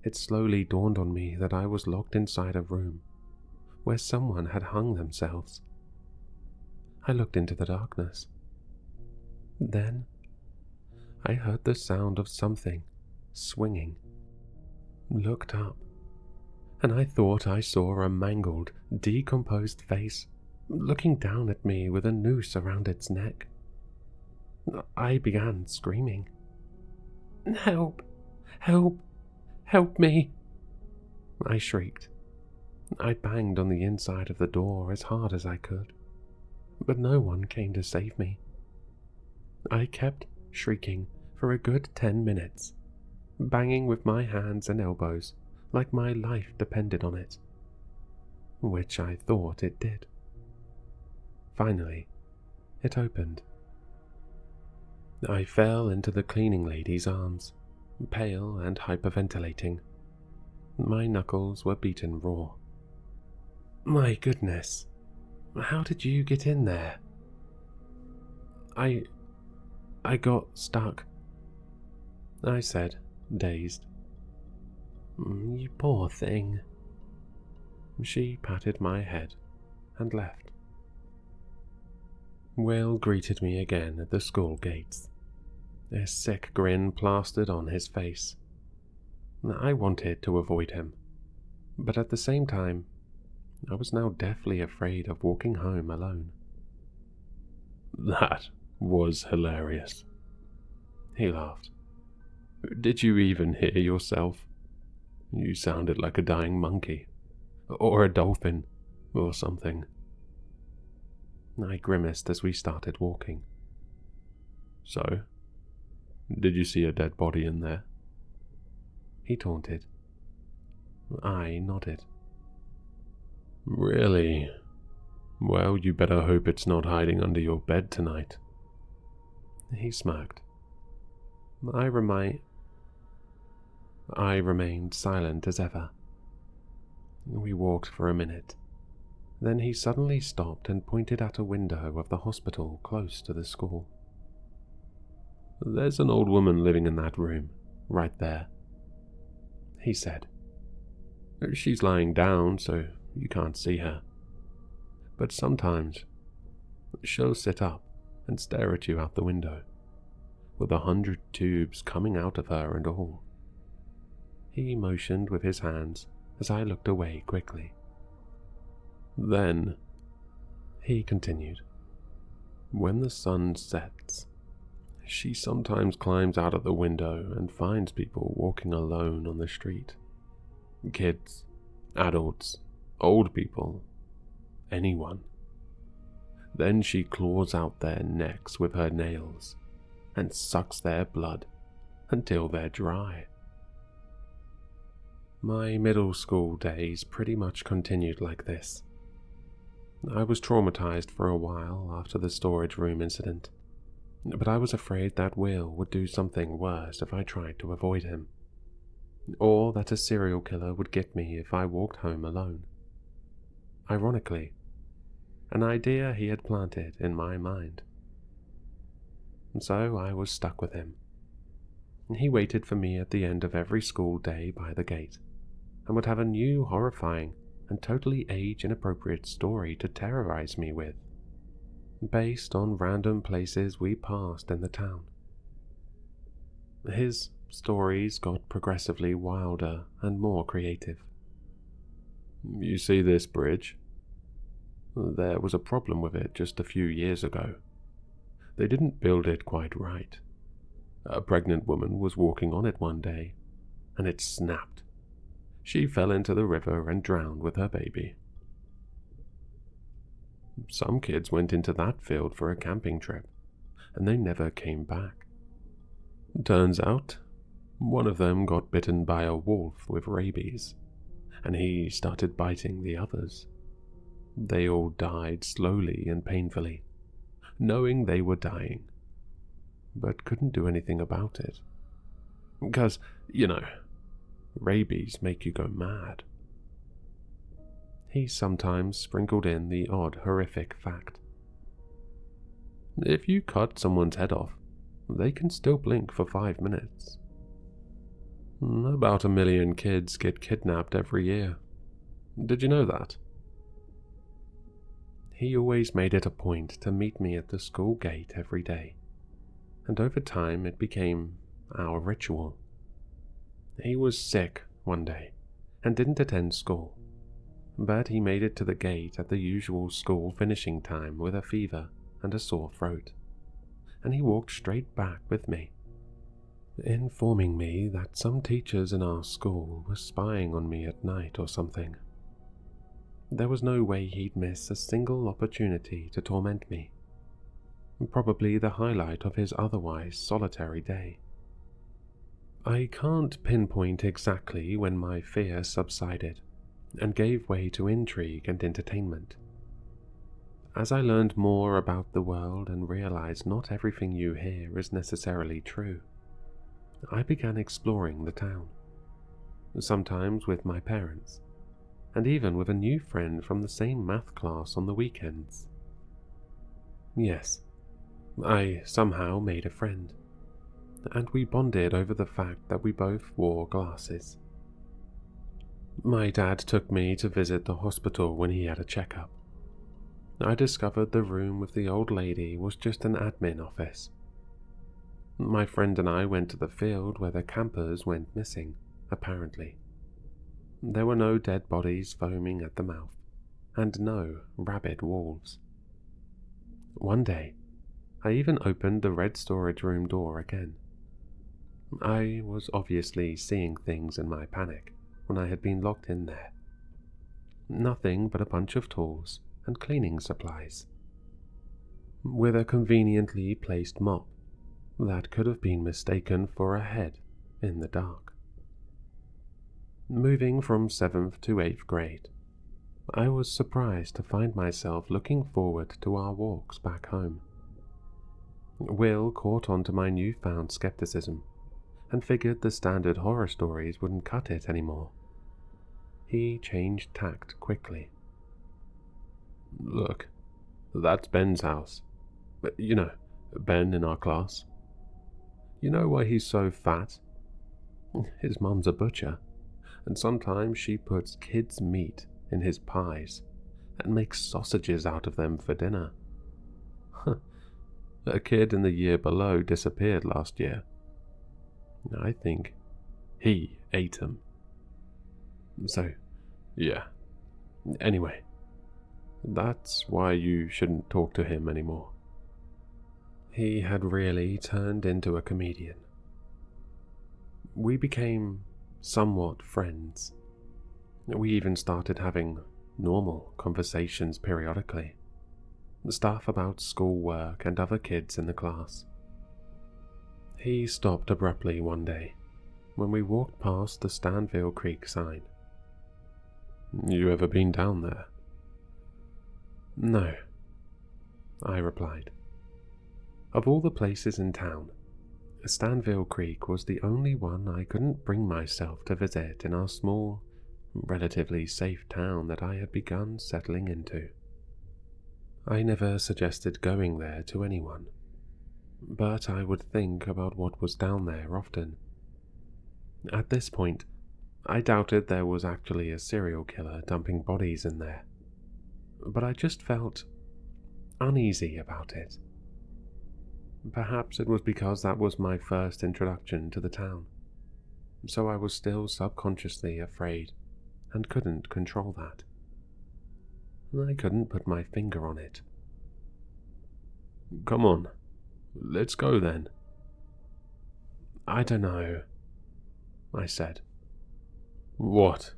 It slowly dawned on me that I was locked inside a room where someone had hung themselves. I looked into the darkness. Then, I heard the sound of something swinging. Looked up, and I thought I saw a mangled, decomposed face looking down at me with a noose around its neck. I began screaming. "Help! Help! Help me!" I shrieked. I banged on the inside of the door as hard as I could, but no one came to save me. I kept shrieking for a good 10 minutes, banging with my hands and elbows like my life depended on it, which I thought it did. Finally, it opened. I fell into the cleaning lady's arms, pale and hyperventilating. My knuckles were beaten raw. "My goodness, how did you get in there?" I got stuck," I said, dazed. "You poor thing." She patted my head and left. Will greeted me again at the school gates, a sick grin plastered on his face. I wanted to avoid him, but at the same time, I was now deathly afraid of walking home alone. "That was hilarious," he laughed. Did you even hear yourself? You sounded like a dying monkey, or a dolphin, or something." I grimaced as we started walking. "So, did you see a dead body in there?" he taunted. I nodded. "Really? Well, you better hope it's not hiding under your bed tonight." He smirked. I remained silent as ever. We walked for a minute. Then he suddenly stopped and pointed at a window of the hospital close to the school. "There's an old woman living in that room, right there," he said. "She's lying down, so you can't see her. But sometimes she'll sit up and stare at you out the window, with 100 tubes coming out of her and all." He motioned with his hands as I looked away quickly. "Then," he continued, "when the sun sets, she sometimes climbs out of the window and finds people walking alone on the street. Kids, adults, old people, anyone. Then she claws out their necks with her nails and sucks their blood until they're dry." My middle school days pretty much continued like this. I was traumatized for a while after the storage room incident, but I was afraid that Will would do something worse if I tried to avoid him, or that a serial killer would get me if I walked home alone. Ironically, an idea he had planted in my mind. And so I was stuck with him. He waited for me at the end of every school day by the gate, and would have a new horrifying and totally age-inappropriate story to terrorize me with, based on random places we passed in the town. His stories got progressively wilder and more creative. "You see this bridge? There was a problem with it just a few years ago. They didn't build it quite right. A pregnant woman was walking on it one day, and it snapped. She fell into the river and drowned with her baby. Some kids went into that field for a camping trip, and they never came back. Turns out, one of them got bitten by a wolf with rabies, and he started biting the others. They all died slowly and painfully, knowing they were dying, but couldn't do anything about it. Because, rabies make you go mad." He sometimes sprinkled in the odd horrific fact. "If you cut someone's head off, they can still blink for 5 minutes. About 1 million kids get kidnapped every year. Did you know that?" He always made it a point to meet me at the school gate every day, and over time it became our ritual. He was sick one day and didn't attend school, but he made it to the gate at the usual school finishing time with a fever and a sore throat, and he walked straight back with me, informing me that some teachers in our school were spying on me at night or something. There was no way he'd miss a single opportunity to torment me, probably the highlight of his otherwise solitary day. I can't pinpoint exactly when my fear subsided and gave way to intrigue and entertainment. As I learned more about the world and realized not everything you hear is necessarily true, I began exploring the town, sometimes with my parents, and even with a new friend from the same math class on the weekends. Yes, I somehow made a friend, and we bonded over the fact that we both wore glasses. My dad took me to visit the hospital when he had a checkup. I discovered the room with the old lady was just an admin office. My friend and I went to the field where the campers went missing, apparently. There were no dead bodies foaming at the mouth, and no rabid wolves. One day, I even opened the red storage room door again. I was obviously seeing things in my panic when I had been locked in there. Nothing but a bunch of tools and cleaning supplies, with a conveniently placed mop that could have been mistaken for a head in the dark. Moving from 7th to 8th grade, I was surprised to find myself looking forward to our walks back home. Will caught on to my newfound skepticism and figured the standard horror stories wouldn't cut it anymore. He changed tact quickly. "Look, that's Ben's house. You know, Ben in our class. You know why he's so fat? His mum's a butcher, and sometimes she puts kids' meat in his pies and makes sausages out of them for dinner. A kid in the year below disappeared last year. I think he ate him. So, yeah. Anyway, that's why you shouldn't talk to him anymore." He had really turned into a comedian. We became somewhat friends. We even started having normal conversations periodically. Stuff about schoolwork and other kids in the class. He stopped abruptly one day when we walked past the Stanville Creek sign. "You ever been down there?" "No," I replied. Of all the places in town, Stanville Creek was the only one I couldn't bring myself to visit in our small, relatively safe town that I had begun settling into. I never suggested going there to anyone, but I would think about what was down there often. At this point, I doubted there was actually a serial killer dumping bodies in there, but I just felt uneasy about it. Perhaps it was because that was my first introduction to the town, so I was still subconsciously afraid and couldn't control that. I couldn't put my finger on it. "Come on, let's go then." "I don't know," I said. "What?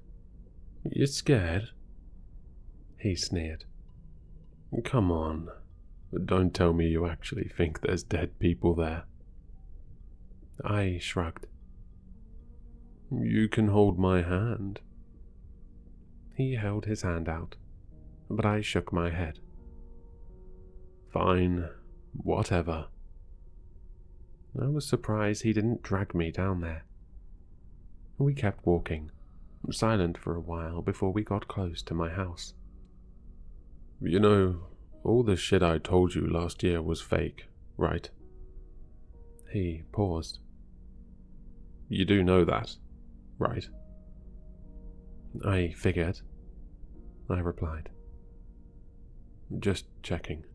You're scared?" He sneered. "Come on, don't tell me you actually think there's dead people there." I shrugged. "You can hold my hand." He held his hand out, but I shook my head. "Fine, whatever." I was surprised he didn't drag me down there. We kept walking, silent for a while before we got close to my house. "You know, all the shit I told you last year was fake, right?" He paused. "You do know that, right?" "I figured," I replied. "Just checking."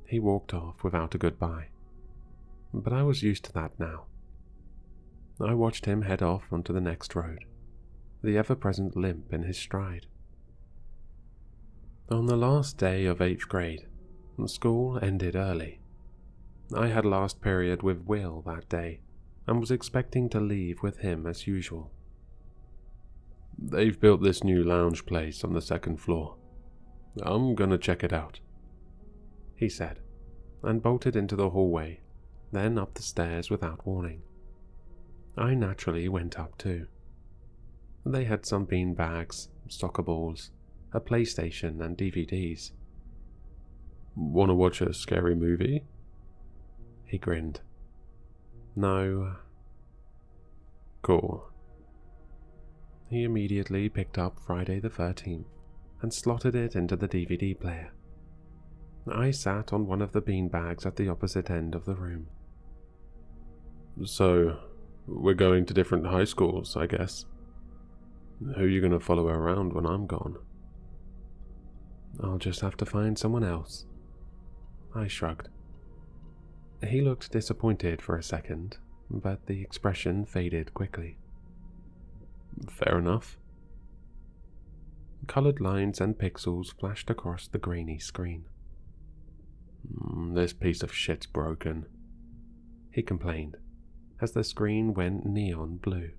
He walked off without a goodbye, but I was used to that now. I watched him head off onto the next road, the ever-present limp in his stride. On the last day of 8th grade, school ended early. I had last period with Will that day, and was expecting to leave with him as usual. "They've built this new lounge place on the 2nd floor. I'm gonna check it out," he said, and bolted into the hallway, then up the stairs without warning. I naturally went up too. They had some bean bags, soccer balls, a PlayStation and DVDs. "Wanna watch a scary movie?" He grinned. "No." "Cool." He immediately picked up Friday the 13th and slotted it into the DVD player. I sat on one of the beanbags at the opposite end of the room. "So, we're going to different high schools, I guess. Who are you going to follow around when I'm gone?" "I'll just have to find someone else." I shrugged. He looked disappointed for a second, but the expression faded quickly. "Fair enough." Colored lines and pixels flashed across the grainy screen. "This piece of shit's broken," he complained, as the screen went neon blue.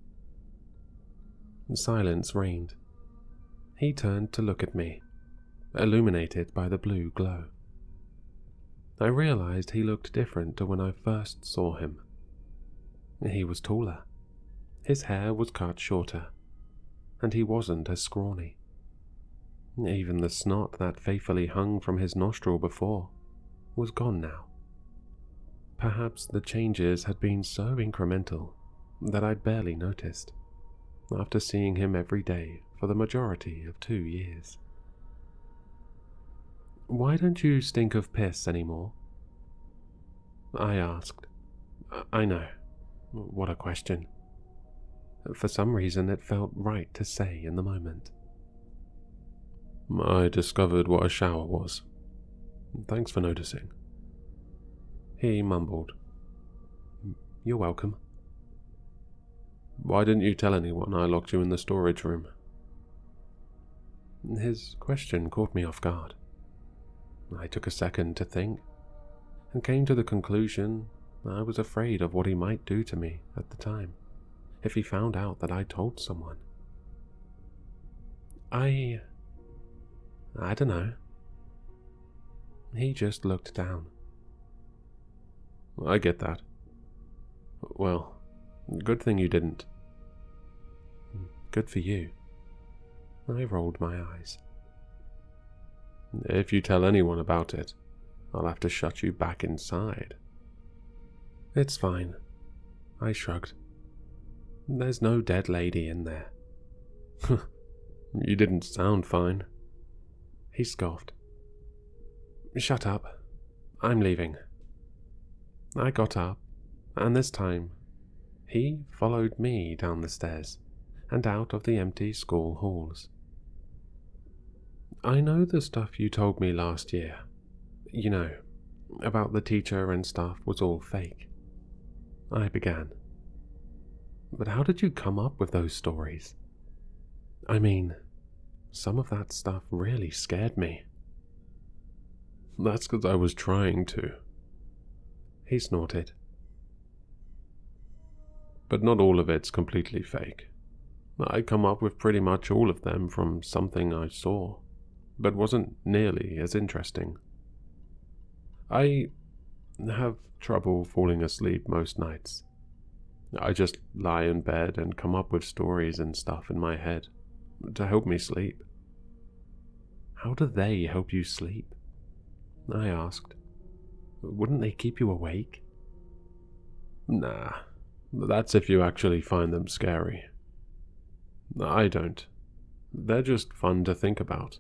Silence reigned. He turned to look at me, illuminated by the blue glow. I realized he looked different to when I first saw him. He was taller. His hair was cut shorter, and he wasn't as scrawny. Even the snot that faithfully hung from his nostril before was gone now. Perhaps the changes had been so incremental that I'd barely noticed, after seeing him every day for the majority of 2 years. "Why don't you stink of piss anymore?" I asked. I know. What a question. For some reason it felt right to say in the moment. "I discovered what a shower was. Thanks for noticing." He mumbled. "You're welcome." "Why didn't you tell anyone I locked you in the storage room?" His question caught me off guard. I took a second to think, and came to the conclusion I was afraid of what he might do to me at the time, if he found out that I told someone. I don't know. He just looked down. "I get that. Well, good thing you didn't." "Good for you." I rolled my eyes. "If you tell anyone about it, I'll have to shut you back inside." "It's fine." I shrugged. "There's no dead lady in there." "You didn't sound fine." He scoffed. "Shut up. I'm leaving." I got up, and this time, he followed me down the stairs and out of the empty school halls. "I know the stuff you told me last year. You know, about the teacher and stuff was all fake," I began. "But how did you come up with those stories? I mean, some of that stuff really scared me." "That's because I was trying to." He snorted. "But not all of it's completely fake. I come up with pretty much all of them from something I saw, but wasn't nearly as interesting. I have trouble falling asleep most nights. I just lie in bed and come up with stories and stuff in my head to help me sleep." "How do they help you sleep?" I asked. "Wouldn't they keep you awake?" "Nah, that's if you actually find them scary. I don't. They're just fun to think about,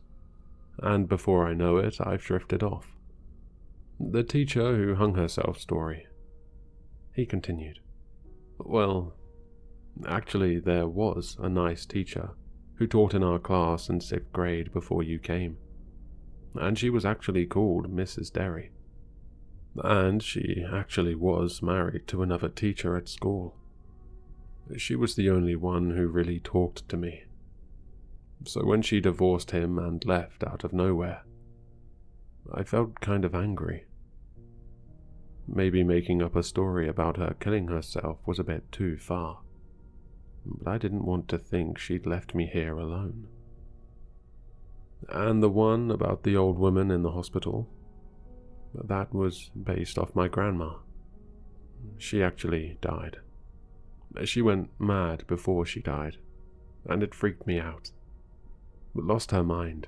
and before I know it, I've drifted off. The teacher who hung herself story," he continued. "Well, actually there was a nice teacher who taught in our class in 6th grade before you came, and she was actually called Mrs. Derry. And she actually was married to another teacher at school. She was the only one who really talked to me. So when she divorced him and left out of nowhere, I felt kind of angry. Maybe making up a story about her killing herself was a bit too far, but I didn't want to think she'd left me here alone. And the one about the old woman in the hospital, that was based off my grandma. She actually died. She went mad before she died, and it freaked me out. Lost her mind.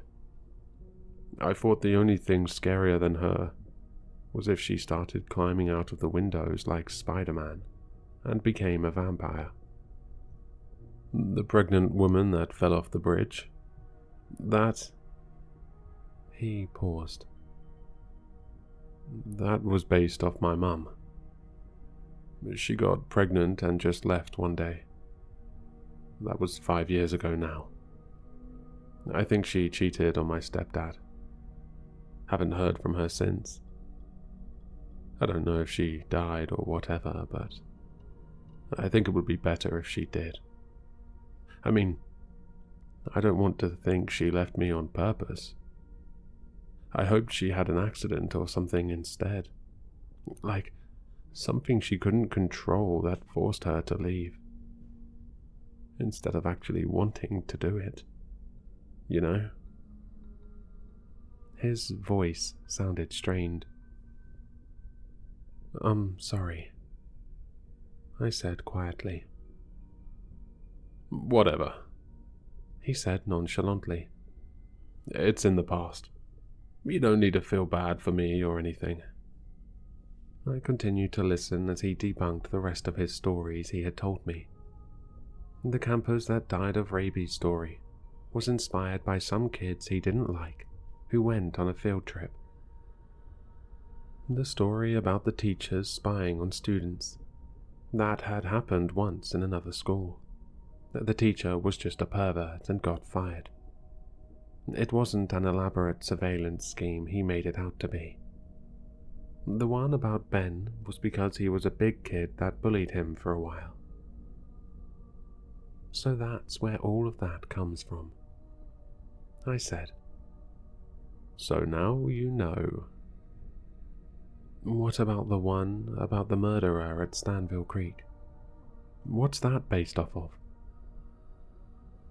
I thought the only thing scarier than her was if she started climbing out of the windows like Spider-Man and became a vampire. The pregnant woman that fell off the bridge, that..." He paused. "That was based off my mum. She got pregnant and just left one day. That was 5 years ago now. I think she cheated on my stepdad. Haven't heard from her since. I don't know if she died or whatever, but I think it would be better if she did. I mean, I don't want to think she left me on purpose. I hoped she had an accident or something instead. Like, something she couldn't control that forced her to leave, instead of actually wanting to do it, you know? His voice sounded strained. "I'm sorry," I said quietly. "Whatever," he said nonchalantly. "It's in the past. You don't need to feel bad for me or anything." I continued to listen as he debunked the rest of his stories he had told me. The campers that died of rabies story was inspired by some kids he didn't like who went on a field trip. The story about the teachers spying on students, that had happened once in another school. The teacher was just a pervert and got fired. It wasn't an elaborate surveillance scheme he made it out to be. The one about Ben was because he was a big kid that bullied him for a while. So that's where all of that comes from, I said. "So now you know." "What about the one about the murderer at Stanville Creek? What's that based off of?"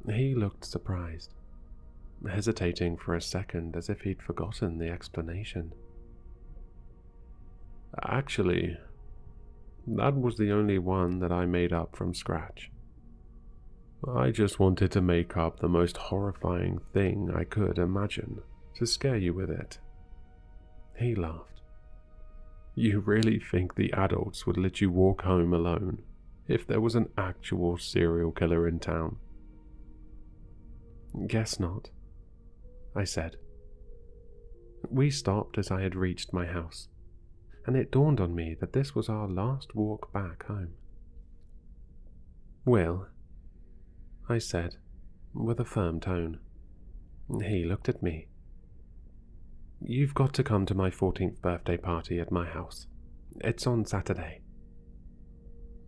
He looked surprised, hesitating for a second as if he'd forgotten the explanation. "Actually, that was the only one that I made up from scratch. I just wanted to make up the most horrifying thing I could imagine to scare you with it." He laughed. "You really think the adults would let you walk home alone if there was an actual serial killer in town?" "Guess not," I said. We stopped as I had reached my house, and it dawned on me that this was our last walk back home. "Will," I said, with a firm tone. He looked at me. "You've got to come to my 14th birthday party at my house. It's on Saturday."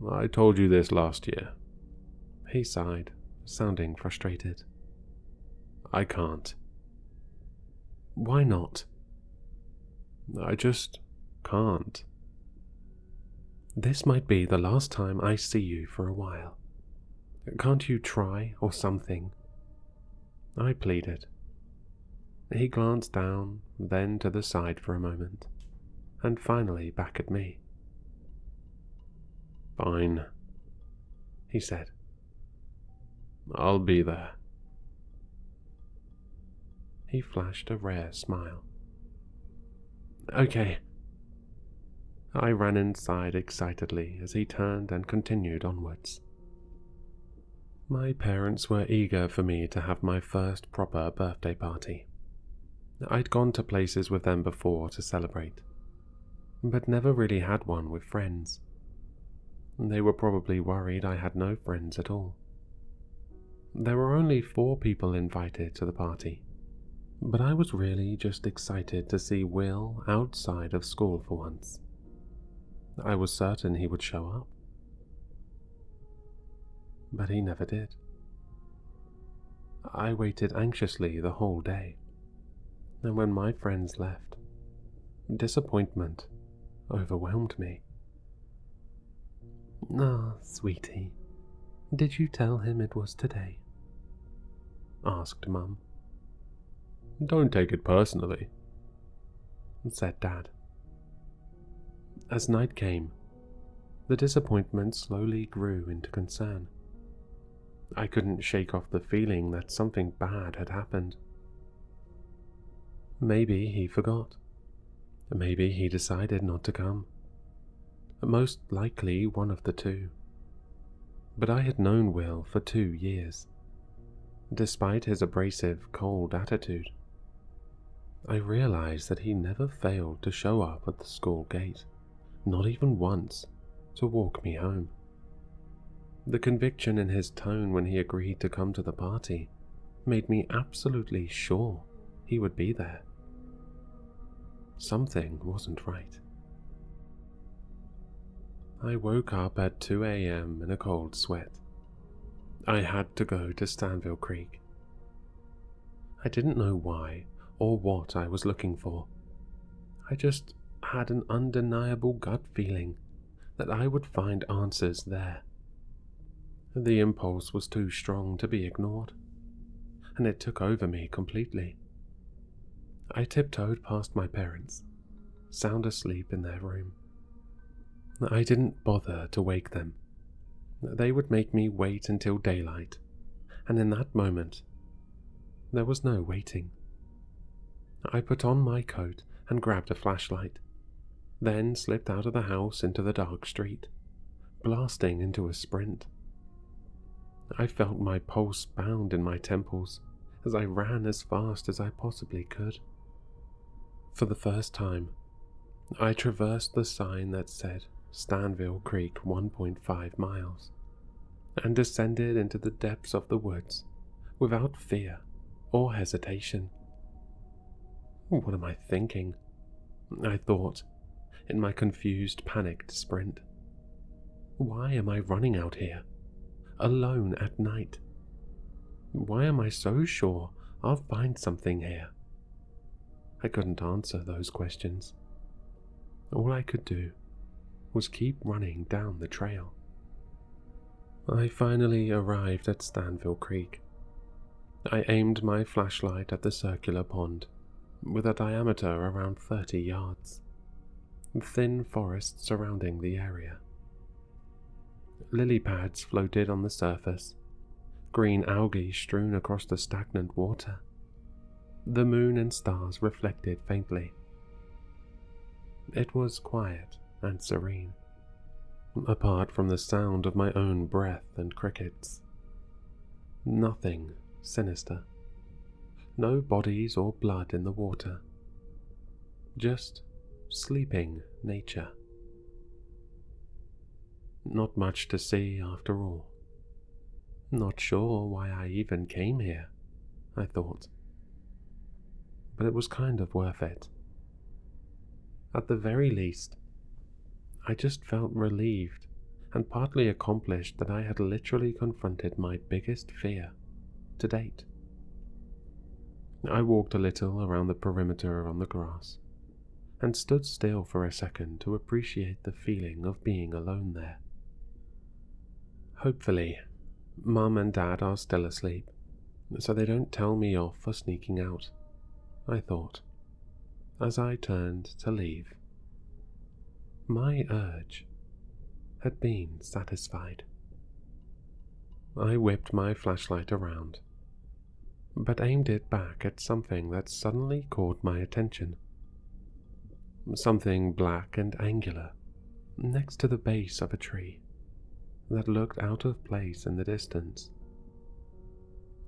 "I told you this last year." He sighed, sounding frustrated. "I can't." "Why not?" "I just can't." "This might be the last time I see you for a while. Can't you try or something?" I pleaded. He glanced down, then to the side for a moment, and finally back at me. "Fine," he said. "I'll be there." He flashed a rare smile. "Okay." I ran inside excitedly as he turned and continued onwards. My parents were eager for me to have my first proper birthday party. I'd gone to places with them before to celebrate, but never really had one with friends. They were probably worried I had no friends at all. There were only 4 people invited to the party, but I was really just excited to see Will outside of school for once. I was certain he would show up, but he never did. I waited anxiously the whole day, and when my friends left, disappointment overwhelmed me. "Ah, sweetie, did you tell him it was today?" asked Mum. "Don't take it personally," said Dad. As night came, the disappointment slowly grew into concern. I couldn't shake off the feeling that something bad had happened. Maybe he forgot. Maybe he decided not to come. Most likely one of the two. But I had known Will for 2 years. Despite his abrasive, cold attitude, I realized that he never failed to show up at the school gate, not even once, to walk me home. The conviction in his tone when he agreed to come to the party made me absolutely sure he would be there. Something wasn't right. I woke up at 2 a.m. in a cold sweat. I had to go to Stanville Creek. I didn't know why or what I was looking for. I just had an undeniable gut feeling that I would find answers there. The impulse was too strong to be ignored, and it took over me completely. I tiptoed past my parents, sound asleep in their room. I didn't bother to wake them. They would make me wait until daylight, and in that moment, there was no waiting. I put on my coat and grabbed a flashlight, then slipped out of the house into the dark street, blasting into a sprint. I felt my pulse bound in my temples as I ran as fast as I possibly could. For the first time, I traversed the sign that said Stanville Creek 1.5 miles, and descended into the depths of the woods without fear or hesitation. What am I thinking? I thought, in my confused, panicked sprint. Why am I running out here, alone at night? Why am I so sure I'll find something here? I couldn't answer those questions. All I could do was keep running down the trail. I finally arrived at Stanville Creek. I aimed my flashlight at the circular pond, with a diameter around 30 yards, thin forest surrounding the area. Lily pads floated on the surface, green algae strewn across the stagnant water. The moon and stars reflected faintly. It was quiet and serene, apart from the sound of my own breath and crickets. Nothing sinister. No bodies or blood in the water. Just sleeping nature. Not much to see after all. Not sure why I even came here, I thought. But it was kind of worth it. At the very least, I just felt relieved and partly accomplished that I had literally confronted my biggest fear to date. I walked a little around the perimeter on the grass and stood still for a second to appreciate the feeling of being alone there. Hopefully, Mum and Dad are still asleep, so they don't tell me off for sneaking out, I thought, as I turned to leave. My urge had been satisfied. I whipped my flashlight around, but aimed it back at something that suddenly caught my attention. Something black and angular next to the base of a tree that looked out of place in the distance.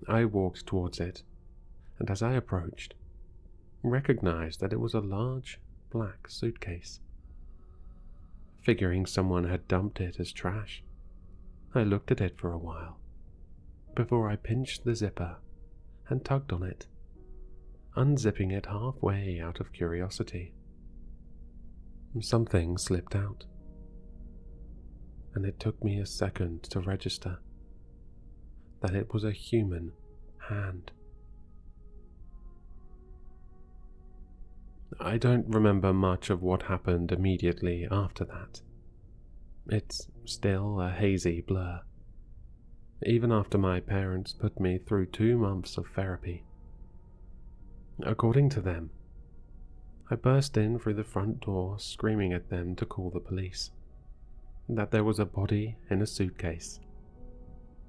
I walked towards it, and as I approached, recognized that it was a large black suitcase. Figuring someone had dumped it as trash, I looked at it for a while, before I pinched the zipper and tugged on it, unzipping it halfway out of curiosity. Something slipped out, and it took me a second to register that it was a human hand. I don't remember much of what happened immediately after that. It's still a hazy blur, even after my parents put me through 2 months of therapy. According to them, I burst in through the front door screaming at them to call the police, that there was a body in a suitcase.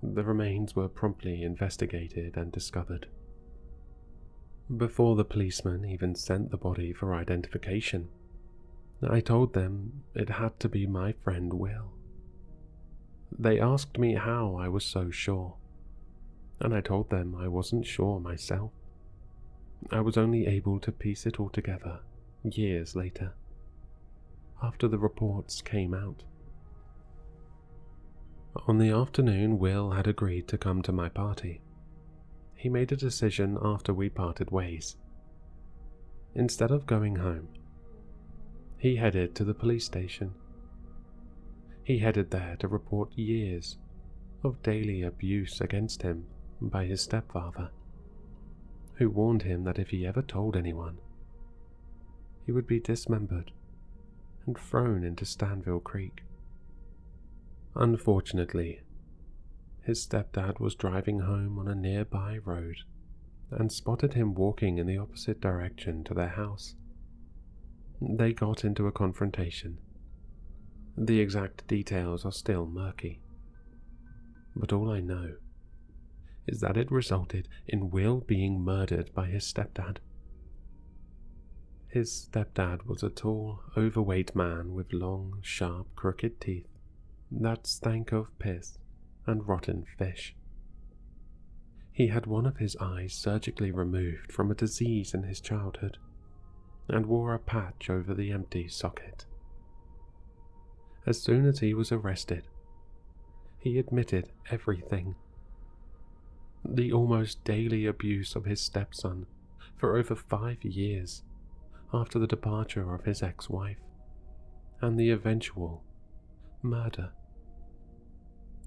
The remains were promptly investigated and discovered. Before the policeman even sent the body for identification, I told them it had to be my friend Will. They asked me how I was so sure, and I told them I wasn't sure myself. I was only able to piece it all together years later, after the reports came out. On the afternoon Will had agreed to come to my party. He made a decision after we parted ways. Instead of going home, he headed to the police station. He headed there to report years of daily abuse against him by his stepfather, who warned him that if he ever told anyone, he would be dismembered and thrown into Stanville Creek Unfortunately, his stepdad was driving home on a nearby road and spotted him walking in the opposite direction to their house. They got into a confrontation. The exact details are still murky, but all I know is that it resulted in Will being murdered by his stepdad. His stepdad was a tall, overweight man with long, sharp, crooked teeth that stank of piss and rotten fish. He had one of his eyes surgically removed from a disease in his childhood and wore a patch over the empty socket. As soon as he was arrested, he admitted everything. The almost daily abuse of his stepson for over 5 years after the departure of his ex-wife, and the eventual murder.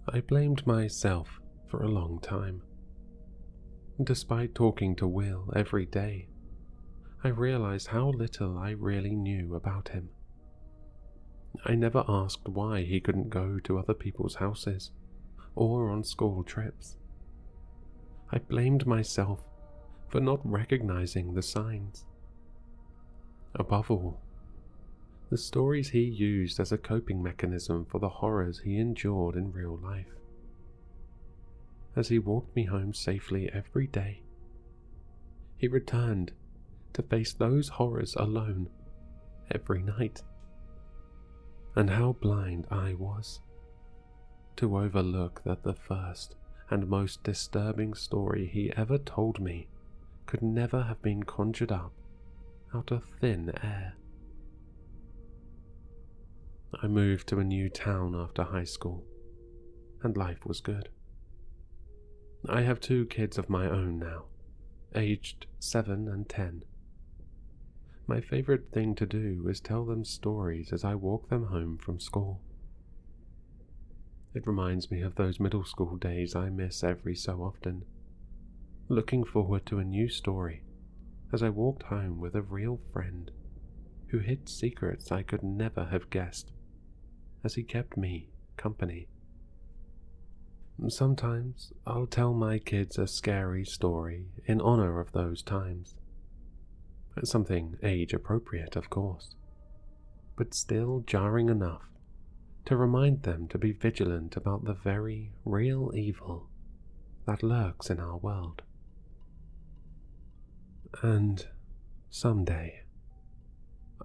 I blamed myself for a long time. Despite talking to Will every day, I realized how little I really knew about him. I never asked why he couldn't go to other people's houses or on school trips. I blamed myself for not recognizing the signs. Above all, the stories he used as a coping mechanism for the horrors he endured in real life. As he walked me home safely every day, he returned to face those horrors alone every night. And how blind I was to overlook that the first and most disturbing story he ever told me could never have been conjured up out of thin air. I moved to a new town after high school, and life was good. I have 2 kids of my own now, aged 7 and 10. My favorite thing to do is tell them stories as I walk them home from school. It reminds me of those middle school days I miss every so often, looking forward to a new story as I walked home with a real friend who hid secrets I could never have guessed, as he kept me company. Sometimes I'll tell my kids a scary story in honor of those times. Something age-appropriate, of course, but still jarring enough to remind them to be vigilant about the very real evil that lurks in our world. And someday,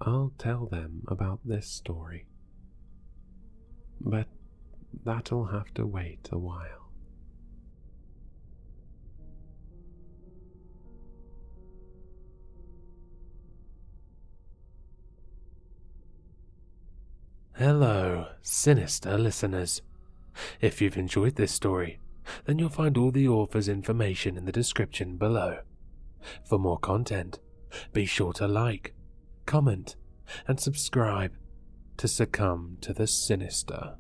I'll tell them about this story. But that'll have to wait a while. Hello, Sinister listeners. If you've enjoyed this story, then you'll find all the author's information in the description below. For more content, be sure to like, comment, and subscribe to succumb to the sinister.